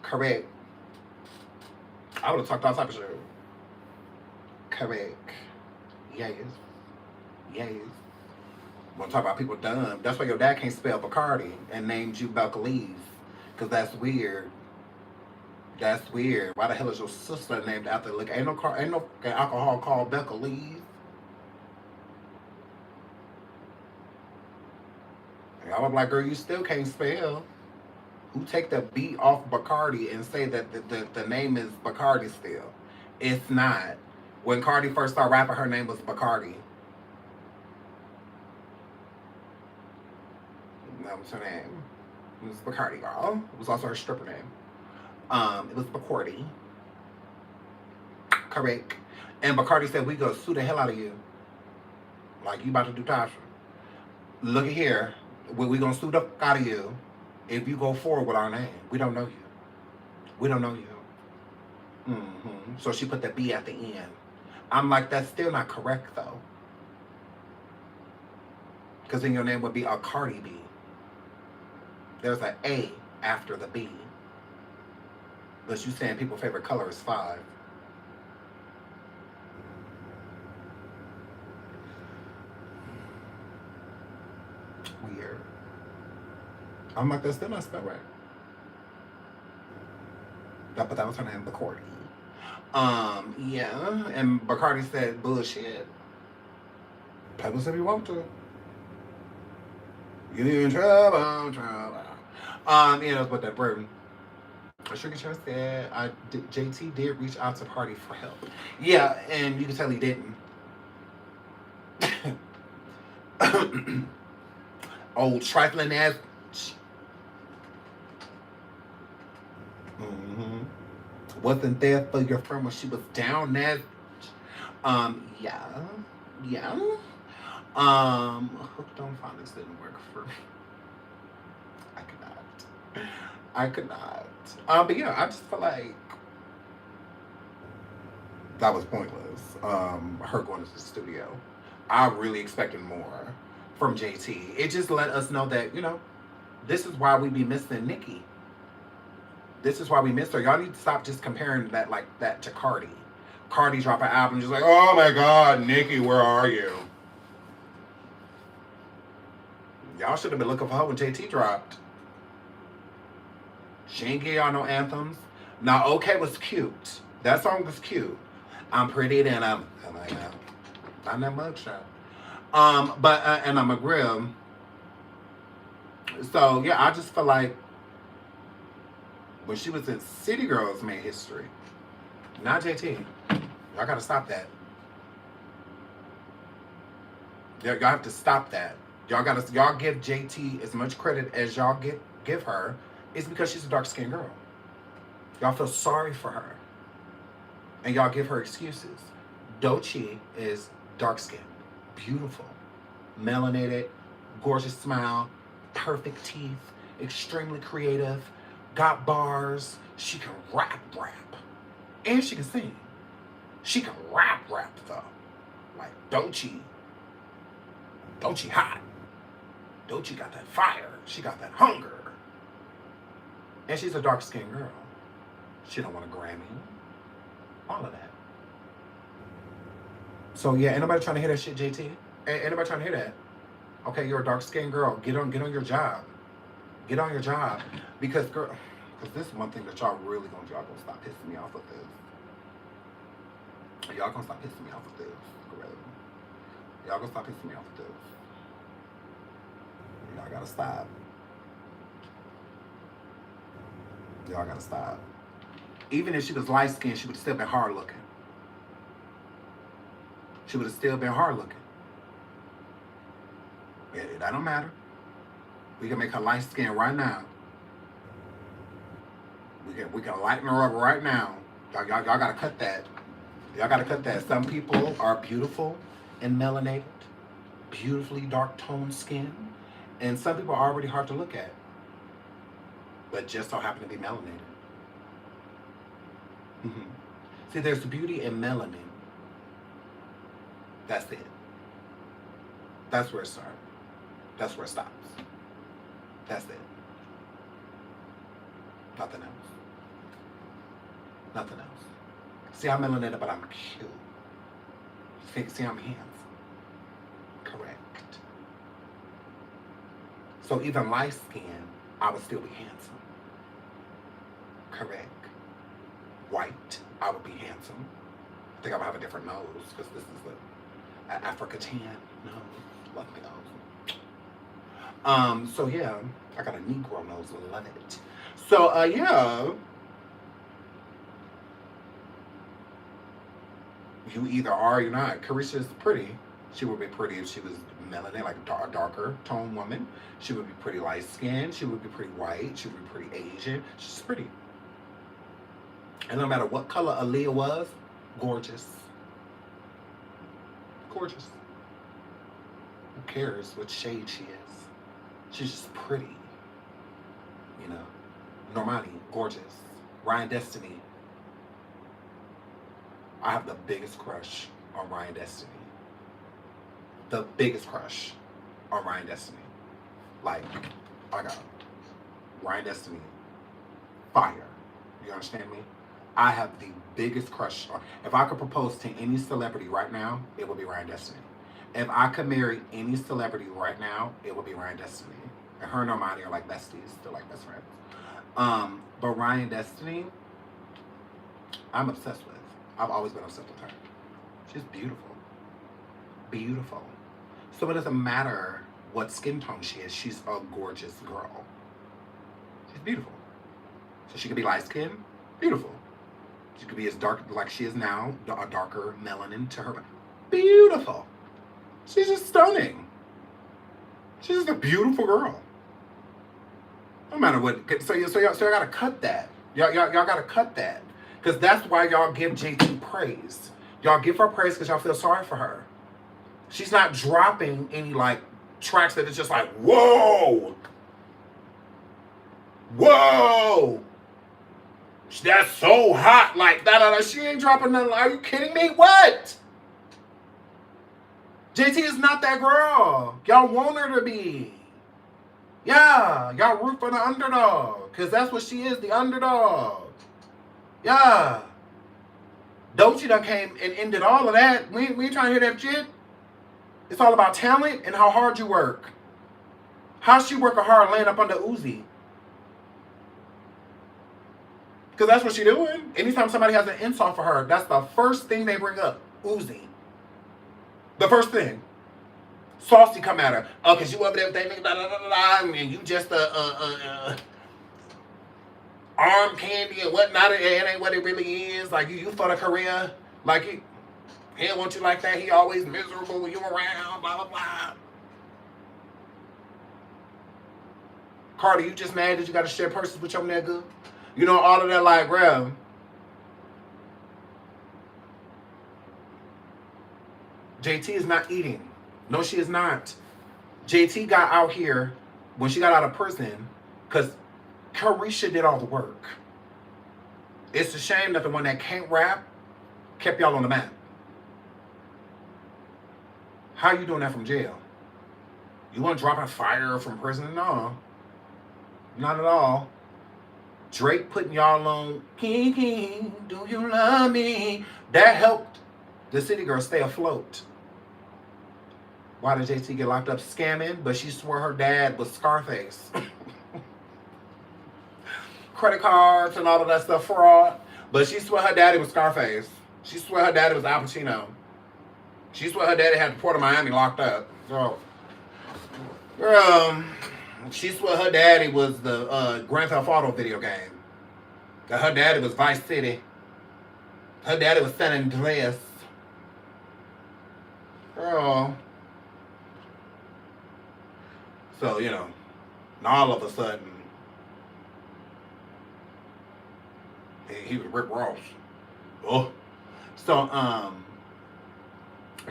Speaker 1: Correct. I would have talked all type of shit. Correct. Yes. Yes. Want to talk about people dumb. That's why your dad can't spell Bacardi and named you Belcalis. Because that's weird. That's weird. Why the hell is your sister named after, like, ain't no alcohol called Belcalis? I was like, girl, you still can't spell. Who take the B off Bacardi and say that the name is Bacardi still? It's not. When Cardi first started rapping, her name was Bacardi. That was her name. It was Bacardi, girl. It was also her stripper name. It was Bacardi. Correct. And Bacardi said, we gonna sue the hell out of you. Like, you about to do Tasha. Look at here. We gonna sue the fuck out of you if you go forward with our name. We don't know you. We don't know you. So she put the B at the end. I'm like, that's still not correct, though. Because then your name would be a Cardi B. There's an A after the B. But you saying people's favorite color is 5. Weird. I'm like, that's still not spelled right. But that was her name, Bacardi. Yeah. And Bacardi said, bullshit. People said you want to. You in trouble. Yeah, that's what that bird. Sugar Church said, JT did reach out to Party for help. Yeah, and you can tell he didn't. Old trifling ass. Wasn't there for your friend when she was down as. Yeah. Hooked on Phonics didn't work for me. I could not. But yeah, I just feel like that was pointless. Her going to the studio. I really expected more from JT. It just let us know that, this is why we be missing Nicki. This is why we missed her. Y'all need to stop just comparing that like that to Cardi. Cardi drop an album just like, oh my God, Nicki, where are you? Y'all should have been looking for her when JT dropped. She ain't give y'all no anthems. Now, OK was cute. That song was cute. I'm pretty and I'm like, not that much. And I'm a grill. So yeah, I just feel like when she was in City Girls made history. Not JT. Y'all gotta stop that. Y'all have to stop that. Y'all give JT as much credit as y'all give her. It's because she's a dark-skinned girl. Y'all feel sorry for her. And y'all give her excuses. Doechii is dark-skinned, beautiful, melanated, gorgeous smile, perfect teeth, extremely creative, got bars. She can rap. And she can sing. She can rap though. Like Doechii hot. Doechii got that fire. She got that hunger. And she's a dark-skinned girl. She don't want a Grammy. All of that. So yeah, ain't nobody trying to hear that shit, JT. Ain't nobody trying to hear that. Okay, you're a dark-skinned girl. Get on your job. Get on your job. Because this is one thing that y'all really gonna do. Y'all gonna stop pissing me off with this. Y'all gonna stop pissing me off with this. Really. Y'all gonna stop pissing me off with this. Y'all gotta stop. Y'all gotta stop. Even if she was light-skinned, she would have still been hard-looking. She would have still been hard-looking. That don't matter. We can make her light-skinned right now. We can lighten her up right now. Y'all gotta cut that. Y'all gotta cut that. Some people are beautiful and melanated, beautifully dark-toned skin, and some people are already hard to look at, but just so happen to be melanated. Mm-hmm. See, there's beauty in melanin. That's it. That's where it starts. That's where it stops. That's it. Nothing else. Nothing else. See, I'm melanated, but I'm cute. See, I'm handsome. Correct. So even light skin, I would still be handsome. Correct. White, I would be handsome. I think I would have a different nose because this is an Africa tan nose. Love my nose. So yeah, I got a Negro nose. Love it. So yeah. You either are or you're not. Carisha's pretty. She would be pretty if she was melanin, like a darker tone woman. She would be pretty light skinned. She would be pretty white. She would be pretty Asian. She's pretty. And no matter what color Aaliyah was, gorgeous. Gorgeous. Who cares what shade she is? She's just pretty. You know. Normani, gorgeous. Ryan Destiny. I have the biggest crush on Ryan Destiny. The biggest crush on Ryan Destiny. Like, I got Ryan Destiny. Fire. You understand me? I have the biggest crush on. If I could propose to any celebrity right now, it would be Ryan Destiny. If I could marry any celebrity right now, it would be Ryan Destiny. And her and Normani are like besties, still like best friends. But Ryan Destiny, I'm obsessed with. I've always been obsessed with her. She's beautiful. Beautiful. So it doesn't matter what skin tone she is, she's a gorgeous girl. She's beautiful. So she could be light skinned, beautiful. She could be as dark like she is now, a darker melanin to her. Beautiful. She's just stunning. She's just a beautiful girl. No matter what. So y'all gotta cut that. Y'all gotta cut that. Because that's why y'all give JT praise. Y'all give her praise because y'all feel sorry for her. She's not dropping any, like, tracks that is just like, whoa! Whoa! That's so hot. Like, da. She ain't dropping nothing. Are you kidding me? What? JT is not that girl. Y'all want her to be. Yeah. Y'all root for the underdog. Because that's what she is, the underdog. Yeah. Doechii done came and ended all of that. We ain't trying to hear that shit. It's all about talent and how hard you work. How she working hard laying up under Uzi. Because that's what she doing. Anytime somebody has an insult for her, that's the first thing they bring up. Uzi. The first thing. Saucy come at her. Oh, because you over there with that nigga, blah, blah, blah, blah, and you just arm candy and whatnot. It ain't what it really is. Like, you for the career. Like, he don't want you like that. He always miserable when you around, blah, blah, blah. Cardi, you just mad that you got to share purses with your nigga? You know, all of that, like, bro. JT is not eating. No, she is not. JT got out here when she got out of prison because Carisha did all the work. It's a shame that the one that can't rap kept y'all on the map. How you doing that from jail? You want to drop a fire from prison? No. Not at all. Drake putting y'all on, King, do you love me? That helped the city girl stay afloat. Why did JT get locked up scamming? But she swore her dad was Scarface. Credit cards and all of that stuff, fraud. But she swore her daddy was Scarface. She swore her daddy was Al Pacino. She swore her daddy had the Port of Miami locked up. So, girl, she swore her daddy was the Grand Theft Auto video game. Her daddy was Vice City. Her daddy was San Andreas. Girl. So, you know, and all of a sudden, he was Rick Ross. Oh. So,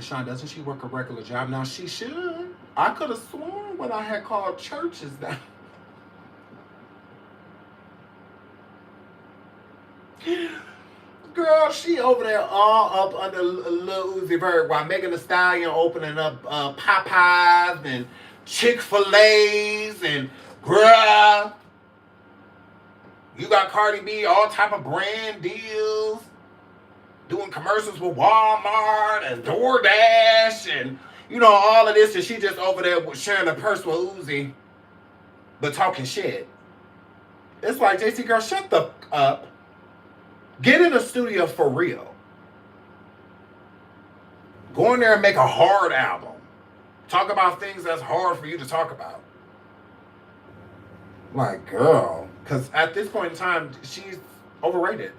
Speaker 1: Sean, doesn't she work a regular job? Now, she should. I could have sworn when I had called churches that. Girl, she over there all up under Lil Uzi Vert while Megan Thee Stallion opening up Popeyes and Chick-fil-A's and girl. You got Cardi B, all type of brand deals, doing commercials with Walmart and DoorDash and, you know, all of this, and she just over there sharing a purse with Uzi, but talking shit. It's like, JT girl, shut the up. Get in the studio for real. Go in there and make a hard album. Talk about things that's hard for you to talk about. Like, girl. Because at this point in time, she's overrated.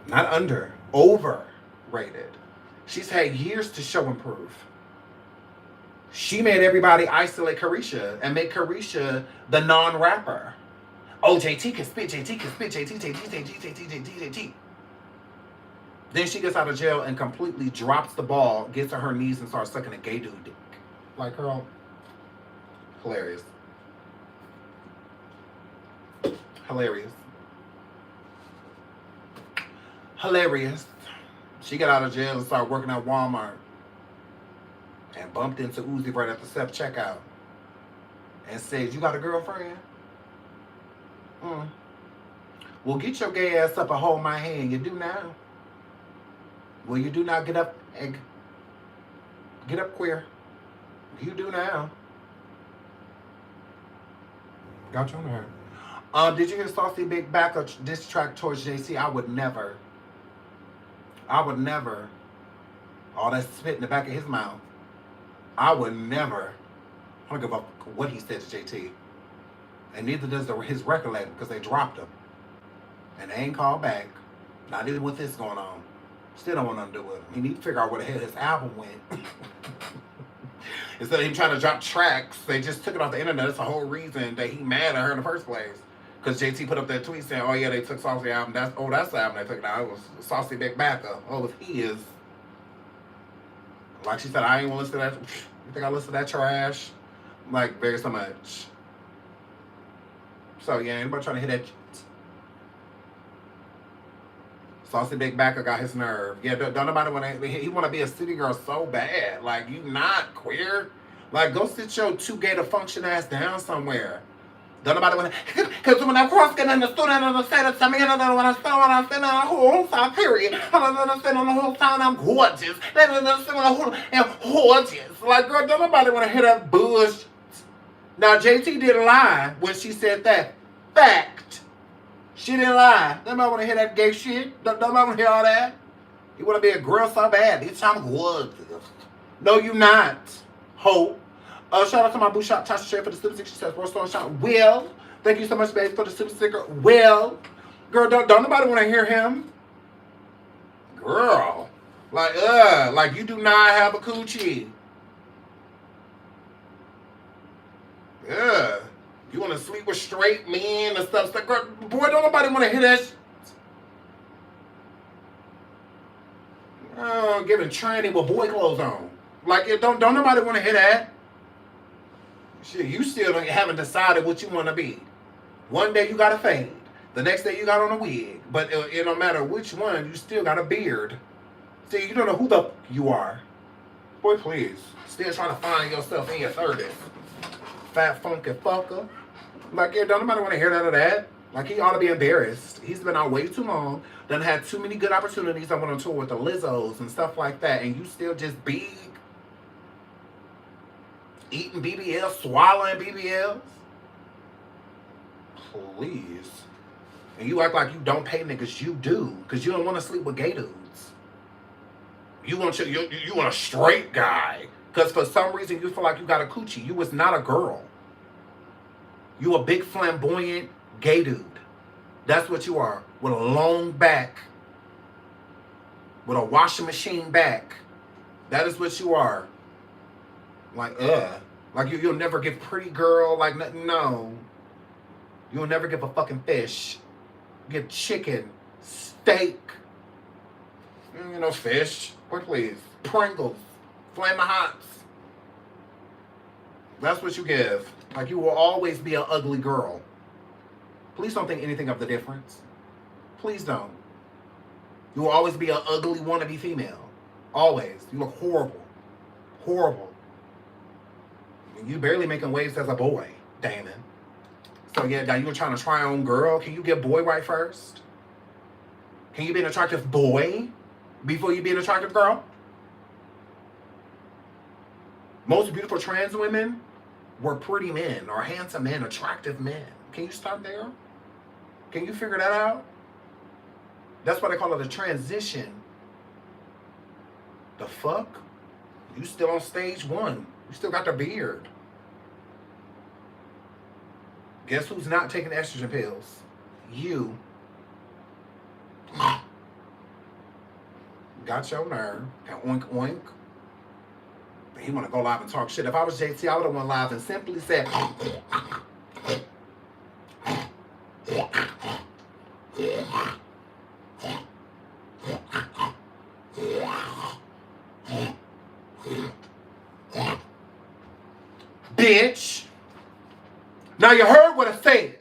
Speaker 1: Not under. Overrated. She's had years to show and prove. She made everybody isolate Carisha and make Carisha the non-rapper. Oh, JT can spit, JT can spit, JT. Then she gets out of jail and completely drops the ball, gets on her knees and starts sucking a gay dude dick. Like, girl, hilarious. Hilarious. Hilarious. She got out of jail and started working at Walmart and bumped into Uzi right at the self-checkout and said, you got a girlfriend? Well, get your gay ass up and hold my hand. You do now. Well, you do not get up, egg. Get up, queer. You do now. Got you on her. Did you hear Saucy Big Back a diss track towards JC? I would never. All that spit in the back of his mouth. I would never. I don't give a fuck what he said to JT. And neither does his record label because they dropped him. And they ain't called back. Not even with this going on. Still don't want nothing to do with him. He need to figure out where the hell his album went. Instead of him trying to drop tracks, they just took it off the internet. That's the whole reason that he mad at her in the first place. Because JT put up that tweet saying, oh yeah, they took Saucy album. That's the album they took now. It was Saucy Big Backer. Oh, it was his. Like she said, I ain't want to listen to that. You think I listen to that trash? Like, very so much. So yeah, anybody trying to hit that? Saucy Big Backer got his nerve. Yeah, don't nobody want to. He want to be a city girl so bad. Like, you not queer. Like, go sit your two-gator function ass down somewhere. Don't nobody want to. Because when I cross get in the student on the side of me, I don't know when I stand on the whole side, period. I don't understand on the whole time I'm gorgeous. They don't understand on the whole and gorgeous. Like, girl, don't nobody want to hear that bullshit. Now, JT didn't lie when she said that. Fact. She didn't lie. Nobody want to hear that gay shit. Nobody want to hear all that. You want to be a girl so bad. Bitch, I'm gorgeous. No, you not. Hope. Shout out to my boo shop, Tasha Share, for the super sticker. She says, Rose Stone Shop. Will. Thank you so much, babe, for the super sticker. Will. Girl, don't nobody want to hear him. Girl. Like you do not have a coochie. Yeah. You want to sleep with straight men and stuff. Girl, boy, don't nobody want to hear that shit. Giving training with boy clothes on. Like, don't nobody want to hear that. Shit, you still haven't decided what you want to be. One day you got a fade. The next day you got on a wig. But it don't matter which one, you still got a beard. See, you don't know who the f you are. Boy, please. Still trying to find yourself in your 30s. Fat funky fucker. Like, yeah, don't nobody want to hear none of that. Like, he ought to be embarrassed. He's been out way too long. Done had too many good opportunities. I went on tour with the Lizzos and stuff like that. And you still just big. Eating BBL, swallowing BBLs. Please. And you act like you don't pay niggas. You do. Because you don't want to sleep with gay dudes. You want a straight guy. Because for some reason you feel like you got a coochie. You was not a girl. You a big flamboyant gay dude. That's what you are. With a long back. With a washing machine back. That is what you are. Like, Like, you'll never give pretty girl, like, no. You'll never give a fucking fish. Give chicken, steak, fish. What, please? Pringles, Flamin' Hots. That's what you give. Like, you will always be an ugly girl. Please don't think anything of the difference. Please don't. You will always be an ugly wannabe female. Always. You look horrible. Horrible. You barely making waves as a boy, Damon. So yeah, now you were trying to try on girl. Can you get boy right first? Can you be an attractive boy before you be an attractive girl? Most beautiful trans women were pretty men or handsome men, attractive men. Can you start there? Can you figure that out? That's why they call it a transition. The fuck? You still on stage one. You still got the beard. Guess who's not taking estrogen pills? You. Got your nerve. And oink oink. He want to go live and talk shit. If I was JT, I would have went live and simply said, bitch. Now you heard what I said.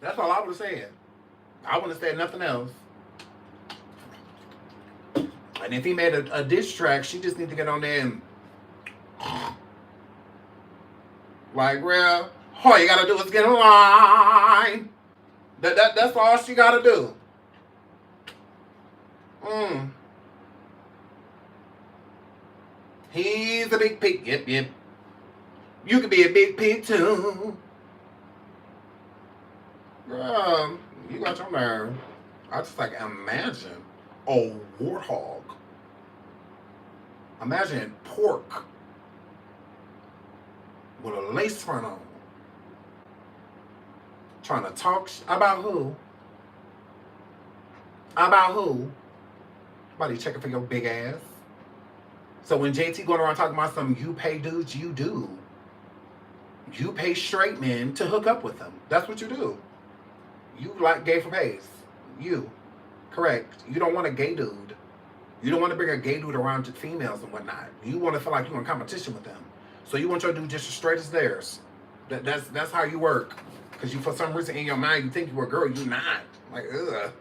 Speaker 1: That's all I would have said. I wouldn't have said nothing else. And if he made a diss track, she just need to get on there and like, well, all you gotta do is get in line. That's all she gotta do. He's a big pig. Yep. You could be a big pig too. Girl, you got your nerve. I just like imagine a warthog. Imagine pork with a lace front on. Trying to talk about who? About who? Somebody checking for your big ass. So when JT going around talking about some you pay dudes, you do. You pay straight men to hook up with them. That's what you do. You like gay for pays. You. Correct. You don't want a gay dude. You don't want to bring a gay dude around to females and whatnot. You want to feel like you're in competition with them. So you want your dude just as straight as theirs. That's how you work. Because you, for some reason, in your mind, you think you're a girl. You're not. Like, ugh.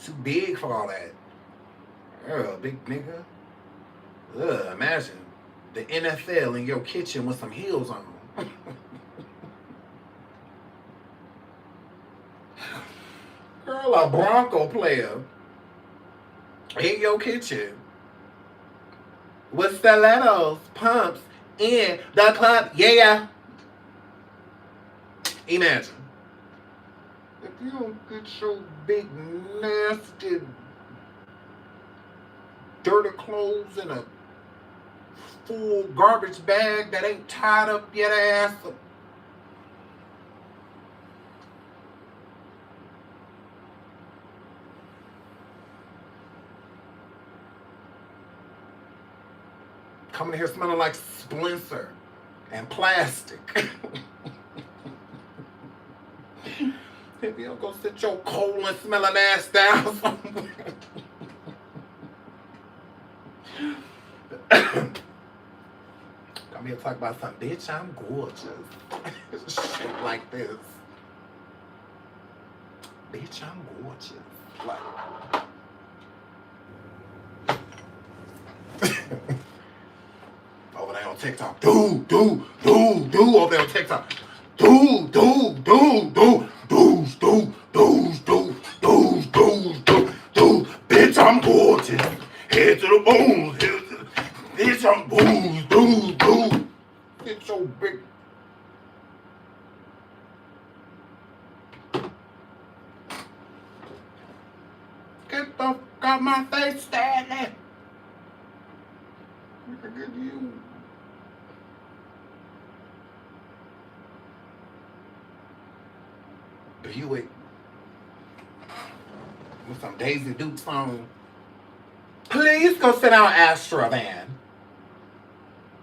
Speaker 1: Too big for all that. Ugh, big nigga. Ugh, imagine the NFL in your kitchen with some heels on. Girl, a Bronco player in your kitchen with stilettos, pumps, in the club. Yeah. Imagine. If you don't get your big, nasty, dirty clothes in a full garbage bag that ain't tied up yet ass. Coming here smelling like Splinter and plastic. If you don't go sit your colon smelling ass down somewhere. Come here talk about something. Bitch, I'm gorgeous. Shit like this. Bitch, I'm gorgeous. Like. Over there on TikTok. Do over there on TikTok. Do. Bitch, I'm gorgeous. Head to the bones. Bitch, I'm booze. Do. Get your big. Get the fuck out my face, Stanley. Look at you. Buick with some Daisy Dukes on. Please go sit down, Astra van.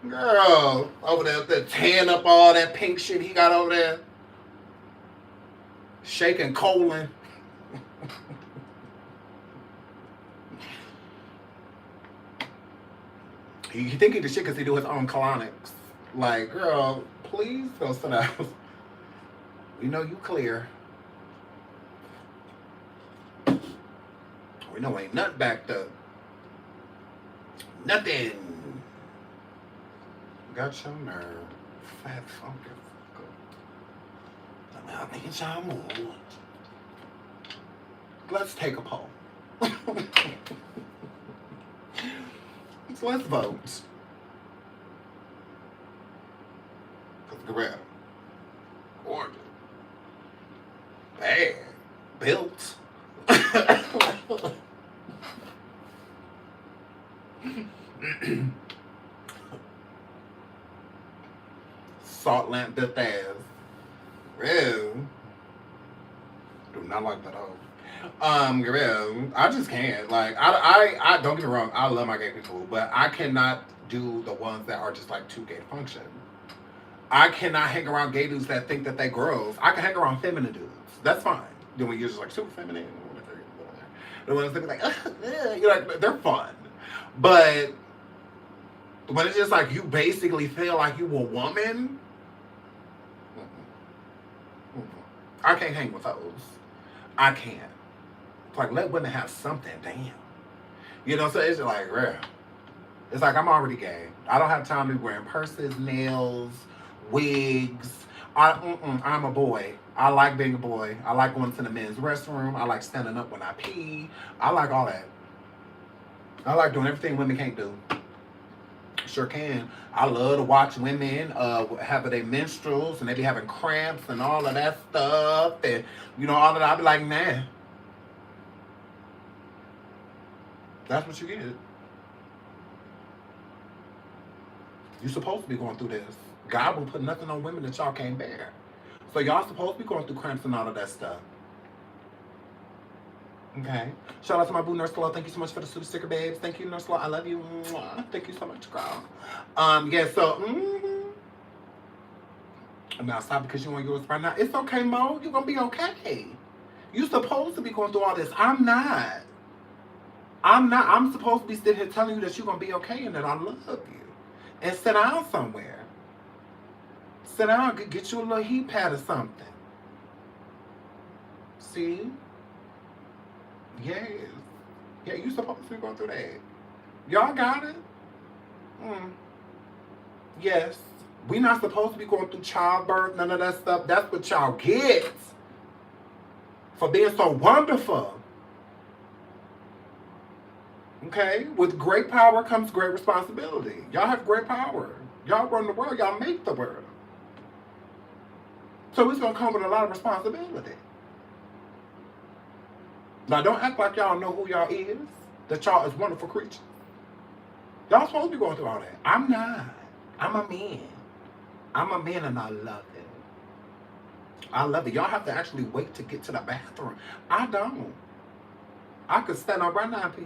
Speaker 1: Girl, over there tearing up all that pink shit he got over there. Shaking colon. You think he the shit because he do his own colonics. Like, girl, please go sit down. We know you clear. We know ain't nothing backed up. Nothing. Got your nerve. Fat funky fucker. I think it's y'all move. Let's take a poll. Let's vote. Cause girl, gorgeous, bad, built. Salt lamp built ass. Real. Do not like that hoe. Girl, I just can't. Like, I don't get me wrong. I love my gay people, but I cannot do the ones that are just like too gay to function. I cannot hang around gay dudes that think that they girls. I can hang around feminine dudes. That's fine. Then when you're just like super feminine, whatever. The ones that be like, you're like, they're fun. But when it's just like you basically feel like you a woman, I can't hang with those. I can't. It's like, let women have something, damn. You know, so it's just like, rare. It's like, I'm already gay. I don't have time to be wearing purses, nails, wigs. I'm a boy. I like being a boy. I like going to the men's restroom. I like standing up when I pee. I like all that. I like doing everything women can't do. Sure can. I love to watch women have their menstruals and they be having cramps and all of that stuff. And, you know, all of that. I be like, nah. That's what you get. You're supposed to be going through this. God will put nothing on women that y'all can't bear. So y'all supposed to be going through cramps and all of that stuff. Okay. Shout out to my boo Nurse Law. Thank you so much for the super sticker, babes. Thank you, Nurse Law. I love you. Thank you so much, girl. Yeah, so, Now stop because you want yours right now. It's okay, Mo. You're gonna be okay. You're supposed to be going through all this. I'm not. I'm supposed to be sitting here telling you that you're gonna be okay and that I love you. And sit down somewhere. Sit down, get you a little heat pad or something. See? Yes. Yeah, you supposed to be going through that. Y'all got it? Mm. Yes. We not supposed to be going through childbirth, none of that stuff. That's what y'all get for being so wonderful. Okay? With great power comes great responsibility. Y'all have great power. Y'all run the world. Y'all make the world. So it's going to come with a lot of responsibility. Now, don't act like y'all know who y'all is. That y'all is wonderful creatures. Y'all supposed to be going through all that. I'm not. I'm a man. I'm a man and I love it. I love it. Y'all have to actually wait to get to the bathroom. I don't. I could stand up right now and pee.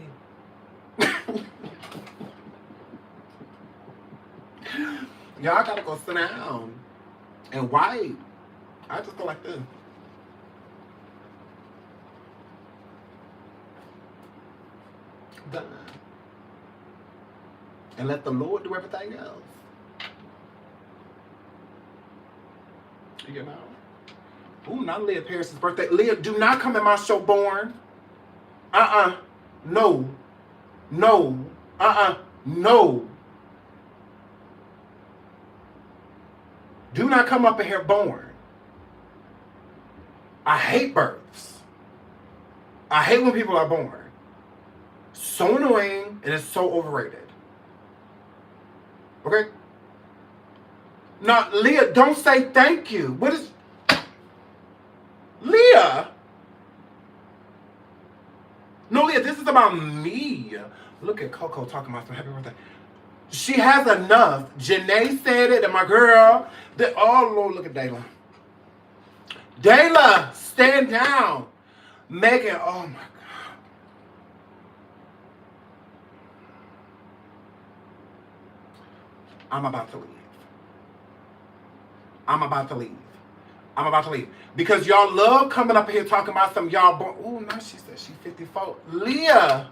Speaker 1: Y'all gotta go sit down and wipe. I just go like this. Done. And let the Lord do everything else. You know? Ooh, not Leah Paris's birthday. Leah, do not come at my show born. No. No. No. Do not come up in here born. I hate births. I hate when people are born. So annoying, and it's so overrated. Okay? Now, Leah, don't say thank you. What is... Leah! No, Leah, this is about me. Look at Coco talking about some happy birthday. She has enough. Janae said it, and my girl... oh, Lord, look at Dayla. Dayla, stand down. Megan, oh, my God. I'm about to leave. I'm about to leave. I'm about to leave. Because y'all love coming up here talking about some y'all born. Ooh, no, she said she's 54. Leah.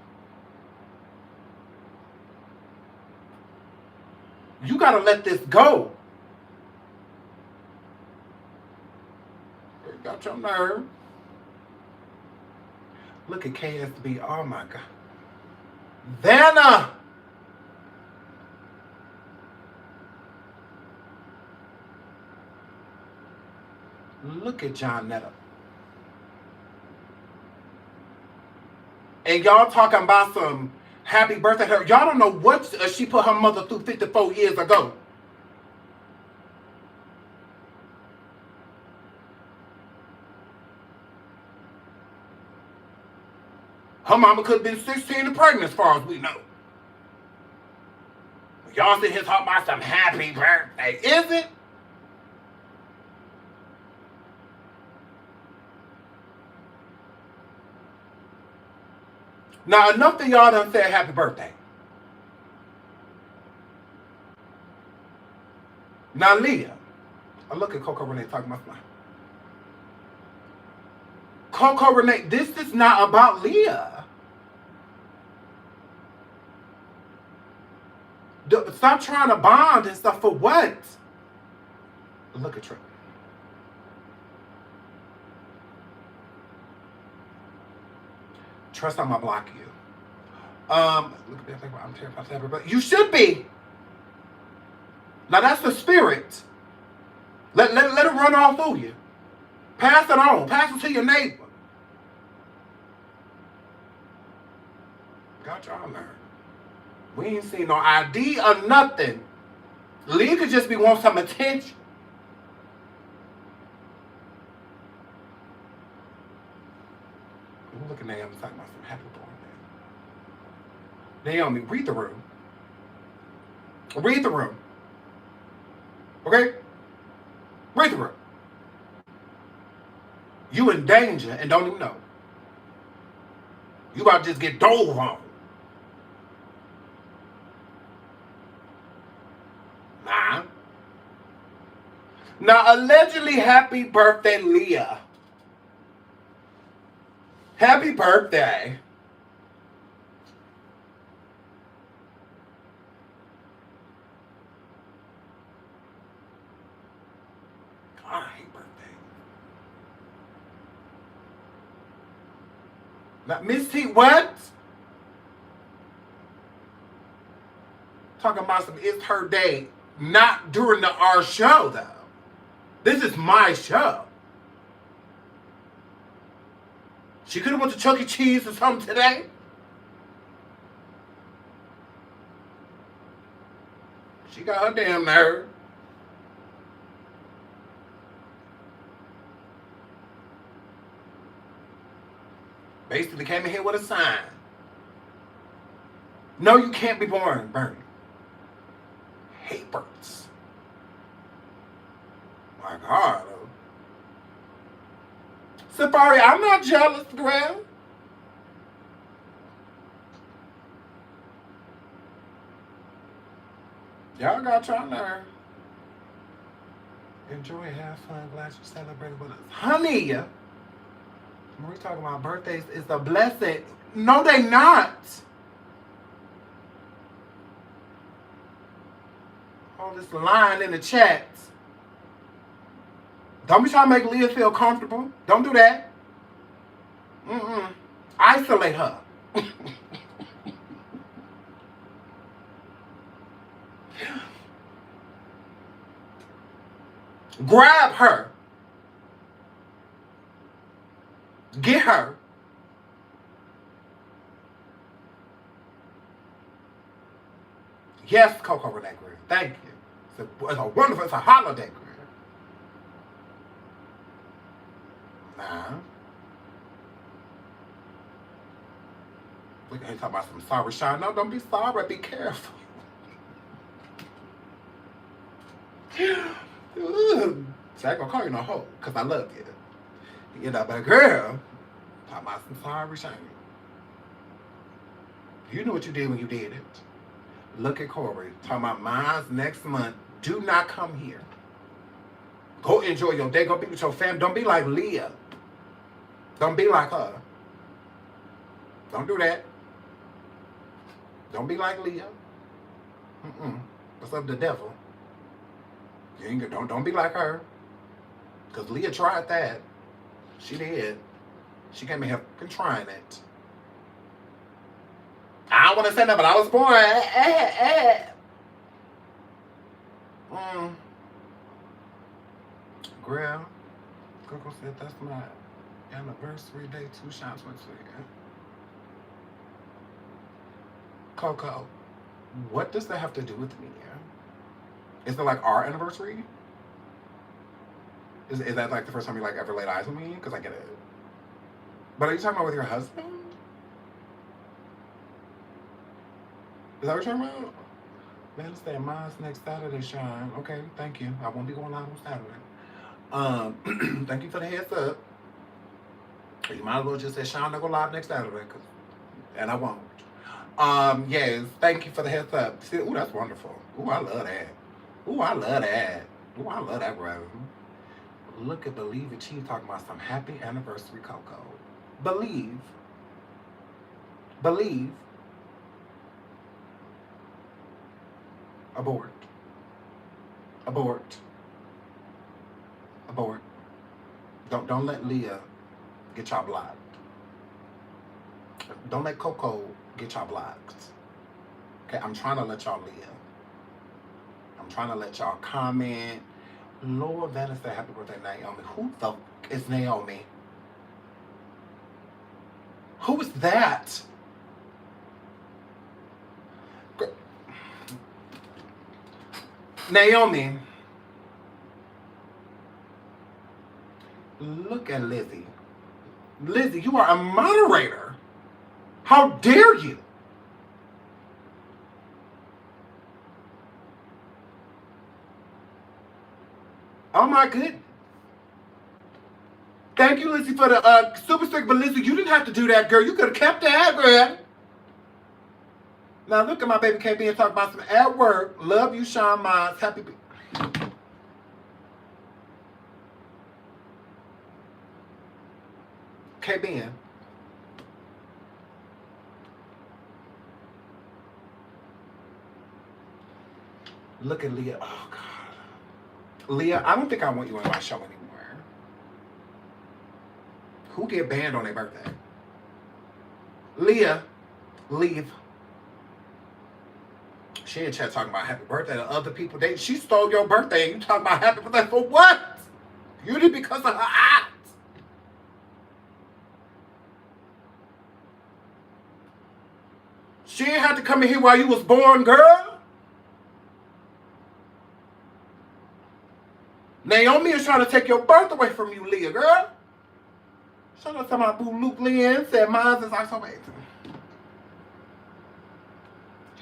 Speaker 1: You got to let this go. You got your nerve. Look at KSB. Oh, my God. Vanna. Look at John Netta. And y'all talking about some happy birthday. Y'all don't know what she put her mother through 54 years ago. Her mama could have been 16 and pregnant as far as we know. Y'all sitting here talking about some happy birthday. Is it? Now, enough of y'all done said happy birthday. Now, Leah. I look at Coco Renee talking about mine. Coco Renee, this is not about Leah. Stop trying to bond and stuff for what? Look at Trump. Trust I'm gonna block you. Look at that. I'm terrified to everybody. You should be. Now that's the spirit. Let it run all through you. Pass it on. Pass it to your neighbor. Got y'all nerve. We ain't seen no ID or nothing. Lee could just be wanting some attention. Look at Naomi talking about some happy born day. Naomi, read the room. Read the room. Okay? Read the room. You in danger and don't even know. You about to just get dove on. Nah. Now, allegedly, happy birthday, Leah. Happy birthday. God, I hate birthday. Now, Miss T, what? Talking about some, it's her day. Not during our show, though. This is my show. She could have went to Chuck E. Cheese or something today. She got her damn nerve. Basically came in here with a sign. No, you can't be born, Bernie. Hate birds. My God. Safari, I'm not jealous, girl. Y'all got y'all nerve. Enjoy, have fun, glad you celebrated with us. Honey, when we're talking about birthdays, it's a blessing. No, they not. All this line in the chat. Don't be trying to make Leah feel comfortable. Don't do that. Isolate her. Grab her. Get her. Yes, Coco Renee Green. Thank you. It's a wonderful, it's a holiday, Green. Nah. We can talk about some sorry, Sean. No, don't be sorry. Be careful. See, I ain't gonna call you no hoe, because I love you. You know, but girl, talk about some sorry, Sean. You know what you did when you did it. Look at Corey. Talking about mine's next month. Do not come here. Go enjoy your day. Go be with your family. Don't be like Leah. Don't be like her. Don't do that. Don't be like Leah. What's up, the devil? You ain't don't be like her. Because Leah tried that. She did. She came in here trying it. I don't want to say that, but I was born. Girl, Coco said that's my anniversary day. 2 shots went to you. Coco, what does that have to do with me? Is it like our anniversary? Is that like the first time you like ever laid eyes on me? Because I get it. But are you talking about with your husband? Is that what you're talking about? Man, it's that mine's next Saturday, Sean. Okay, thank you. I won't be going live on Saturday. Thank you for the heads up. You might as well just say Sean, I'll go live next Saturday, and I won't. Yes, thank you for the heads up. See, ooh, that's wonderful. Ooh, I love that. Ooh, I love that. Ooh, I love that, bro. Look at Believe It. She's talking about some happy anniversary, Coco. Believe. Abort. Don't let Leah get y'all blocked. Don't let Coco get y'all blocked. Okay, I'm trying to let y'all live. I'm trying to let y'all comment. Lord Vanna said happy birthday, Naomi. Who the f is Naomi? Who is that? Naomi. Look at Lizzie. Lizzie, you are a moderator. How dare you? Oh my goodness. Thank you, Lizzie, for the super stick. But Lizzie, you didn't have to do that, girl. You could have kept that, girl. Now look at my baby KB and talk about some at work. Love you, Sean Miles. Happy. KB. Look at Leah. Oh God. Leah, I don't think I want you on my show anymore. Who get banned on their birthday? Leah, leave. She in chat talking about happy birthday to other people. She stole your birthday and you talking about happy birthday for what? You did because of her act. She ain't had to come in here while you was born, girl. Naomi is trying to take your birth away from you, Leah, girl. Shut up to my boo Luke Lynn said mine is October 18th.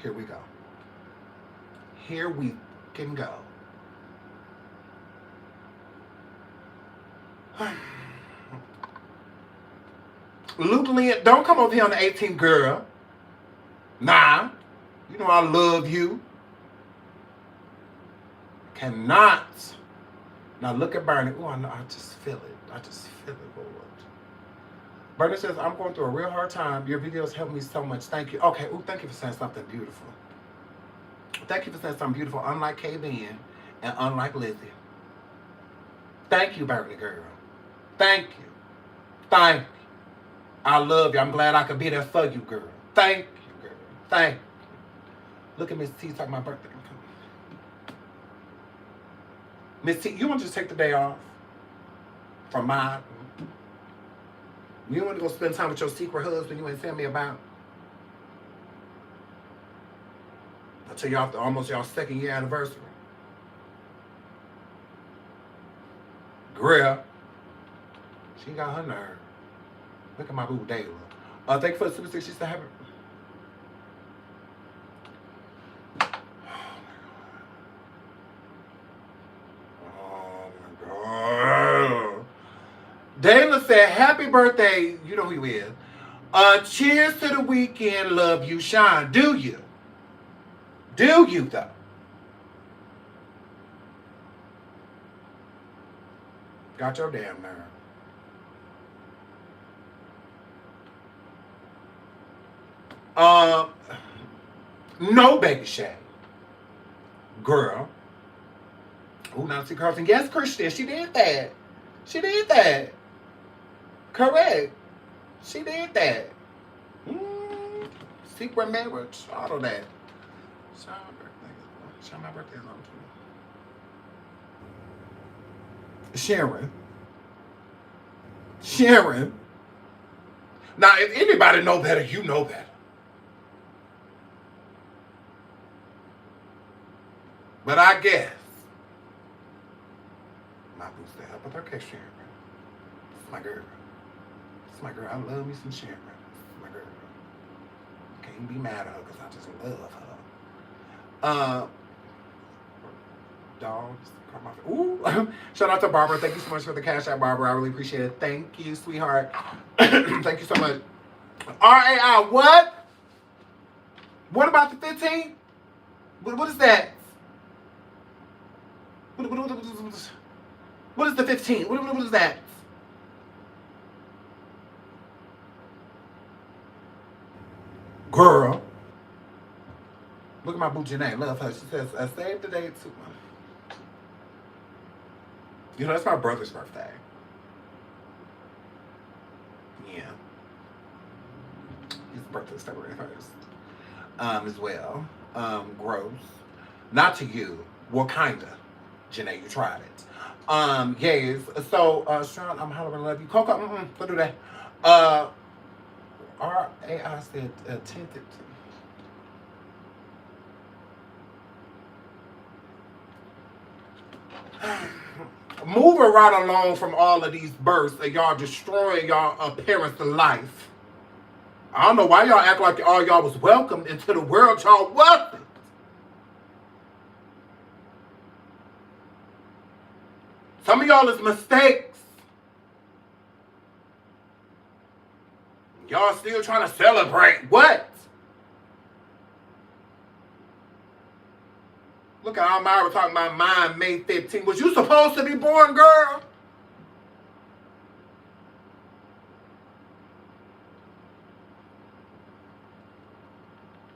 Speaker 1: Here we go. Here we can go. Luke Lynn, don't come over here on the 18th, girl. Nah. You know I love you. Cannot. Now look at Bernie. Oh, I know. I just feel it. I just feel it, Lord. Bernie says, I'm going through a real hard time. Your videos help me so much. Thank you. Okay. Oh, thank you for saying something beautiful. Thank you for saying something beautiful. Unlike K-Ben and unlike Lizzie. Thank you, Bernie girl. Thank you. Thank you. I love you. I'm glad I could be there for you, girl. Thank you, girl. Thank you. Look at Miss T talking about birthday. Miss T, you want to just take the day off from mine? You want to go spend time with your secret husband you ain't tell me about? Until y'all almost y'all second year anniversary. Girl, she got her nerve. Look at my boo Dayla. Thank you for the Super 6. She said happy. Dayla said, happy birthday. You know who he is. Cheers to the weekend. Love you, Shine. Do you? Do you, though? Got your damn nerve. No baby shame. Girl. Oh, Nancy Carlson. Yes, Christian. She did that. She did that. Correct. She did that. Secret marriage. All of that. Shout my birthday on to Sharon. Sharon. Now, if anybody know better, you know better. But I guess my boo's to help with her case, Sharon. It's my girl. It's my girl. I love me some Sharon. It's my girl. Can't be mad at her because I just love her. Dogs. Ooh. Shout out to Barbara. Thank you so much for the cash out, Barbara. I really appreciate it. Thank you, sweetheart. Thank you so much. RAI, what? What about the 15? What is that? What is the 15? What is that? Girl. Look at my boo Janae. Love her. She says, I saved the day too. You know, that's my brother's birthday. Yeah. His birthday is February 1st. As well. Gross. Not to you. Well, kinda. Janae, you tried it. Yes. So, Sean, I'm hollering love you. Coco, don't do that. RAI said, tinted. Moving right along from all of these births and y'all destroying y'all appearance to life. I don't know why y'all act like all y'all was welcomed into the world y'all welcomed. Some of y'all is mistakes. Y'all still trying to celebrate. What? Look at Almira talking about mine May 15th. Was you supposed to be born, girl?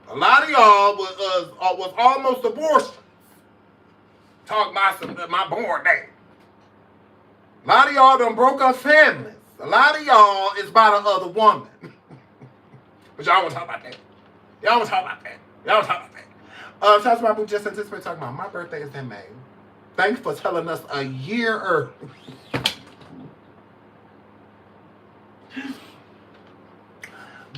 Speaker 1: A lot of y'all was almost abortion. Talking about my born day. A lot of y'all done broke up families. A lot of y'all is by the other woman. But y'all want to talk about that. Y'all want to talk about that. Y'all want to talk about that. Shout out to my boo. Just anticipate talking about my birthday is in May. Thanks for telling us a year early.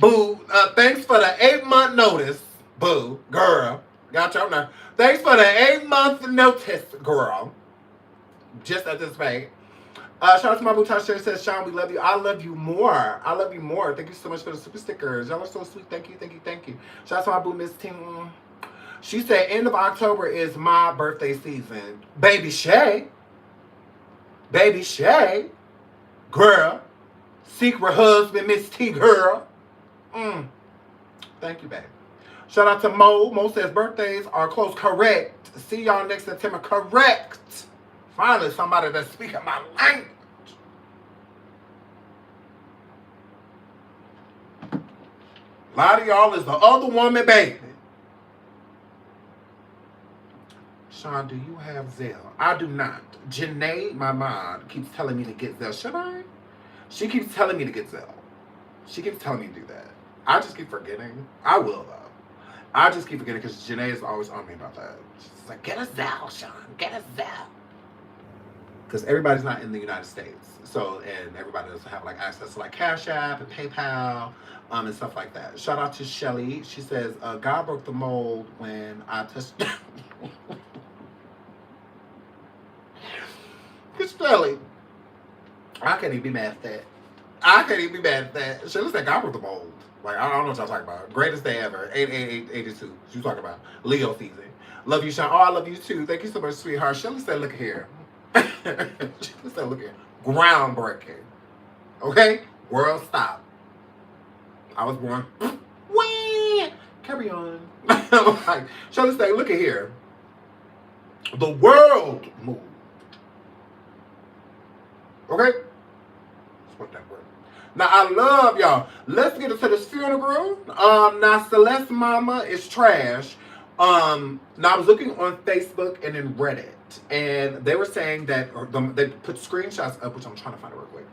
Speaker 1: Boo, thanks for the 8-month notice. Boo, girl. Got y'all now. Thanks for the 8-month notice, girl. Just anticipate. Shout out to my boo Tasha. Says, Sean, we love you. I love you more. I love you more. Thank you so much for the super stickers. Y'all are so sweet. Thank you, thank you, thank you. Shout out to my boo Miss Ting. She said, end of October is my birthday season. Baby Shay. Baby Shay. Girl. Secret husband, Miss T, girl. Thank you, babe. Shout out to Mo. Mo says birthdays are close. Correct. See y'all next September. Correct. Finally, somebody that's speaking my language. A lot of y'all is the other woman, baby. Sean, do you have Zelle? I do not. Janae, my mom, keeps telling me to get Zelle. Should I? She keeps telling me to get Zelle. She keeps telling me to do that. I just keep forgetting. I will, though. I just keep forgetting because Janae is always on me about that. She's like, get a Zelle, Sean. Get a Zelle. Because everybody's not in the United States. So, and everybody doesn't have, like, access to, like, Cash App and PayPal and stuff like that. Shout out to Shelly. She says, God broke the mold when I touched... Shelly. I can't even be mad at that. I can't even be mad at that. Shelly said God broke the mold. Like, I don't know what y'all talking about. Greatest day ever. 88882. She was talking about Leo season. Love you, Sean. Oh, I love you too. Thank you so much, sweetheart. Shelly said, look here. She said, look here. Groundbreaking. Okay? World stop. I was born. Whee! Carry on. Like, Shelly said, look at here. The world moved. Okay? That's what that word. Now, I love y'all. Let's get into this funeral. Now, Celeste mama is trash. Now, I was looking on Facebook and in Reddit, and they were saying that, they put screenshots up, which I'm trying to find it real quick.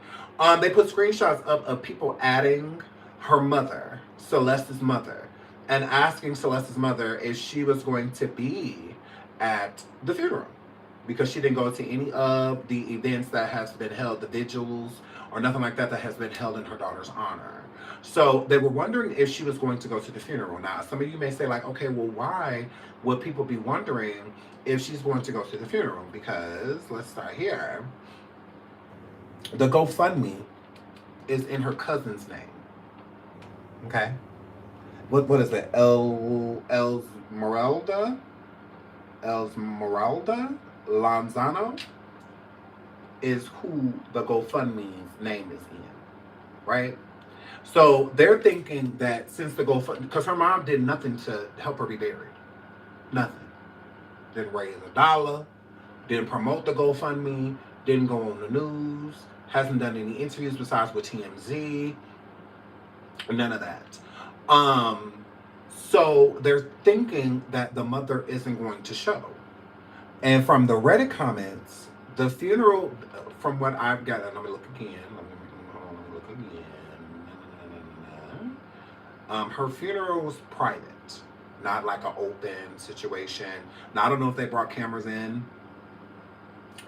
Speaker 1: They put screenshots up of people adding her mother, Celeste's mother, and asking Celeste's mother if she was going to be at the funeral, because she didn't go to any of the events that has been held, the vigils, or nothing like that has been held in her daughter's honor. So they were wondering if she was going to go to the funeral. Now, some of you may say, like, okay, well, why would people be wondering if she's going to go to the funeral? Because, let's start here. The GoFundMe is in her cousin's name. Okay? What is it? Esmeralda Lanzano is who the GoFundMe's name is in, right? So they're thinking that since the GoFundMe, because her mom did nothing to help her be buried, nothing. Didn't raise $1, didn't promote the GoFundMe, didn't go on the news, hasn't done any interviews besides with TMZ, none of that. So they're thinking that the mother isn't going to show. And from the Reddit comments, the funeral, from what I've got, and let me look again. Her funeral was private, not like an open situation. Now, I don't know if they brought cameras in.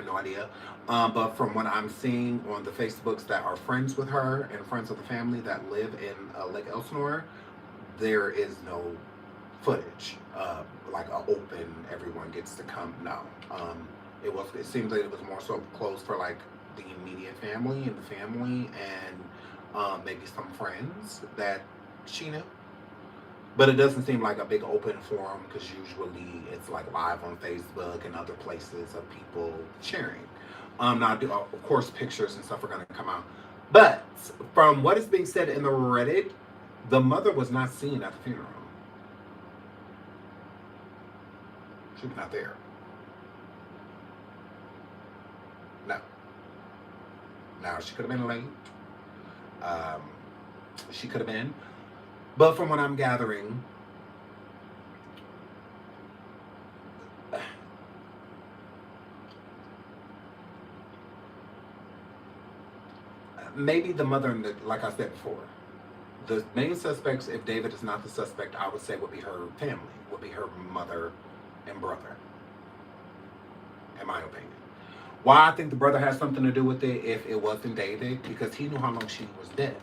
Speaker 1: No idea. But from what I'm seeing on the Facebooks that are friends with her and friends of the family that live in Lake Elsinore, there is no footage. Like an open, everyone gets to come. No. It seems like it was more so closed for like the immediate family and the family and maybe some friends that she knew. But it doesn't seem like a big open forum, because usually it's like live on Facebook and other places of people cheering. Now, of course, pictures and stuff are going to come out. But from what is being said in the Reddit, the mother was not seen at the funeral. She was not there. No. Now, she could have been late. She could have been. But from what I'm gathering, maybe the mother, like I said before, The main suspects, if David is not the suspect, I would say would be her family, would be her mother and brother, in my opinion. Why I think the brother has something to do with it if it wasn't David, because he knew how long she was dead.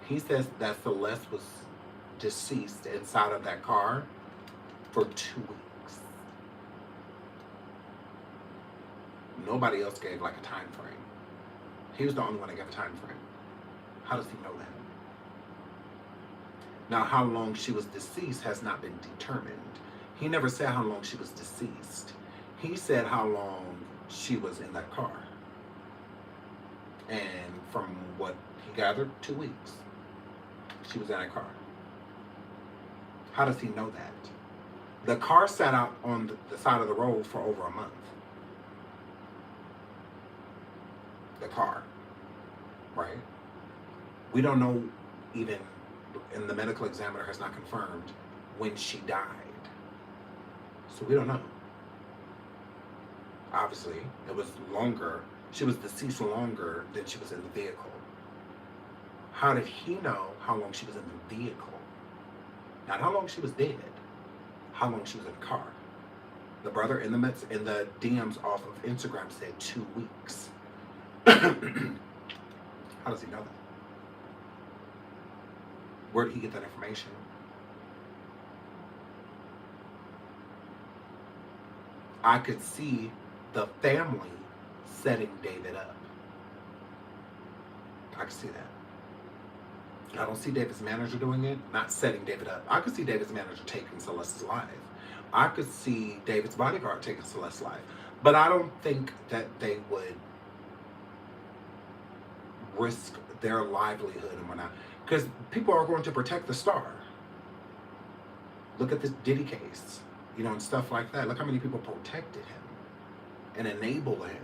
Speaker 1: He says that Celeste was deceased inside of that car for 2 weeks. Nobody else gave like a time frame. He was the only one that gave a time frame. How does he know that? Now, how long she was deceased has not been determined. He never said how long she was deceased. He said how long she was in that car. And from what he gathered, 2 weeks. She was in that car. How does he know that? The car sat out on the side of the road for over a month. The car. Right? We don't know even, and the medical examiner has not confirmed when she died. So we don't know. Obviously, it was longer. She was deceased longer than she was in the vehicle. How did he know how long she was in the vehicle? Not how long she was dead. How long she was in the car. The brother in the DMs off of Instagram said 2 weeks. How does he know that? Where did he get that information? I could see the family setting David up. I could see that. I don't see David's manager doing it, not setting David up. I could see David's manager taking Celeste's life. I could see David's bodyguard taking Celeste's life. But I don't think that they would risk their livelihood and whatnot. Because people are going to protect the star. Look at this Diddy case, and stuff like that. Look how many people protected him and enabled him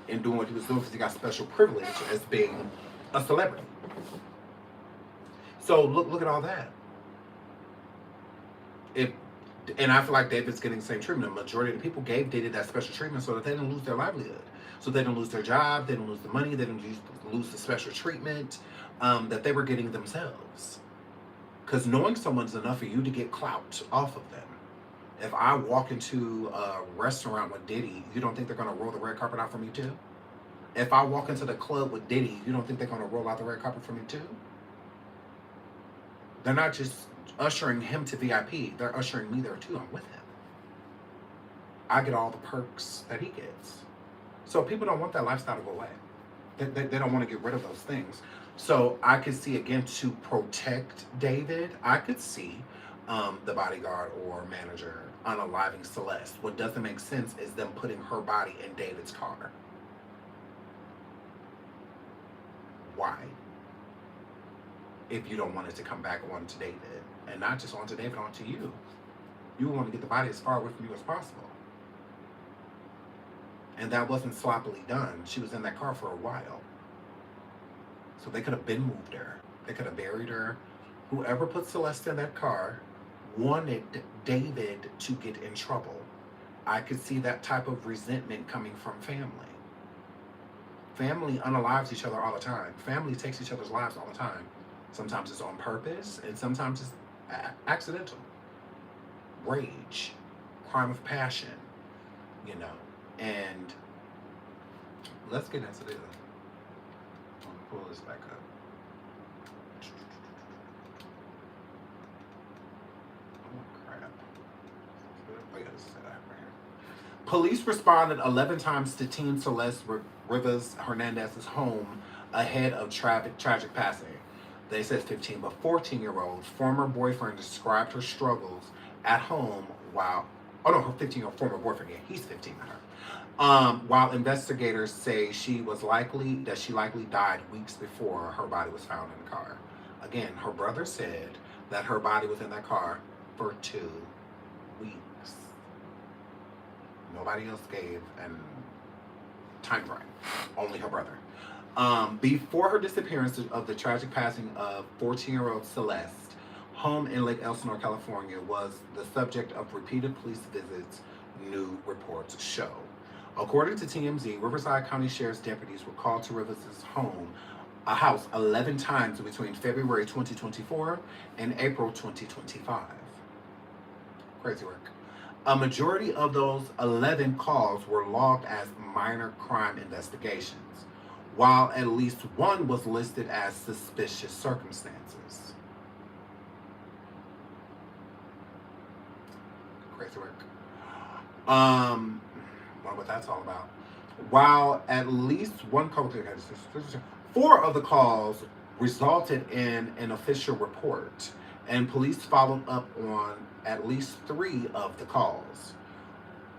Speaker 1: in doing what he was doing because he got special privilege as being a celebrity. So look at all that. And I feel like David's getting the same treatment. The majority of the people gave David that special treatment so that they didn't lose their livelihood. So they didn't lose their job, they didn't lose the money, they didn't lose the special treatment that they were getting themselves. Because knowing someone's enough for you to get clout off of them. If I walk into a restaurant with Diddy, you don't think they're going to roll the red carpet out for me too? If I walk into the club with Diddy, you don't think they're going to roll out the red carpet for me too? They're not just ushering him to VIP. They're ushering me there too. I'm with him. I get all the perks that he gets. So people don't want that lifestyle to go away. They don't want to get rid of those things. So I could see, again, to protect David, I could see the bodyguard or manager unaliving Celeste. What doesn't make sense is them putting her body in David's car. Why? If you don't want it to come back onto David, and not just onto David, onto you. You want to get the body as far away from you as possible. And that wasn't sloppily done. She was in that car for a while. So they could have been moved her. They could have buried her. Whoever put Celeste in that car wanted David to get in trouble. I could see that type of resentment coming from family. Family unalives each other all the time. Family takes each other's lives all the time. Sometimes it's on purpose, and sometimes it's accidental. Rage, crime of passion, And let's get into this. Let me pull this back up. Oh, crap. Oh, yeah, this is it right here. Police responded 11 times to teen Celeste Rivas Hernandez's home ahead of tragic passing. They said 15, but 14-year-old former boyfriend described her struggles at home while, her 15-year-old former boyfriend, yeah, he's 15 to her. While investigators say she likely died weeks before her body was found in the car. Again, her brother said that her body was in that car for 2 weeks. Nobody else gave a time frame, only her brother. Before her disappearance of the tragic passing of 14-year-old Celeste, home in Lake Elsinore, California, was the subject of repeated police visits, new reports show. According to TMZ, Riverside County Sheriff's deputies were called to Rivas' home a house 11 times between February 2024 and April 2025. Crazy work. A majority of those 11 calls were logged as minor crime investigations, while at least one was listed as suspicious circumstances. Crazy work. What that's all about. While at least one call, four of the calls resulted in an official report, and police followed up on at least three of the calls.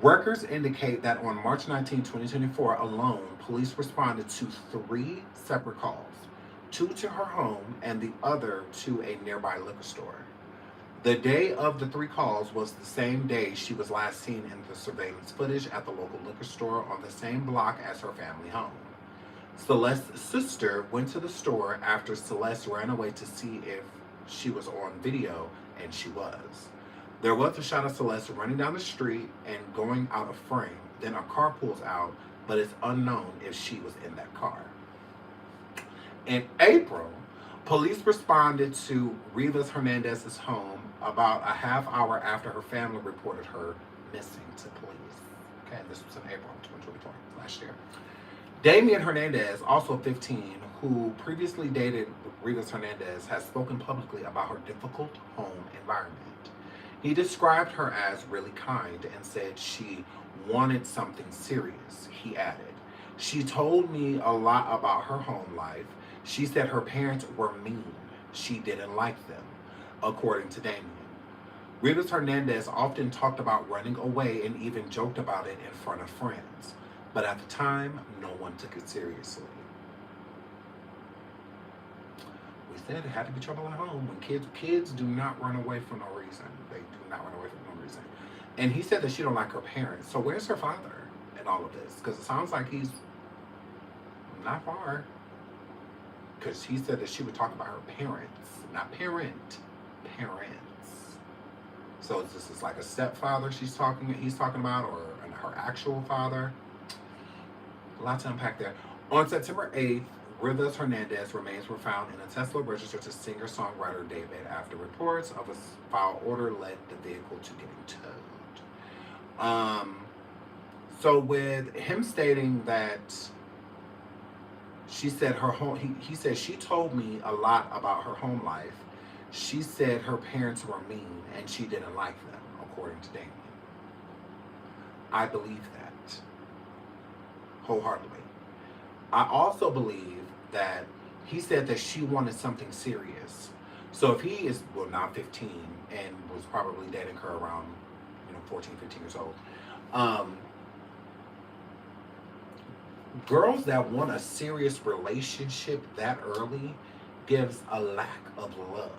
Speaker 1: Records indicate that on March 19, 2024 alone, police responded to three separate calls, two to her home and the other to a nearby liquor store. The day of the three calls was the same day she was last seen in the surveillance footage at the local liquor store on the same block as her family home. Celeste's sister went to the store after Celeste ran away to see if she was on video, and she was. There was a shot of Celeste running down the street and going out of frame. Then a car pulls out, but it's unknown if she was in that car. In April, police responded to Rivas Hernandez's home about a half hour after her family reported her missing to police. Okay, this was in April 2024, last year. Damian Hernandez, also 15, who previously dated Rivas Hernandez, has spoken publicly about her difficult home environment. He described her as really kind and said she wanted something serious. He added, "She told me a lot about her home life. She said her parents were mean. She didn't like them," according to Damian. Rivas Hernandez often talked about running away and even joked about it in front of friends. But at the time, no one took it seriously. We said it had to be trouble at home. When kids do not run away for no reason. They do not run away for no reason. And he said that she don't like her parents. So where's her father in all of this? Because it sounds like he's not far. Because he said that she would talk about her parents, not parents. So this is like a stepfather he's talking about, or her actual father. A lot to unpack there. On September 8th, Rivas Hernandez remains were found in a Tesla registered to singer-songwriter David after reports of a foul odor led the vehicle to getting towed. So with him stating that she said her home, he said she told me a lot about her home life. She said her parents were mean and she didn't like them, according to Damien. I believe that wholeheartedly. I also believe that he said that she wanted something serious. So if he is, well, not 15 and was probably dating her around, 14, 15 years old, girls that want a serious relationship that early gives a lack of love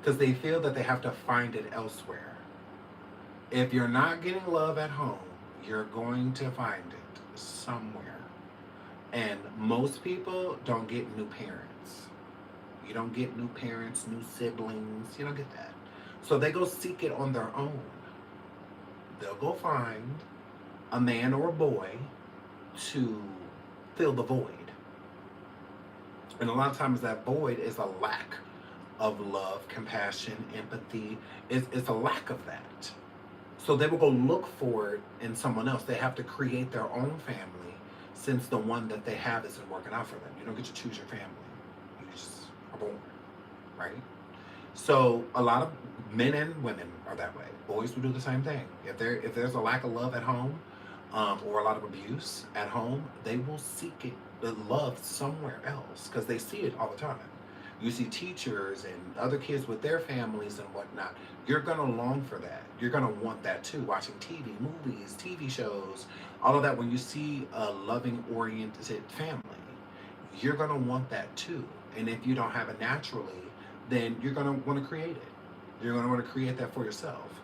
Speaker 1: because they feel that they have to find it elsewhere. If you're not getting love at home, you're going to find it somewhere. And most people don't get new parents. You don't get new parents, new siblings. You don't get that. So they go seek it on their own. They'll go find a man or a boy to fill the void. And a lot of times that void is a lack of love, compassion, empathy. It's a lack of that. So they will go look for it in someone else. They have to create their own family since the one that they have isn't working out for them. You don't get to choose your family. You just are born, right? So a lot of men and women are that way. Boys will do the same thing. If there's a lack of love at home, or a lot of abuse at home, they will seek the love somewhere else because they see it all the time. You see teachers and other kids with their families and whatnot. You're gonna long for that. You're gonna want that too. Watching TV, movies, TV shows, all of that. When you see a loving, oriented family, you're gonna want that too. And if you don't have it naturally, then you're gonna want to create it. You're gonna want to create that for yourself.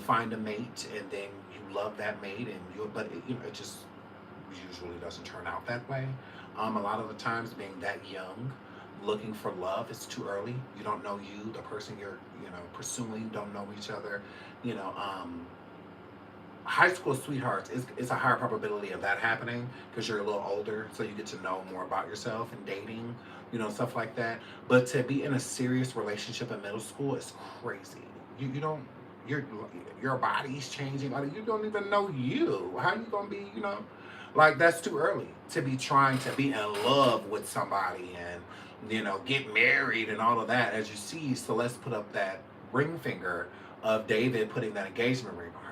Speaker 1: Find a mate, and then you love that mate, but it just usually doesn't turn out that way. A lot of the times, being that young, looking for love, it's too early. You don't know you, the person you're pursuing, don't know each other. high school sweethearts, it's a higher probability of that happening because you're a little older, so you get to know more about yourself and dating, stuff like that. But to be in a serious relationship in middle school is crazy. You don't your body's changing. Like, you don't even know you. How you gonna be? Like, that's too early to be trying to be in love with somebody and get married and all of that. As you see, Celeste put up that ring finger of David putting that engagement ring on her.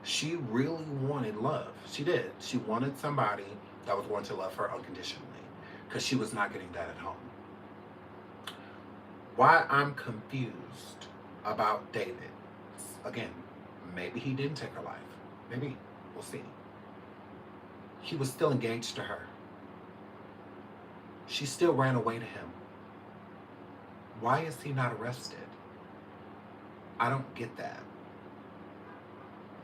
Speaker 1: She really wanted love. She did. She wanted somebody that was going to love her unconditionally because she was not getting that at home. Why I'm confused about David, again, maybe he didn't take her life. Maybe. We'll see. He was still engaged to her. She still ran away to him. Why is he not arrested? I don't get that.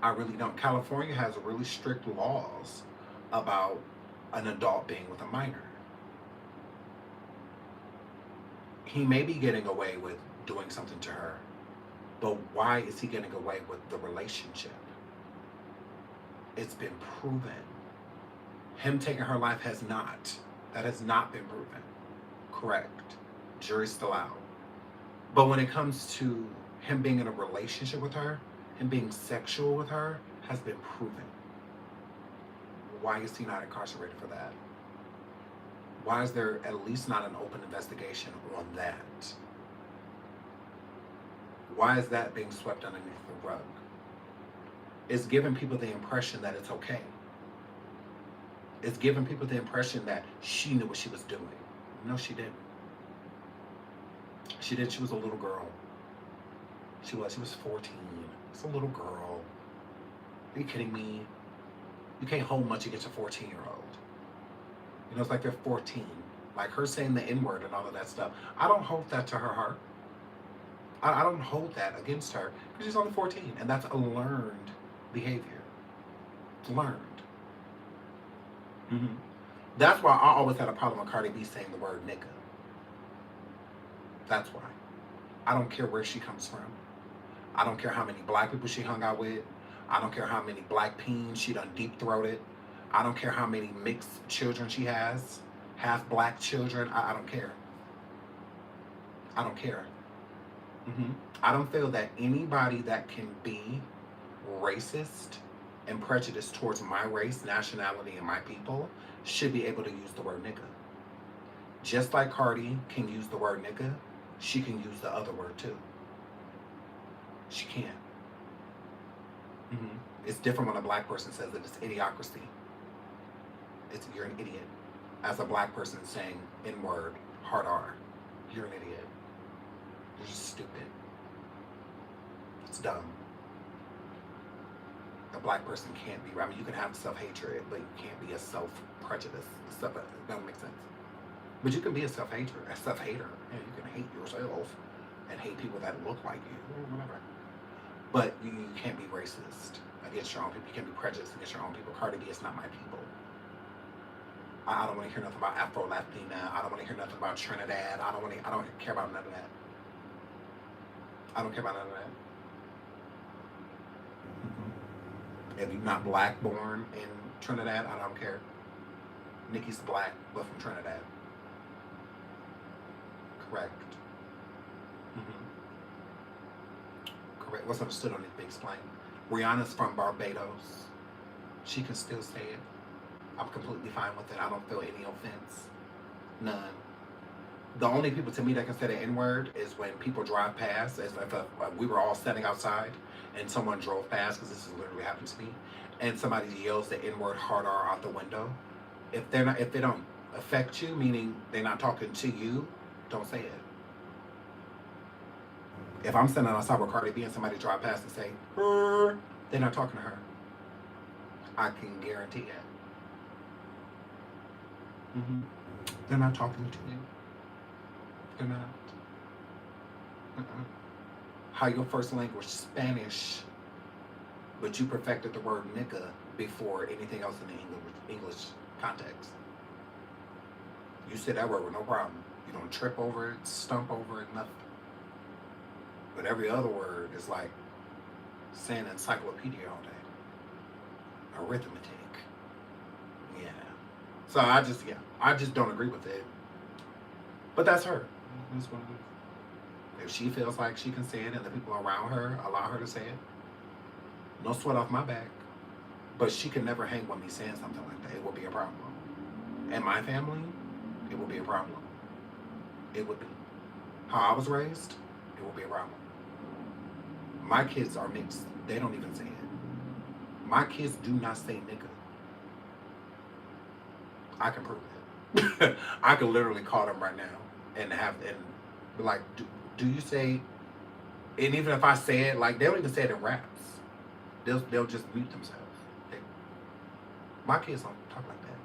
Speaker 1: I really don't. California has really strict laws about an adult being with a minor. He may be getting away with doing something to her, but why is he getting away with the relationship? It's been proven. Him taking her life has not. That has not been proven. Correct. Jury's still out. But when it comes to him being in a relationship with her, him being sexual with her, has been proven. Why is he not incarcerated for that? Why is there at least not an open investigation on that? Why is that being swept underneath the rug? It's giving people the impression that it's okay. It's giving people the impression that she knew what she was doing. No, she didn't. She did. She was a little girl. She was 14. It's a little girl. Are you kidding me? You can't hold much against a 14-year-old. It's like they're 14. Like her saying the N-word and all of that stuff. I don't hold that to her heart. I don't hold that against her because she's only 14, and that's a learned behavior. It's learned. Mm-hmm. That's why I always had a problem with Cardi B saying the word nigga. That's why. I don't care where she comes from. I don't care how many black people she hung out with. I don't care how many black peens she done deep-throated. I don't care how many mixed children she has. Half black children. I don't care. I don't care. Mm-hmm. I don't feel that anybody that can be racist and prejudiced towards my race, nationality, and my people should be able to use the word nigga. Just like Cardi can use the word nigga, she can use the other word too. She can. Mm-hmm. It's different when a black person says it. It's idiocracy. You're an idiot. As a black person saying N-word, hard R, you're an idiot. You're just stupid. It's dumb. A black person can't be, you can have self-hatred, but you can't be a self-prejudice. That doesn't make sense. But you can be a self-hater. And you can hate yourself and hate people that look like you, or whatever. But you can't be racist against your own people. You can't be prejudiced against your own people. Cardi B is not my people. I don't want to hear nothing about Afro-Latina. I don't want to hear nothing about Trinidad. I don't care about none of that. I don't care about none of that. Mm-hmm. If you're not black born in Trinidad, I don't care. Nicki's black, but from Trinidad. Correct. Mm-hmm. Correct. What's understood on it, be explained. Rihanna's from Barbados. She can still say it. I'm completely fine with it. I don't feel any offense. None. The only people to me that can say the N-word is when people drive past. As if we were all standing outside and someone drove past, because this has literally happened to me, and somebody yells the N-word hard R out the window. If they don't affect you, meaning they're not talking to you, don't say it. If I'm standing outside with Cardi B and somebody drive past and say, they're not talking to her. I can guarantee it. Mm-hmm. They're not talking to you. They're not. How your first language, Spanish, but you perfected the word nigga before anything else in the English context. You said that word with no problem. You don't trip over it, stump over it, nothing. But every other word is like saying encyclopedia all day. arithmetic. Yeah. So I just don't agree with it. But that's her. That's what it is. If she feels like she can say it and the people around her allow her to say it, no sweat off my back. But she can never hang with me saying something like that. It will be a problem. And my family, it will be a problem. It would be. How I was raised, it will be a problem. My kids are mixed. They don't even say it. My kids do not say nigga. I can prove it. I could literally call them right now and be like, do you say? And even if I say it, like, they don't even say it in raps. They'll just mute themselves. My kids don't talk like that.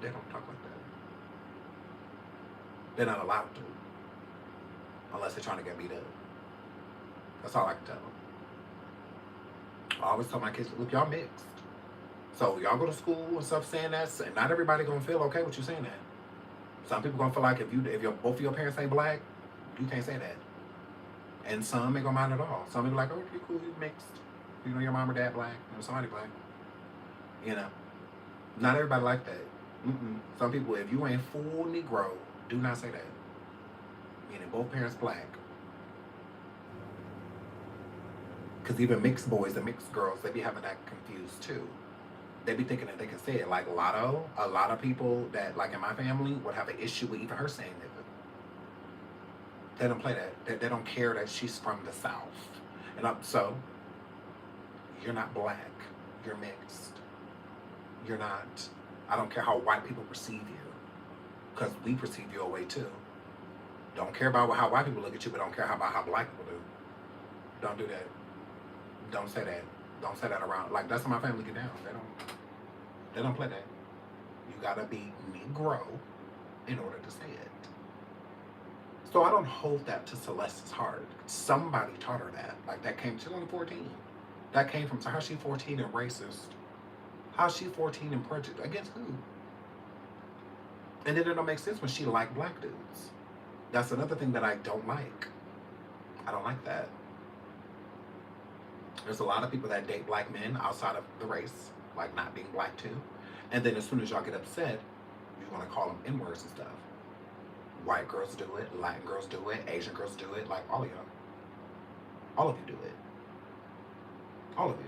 Speaker 1: They don't talk like that. They're not allowed to, unless they're trying to get beat up. That's all I can tell them. I always tell my kids, look, y'all mixed. So y'all go to school and stuff saying that, and not everybody gonna feel okay with you saying that. Some people gonna feel like if both of your parents ain't black, you can't say that. And some ain't gonna mind at all. Some people like, oh, you cool, you mixed. You know, your mom or dad black, you know, somebody black. You know, not everybody like that. Some people, if you ain't full Negro, do not say that. Meaning both parents black. Because even mixed boys and mixed girls, they be having that confused too. They be thinking that they can say it. Like Lotto, a lot of people that, like in my family, would have an issue with even her saying it. They don't play that. They don't care that she's from the South. So, you're not black. You're mixed. You're not. I don't care how white people perceive you. Because we perceive you a way too. Don't care about how white people look at you, but don't care about how black people do. Don't do that. Don't say that. Don't say that around. Like, that's how my family get down. They don't play that. You gotta be Negro in order to say it. So I don't hold that to Celeste's heart. Somebody taught her that. Like, that came, she's only 14. That came from, so how's she 14 and racist? How's she 14 and prejudiced? Against who? And then it don't make sense when she liked black dudes. That's another thing that I don't like. I don't like that. There's a lot of people that date black men outside of the race, like not being black too. And then as soon as y'all get upset, you want to call them N-words and stuff. White girls do it, Latin girls do it, Asian girls do it, like all of y'all. All of you do it. All of you.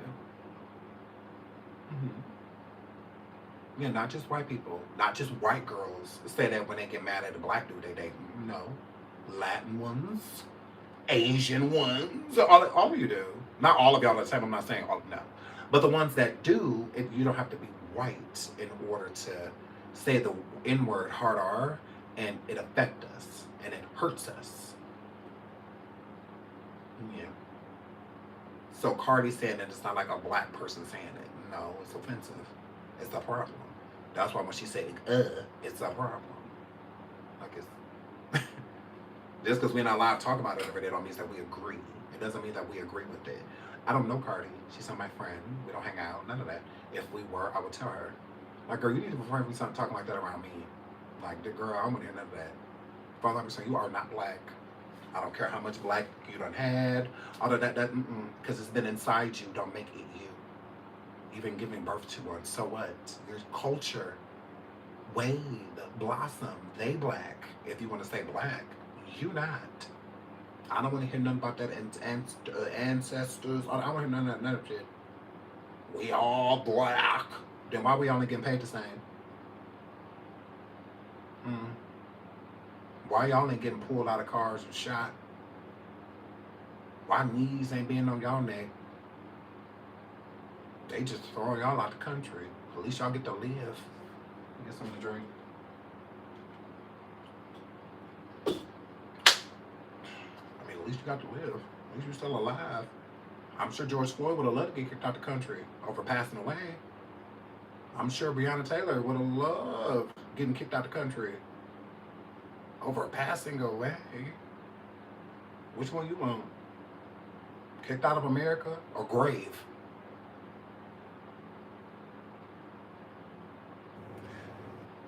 Speaker 1: Yeah, not just white people, not just white girls say that when they get mad at a black dude they date. No. Latin ones, Asian ones, all of you do. Not all of y'all are the same, I'm not saying all, no. But the ones that do, you don't have to be white in order to say the N-word hard R, and it affects us, and it hurts us. Yeah. So Cardi saying that it's not like a black person saying it. No, it's offensive. It's a problem. That's why when she said, it's a problem. Like, it's... Just because we're not allowed to talk about it every day don't mean that we agree. It doesn't mean that we agree with it. I don't know Cardi. She's not my friend. We don't hang out. None of that. If we were, I would tell her. Like, girl, you need to refrain from talking like that around me. Like, the girl, I don't want to hear none of that. Father, I'm saying, you are not black. I don't care how much black you done had. All of that, because it's been inside you. Don't make it you. Even giving birth to one. So what? Your culture, wave, blossom, they black. If you want to say black, you not. I don't want to hear nothing about that ancestors. I don't want to hear none of that shit. We all black. Then why we only getting paid the same? Why y'all ain't getting pulled out of cars and shot? Why knees ain't being on y'all neck? They just throwing y'all out the country. At least y'all get to live. Get something to drink. I mean, at least you got to live. At least you're still alive. I'm sure George Floyd would have loved to get kicked out the country over passing away. I'm sure Breonna Taylor would have loved getting kicked out the country over passing away. Which one you want? Kicked out of America or grave?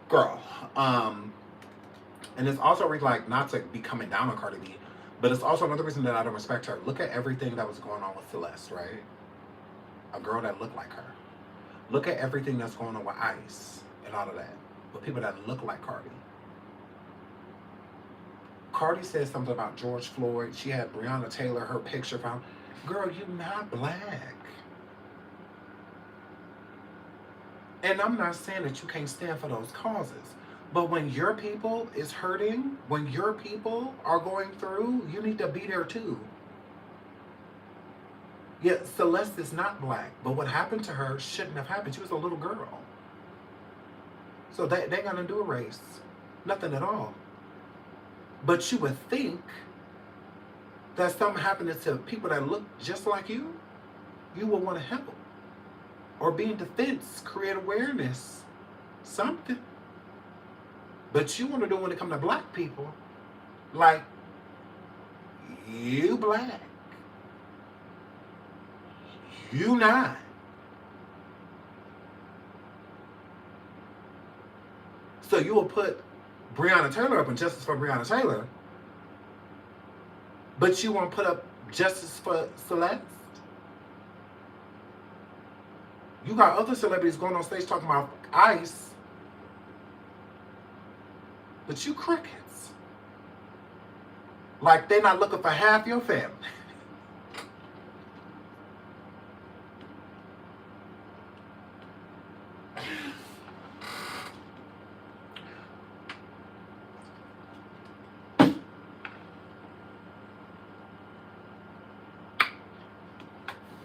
Speaker 1: Girl, and it's also like, not to be coming down on Cardi B, but it's also another reason that I don't respect her. Look at everything that was going on with Celeste, right? a girl that looked like her. Look at everything that's going on with ICE and all of that. With people that look like Cardi. Cardi said something about George Floyd. She had Breonna Taylor, her picture found. Girl, you're not black. And I'm not saying that you can't stand for those causes. But when your people is hurting, when your people are going through, you need to be there too. Yeah, Celeste is not black, but what happened to her shouldn't have happened. She was a little girl. So they ain't gonna do a race. Nothing at all. But you would think that something happening to people that look just like you would want to help. Or be in defense, create awareness, something. But you want to do when it comes to black people, like, you black. You not. So you will put Breonna Taylor up in justice for Breonna Taylor, but you won't put up justice for Celeste? You got other celebrities going on stage talking about ICE, but you crickets. Like they're not looking for half your family.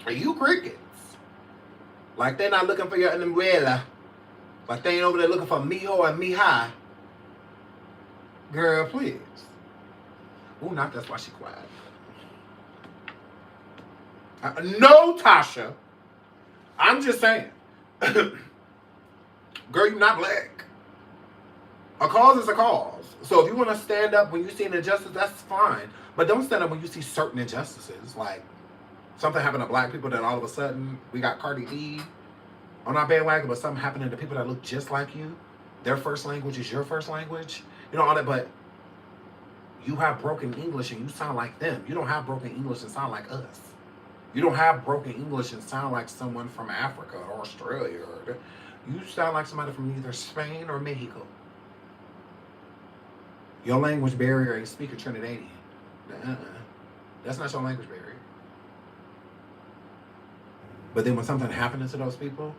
Speaker 1: Are you crickets? Like they're not looking for your umbrella. Like they ain't over there looking for mijo and mija. Girl, please. Ooh, not that's why she quiet. No, Tasha. I'm just saying. Girl, you're not black. A cause is a cause. So if you want to stand up when you see an injustice, that's fine. But don't stand up when you see certain injustices. Like, something happened to black people that all of a sudden we got Cardi B on our bandwagon, but something happening to people that look just like you. Their first language is your first language. You know, all that, but you have broken English and you sound like them. You don't have broken English and sound like us. You don't have broken English and sound like someone from Africa or Australia. You sound like somebody from either Spain or Mexico. Your language barrier ain't speaking Trinidadian. That's not your language barrier. But then when something happens to those people,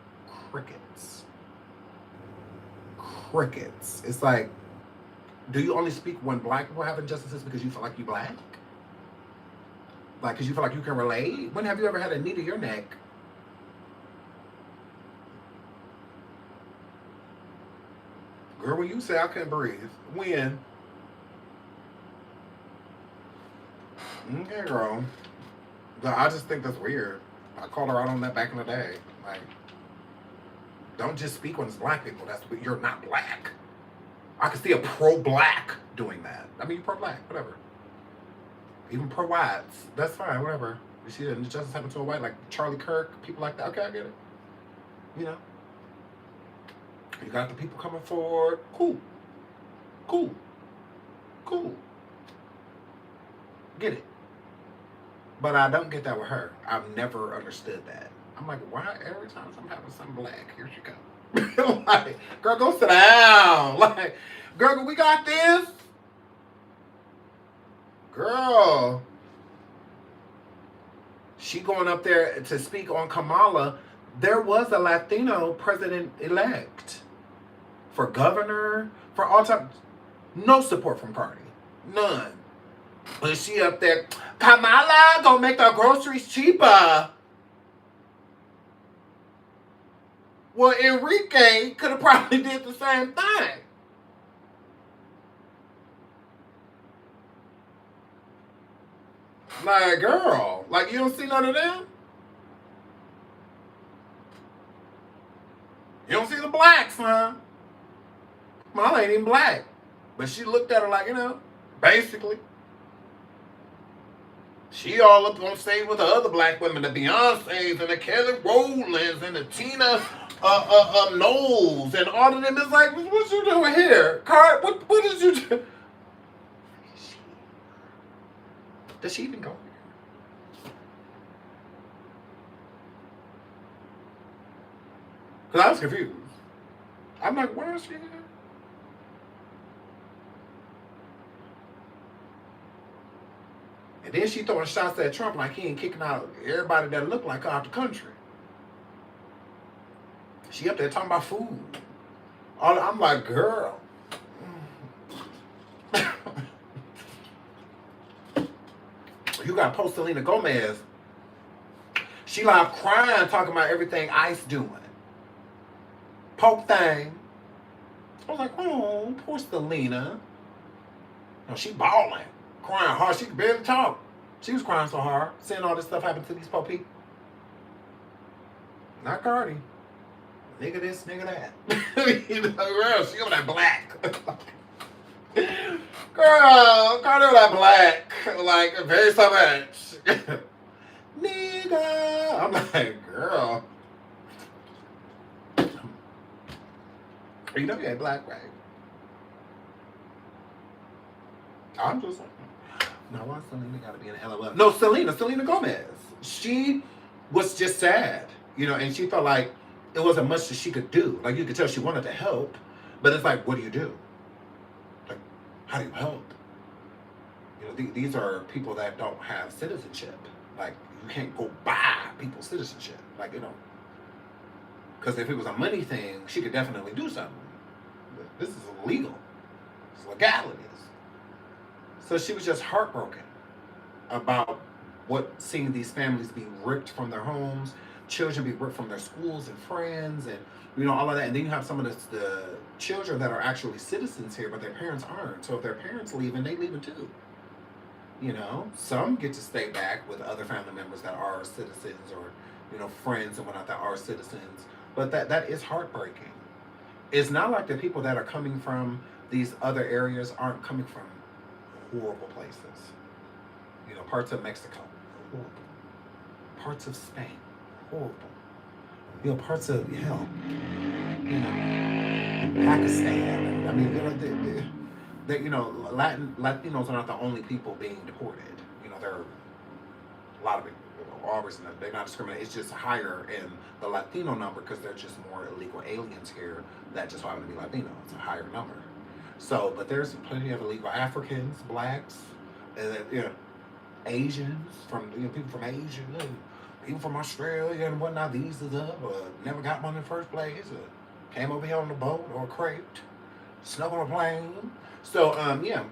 Speaker 1: crickets. Crickets. It's like, do you only speak when black people have injustices because you feel like you black? Like, because you feel like you can relate? When have you ever had a knee to your neck? Girl, when you say I couldn't breathe, when? Okay, girl. I just think that's weird. I called her out on that back in the day. Like, don't just speak when it's black people. That's you're not black. I could see a pro-black doing that. I mean, you're pro-black, whatever. Even pro-whites, that's fine, whatever. You see that injustice happen to a white, like Charlie Kirk, people like that. Okay, I get it. You know, you got the people coming forward. Cool, cool, cool. Get it. But I don't get that with her. I've never understood that. I'm like, why every time I'm having something black, here she comes. Like, girl, go sit down. Like, girl, we got this. Girl. She going up there to speak on Kamala. There was a Latino president-elect. For governor, for all time. No support from Cardi. None. But she up there, Kamala gonna make the groceries cheaper. Well, Enrique could have probably did the same thing. Like, girl, like you don't see none of them? You don't see the blacks, huh? Kamala ain't even black. But she looked at her like, you know, basically. She all up on stage with the other black women, the Beyoncés and the Kelly Rowlands and the Tina Knowles and all of them. It's like, what you doing here? Card, what did you do? Does she even go here? Because I was confused. I'm like, where is she at? And then she throwing shots at Trump like he ain't kicking out everybody that look like her out the country. She up there talking about food. I'm like, girl. You got post Selena Gomez. She live crying, talking about everything Ice doing. Pope thing. I was like, oh, poor Selena. No, she bawling, crying hard. She could barely talk. She was crying so hard, seeing all this stuff happen to these poor people. Not Cardi. Nigga this, nigga that. You know, girl, she over that black. Girl, Cardi over that black. Like, very so much. Nigga. I'm like, girl. You know you ain't black, right? I'm just like, now why Selena gotta be in LOL? No, Selena Gomez. She was just sad, you know, and she felt like it wasn't much that she could do. Like, you could tell she wanted to help, but it's like, what do you do? Like, how do you help? You know, these are people that don't have citizenship. Like, you can't go buy people's citizenship. Like, you know, because if it was a money thing, she could definitely do something. But this is illegal. It's legalities. So she was just heartbroken about seeing these families be ripped from their homes, children be ripped from their schools and friends, and you know, all of that. And then you have some of the children that are actually citizens here, but their parents aren't. So if their parents leaving, they leaving too. You know, some get to stay back with other family members that are citizens, or you know, friends and whatnot that are citizens. But that is heartbreaking. It's not like the people that are coming from these other areas aren't coming from horrible places. You know, parts of Mexico, horrible. Parts of Spain, horrible. You know, parts of, hell, you know, Pakistan. I mean, you know, Latinos are not the only people being deported. You know, there are a lot of people. Always, they're not discriminating. It's just higher in the Latino number because they're just more illegal aliens here that just happen to be Latino. It's a higher number. So, but there's plenty of illegal Africans, blacks, you know, Asians, people from Asia, people from Australia and whatnot. Visas up, or never got one in the first place, or came over here on a boat or a crate, snuck on a plane. So, yeah,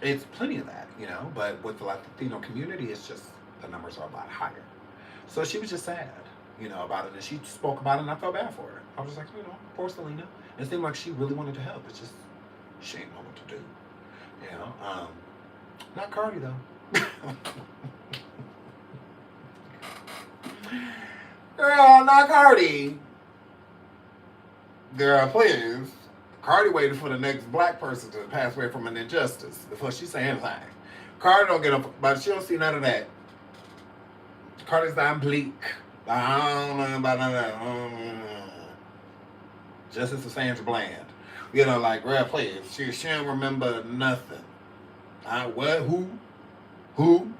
Speaker 1: it's plenty of that, you know. But with the Latino community, it's just the numbers are a lot higher. So she was just sad, you know, about it, and she spoke about it, and I felt bad for her. I was just like, you know, poor Selena. It seemed like she really wanted to help. It's just she ain't know what to do, you know. Not Cardi though. Girl, not Cardi. Girl, please. Cardi waited for the next black person to pass away from an injustice before she say anything. Cardi don't get up, but she don't see none of that. Cardi's down bleak. I don't know about none of that. Justice for Sandra Bland. You know, like, girl, please. She don't remember nothing. What? Who?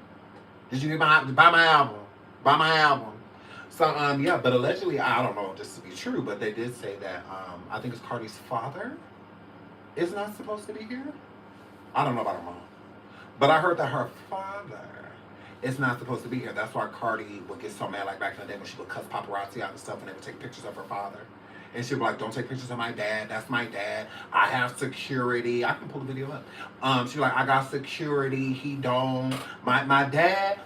Speaker 1: Did you buy my album? Buy my album. So, yeah, but allegedly, I don't know if this to be true, but they did say that, I think it's Cardi's father is not supposed to be here. I don't know about her mom. But I heard that her father is not supposed to be here. That's why Cardi would get so mad, like back in the day when she would cuss paparazzi out and stuff, and they would take pictures of her father. And she'd be like, don't take pictures of my dad. That's my dad. I have security. I can pull the video up. She's like, I got security. He don't. My dad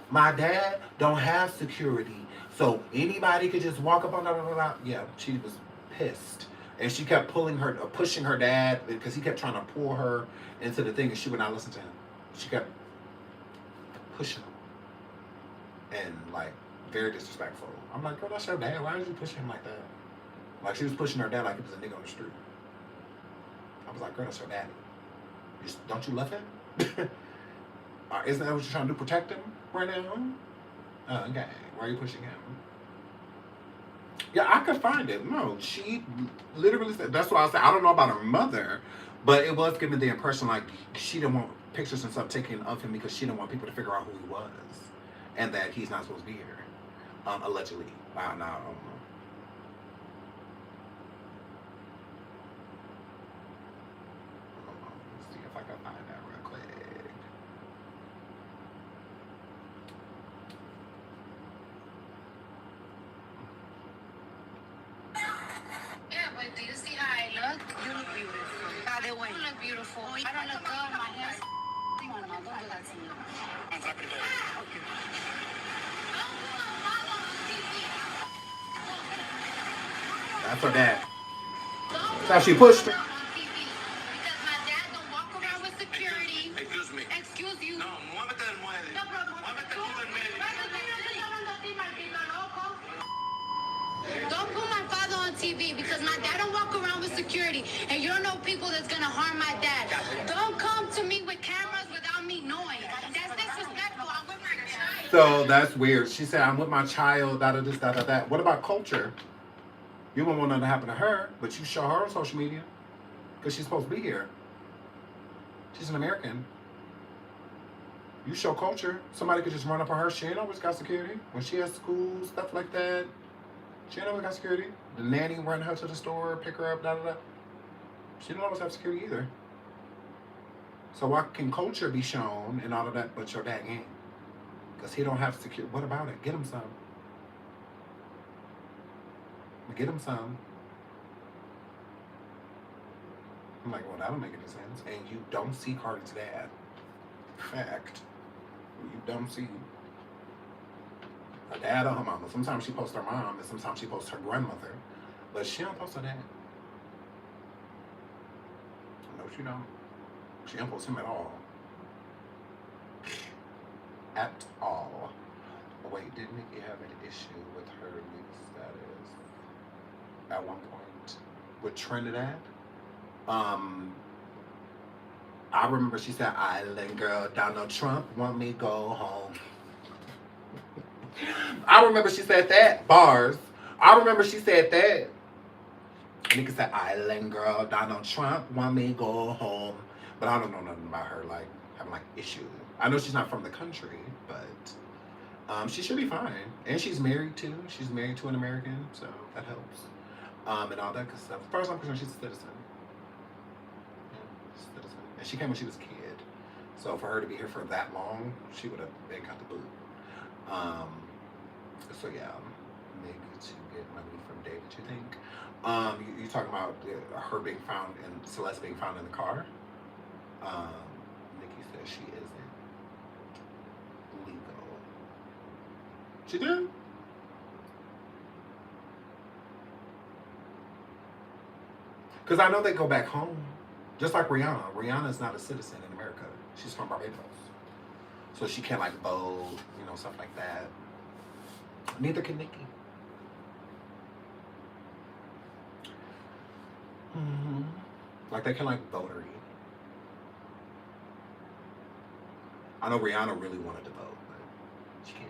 Speaker 1: don't have security. So anybody could just walk up on blah. Yeah, she was pissed. And she kept pushing her dad because he kept trying to pull her into the thing, and she would not listen to him. She kept pushing him. And like, very disrespectful. I'm like, girl, that's your dad. Why did you push him like that? Like, she was pushing her dad like he was a nigga on the street. I was like, girl, that's your daddy. Don't you love him? Isn't that what you're trying to do? Protect him right now? Okay. Why are you pushing him? Yeah, I could find it. No, she literally said, that's why I said, I don't know about her mother, but it was giving the impression like she didn't want pictures and stuff taken of him because she didn't want people to figure out who he was and that he's not supposed to be here. Allegedly. I don't know.
Speaker 2: beautiful. I don't look good. My hair's come on, now. Don't do that to me.
Speaker 1: That's her dad. That's how she pushed her.
Speaker 2: Because my dad don't walk around with security. Excuse me. Excuse you. No, muévete del muelle. No, pero muévete tú del medio. Don't put my father on TV because my dad don't walk around with security and you don't know people that's gonna harm my dad. Don't come to me with cameras without me knowing. That's disrespectful. I'm with my child.
Speaker 1: So that's weird. She said, I'm with my child, da da this, da da that. What about culture? You won't want nothing to happen to her, but you show her on social media because she's supposed to be here. She's an American. You show culture. Somebody could just run up on her. She ain't always got security. When she has school, stuff like that, she ain't always got security. The nanny run her to the store, pick her up, da da da. She don't always have security either. So why can culture be shown and all of that, but your dad ain't? Because he don't have security. What about it? Get him some. Get him some. I'm like, well, that don't make any sense. And you don't see Cardi's dad. Fact. You don't see her dad or her mama. Sometimes she posts her mom, and sometimes she posts her grandmother. But she don't post her dad. No, she don't. She don't post him at all. At all. Wait, did Nicki have an issue with her legal status at one point with Trinidad? I remember she said, "Island girl, Donald Trump want me go home." I remember she said that. Bars. I remember she said that. Nicki said, "Island girl, Donald Trump want me go home." But I don't know nothing about her, like, having, like, issues. I know she's not from the country, but she should be fine. And she's married, too. She's married to an American, so that helps. And all that good stuff. As far as I'm concerned, she's a citizen. Yeah, citizen. And she came when she was a kid. So for her to be here for that long, she would have been got the boot. So yeah, maybe to get money from David, you think? You talking about her being found and Celeste being found in the car? Nicki says she isn't legal. She did? Because I know they go back home. Just like Rihanna. Rihanna is not a citizen in America. She's from Barbados. So she can't, like, vote, you know, stuff like that. Neither can Nicki. Mm-hmm. Like, they can, like, vote or eat. I know Rihanna really wanted to vote, but she can't.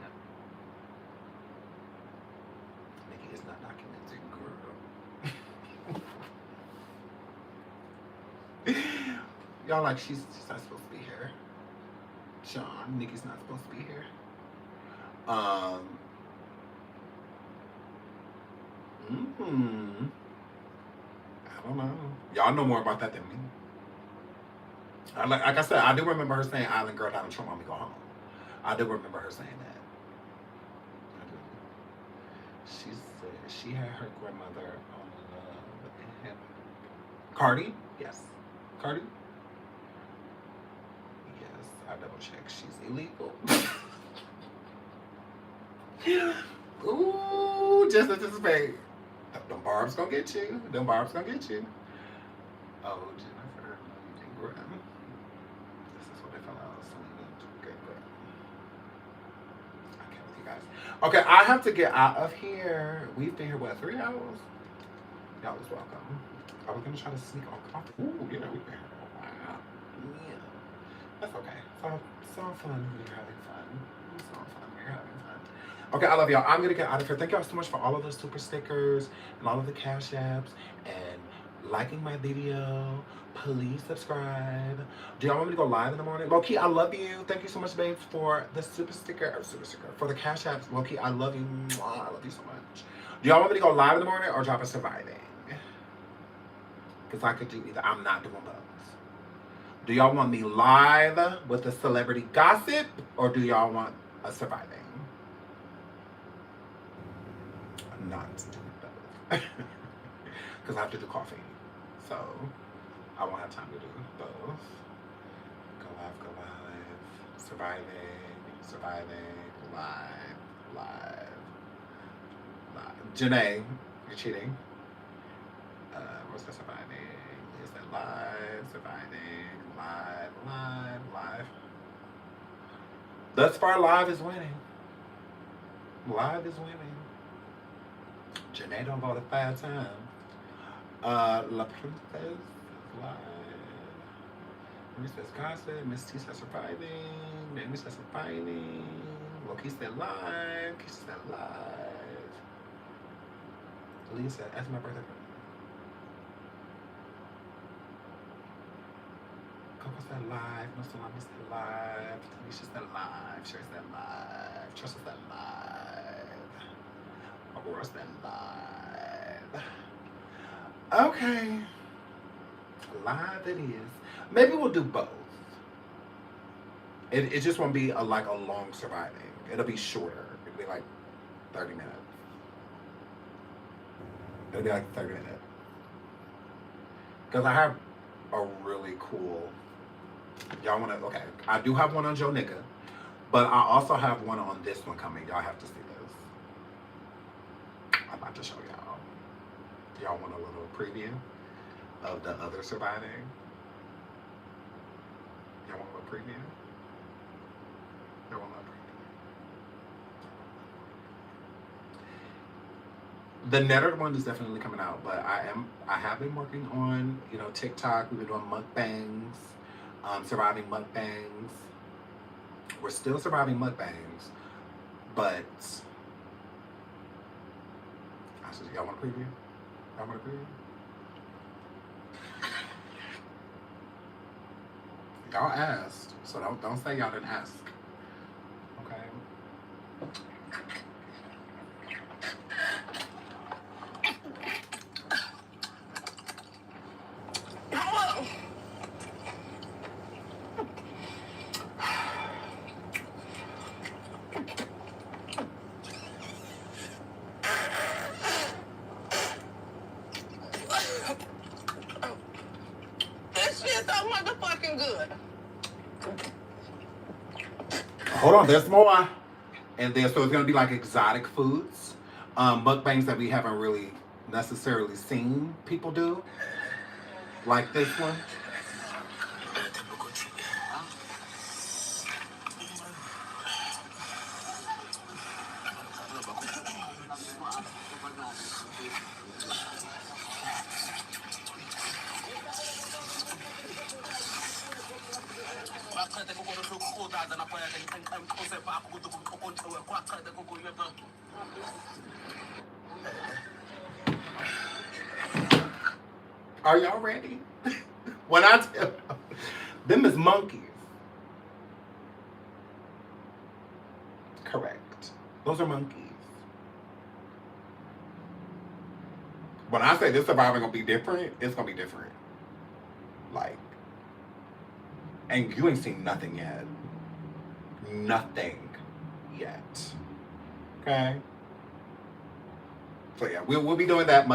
Speaker 1: Nicki is not documented, girl. Y'all like, she's not supposed to be here. Sean, Nicki's not supposed to be here. I don't know. Y'all know more about that than me. Like I said, I do remember her saying, "Island girl, Donald Trump want me go home." I do remember her saying that. I do. She said she had her grandmother on him. Cardi? Yes. Cardi? Yes, I double checked. She's illegal. Ooh, just anticipate. Them barbs gonna get you. Them barbs gonna get you. Oh, Jennifer, you can grab. This is what they found out. So we need to get grab. Okay, with you guys. Okay, I have to get out of here. We've been here, what, 3 hours? Y'all is welcome. Are we gonna try to sneak all coffee? Ooh, you know, we've been here a while. Yeah. That's okay. It's all fun when you're having fun. It's all fun when you're having fun. Okay, I love y'all. I'm gonna get out of here. Thank y'all so much for all of those super stickers and all of the cash apps and liking my video. Please subscribe. Do y'all want me to go live in the morning? Low-key, I love you. Thank you so much, babes, for the super sticker, for the cash apps. Low-key, I love you. Mwah, I love you so much. Do y'all want me to go live in the morning or drop a surviving? Because I could do either. I'm not doing both. Do y'all want me live with the celebrity gossip or do y'all want a surviving? Not doing both. Because I have to do coffee. So, I won't have time to do both. Go live, surviving, live. Janae, you're cheating. What's that surviving? Is that live? Surviving, live. Thus far, live is winning. Live is winning. Janae don't vote 5 times. La Princess live. Miss says gossip. Miss T says surviving. Amy says surviving. Loki said live. Keisha said live. Lee said, that's my birthday. Coco said live. No Salami said live. Tanisha said live. Sherry said live. Trisha said live. Aurora said live. Okay. Live it is. Maybe we'll do both. It just won't be like a long surviving. It'll be shorter. It'll be like 30 minutes. It'll be like 30 minutes. Because I have a really cool... Y'all want to... Okay. I do have one on Joe Nicka. But I also have one on this one coming. Y'all have to see this. I'm about to show y'all. Y'all want a little preview of the other surviving? Y'all want a little preview? Y'all want a little preview? The Nettered one is definitely coming out, but I have been working on, TikTok. We've been doing mukbangs, surviving mukbangs. We're still surviving mukbangs, but y'all want a preview? Y'all want a preview? Y'all asked, so don't say y'all didn't ask. Okay. Hold on, there's more. And so it's gonna be like exotic foods, mukbangs that we haven't really necessarily seen people do, like this one. Are y'all ready? When I tell them is monkeys. Correct. Those are monkeys. When I say this survivor gonna be different, it's gonna be different. Like, and you ain't seen nothing yet. Nothing yet. Okay? So yeah, we'll be doing that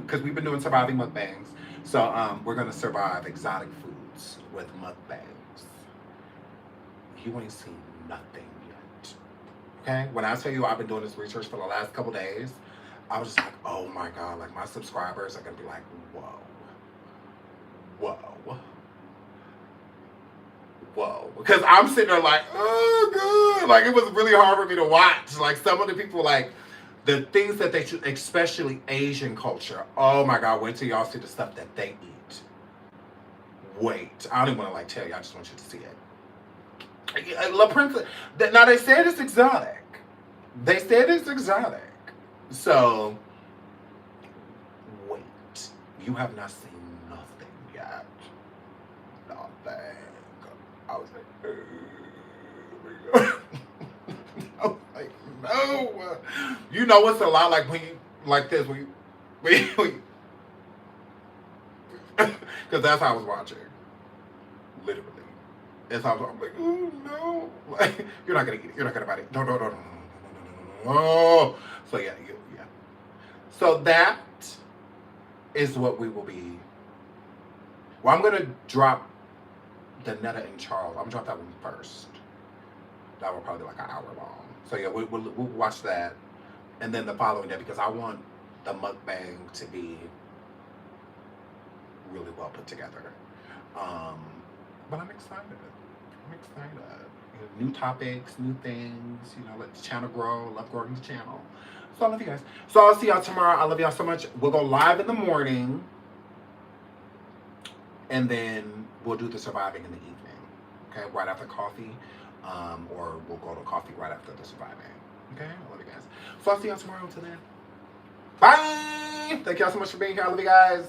Speaker 1: because we've been doing surviving mukbangs. So we're gonna survive exotic foods with mukbangs. You ain't seen nothing yet. Okay? When I tell you I've been doing this research for the last couple days, I was just like, oh my God, like my subscribers are gonna be like, whoa. Because I'm sitting there like, oh God. Like it was really hard for me to watch. Like some of the people, like the things that they should, especially Asian culture. Oh my God, wait till y'all see the stuff that they eat. Wait, I don't even want to like tell you, I just want you to see it. La Princess, now they said it's exotic. So, wait, you have not seen nothing yet. Nothing. I was like, oh my God. I was like, no. You know it's a lot like when you, like this, when you because that's how I was watching. Literally. That's how I'm like, oh no. Like, you're not gonna eat it. You're not gonna bite it. No. So yeah. So that is what we will be Well, I'm gonna drop the Netta and Charles. I'm gonna drop that one first. That will probably be like an hour long. So yeah, we'll watch that, and then the following day, because I want the mukbang to be really well put together. But I'm excited. I'm excited. You know, new topics, new things. You know, let the channel grow. Love growing the channel. So I love you guys. So I'll see y'all tomorrow. I love y'all so much. We'll go live in the morning, and then we'll do the surviving in the evening. Okay, right after coffee, or we'll go to coffee right after the surviving. Okay, I love you guys. So I'll see y'all tomorrow. Until then, bye. Thank y'all so much for being here. I love you guys.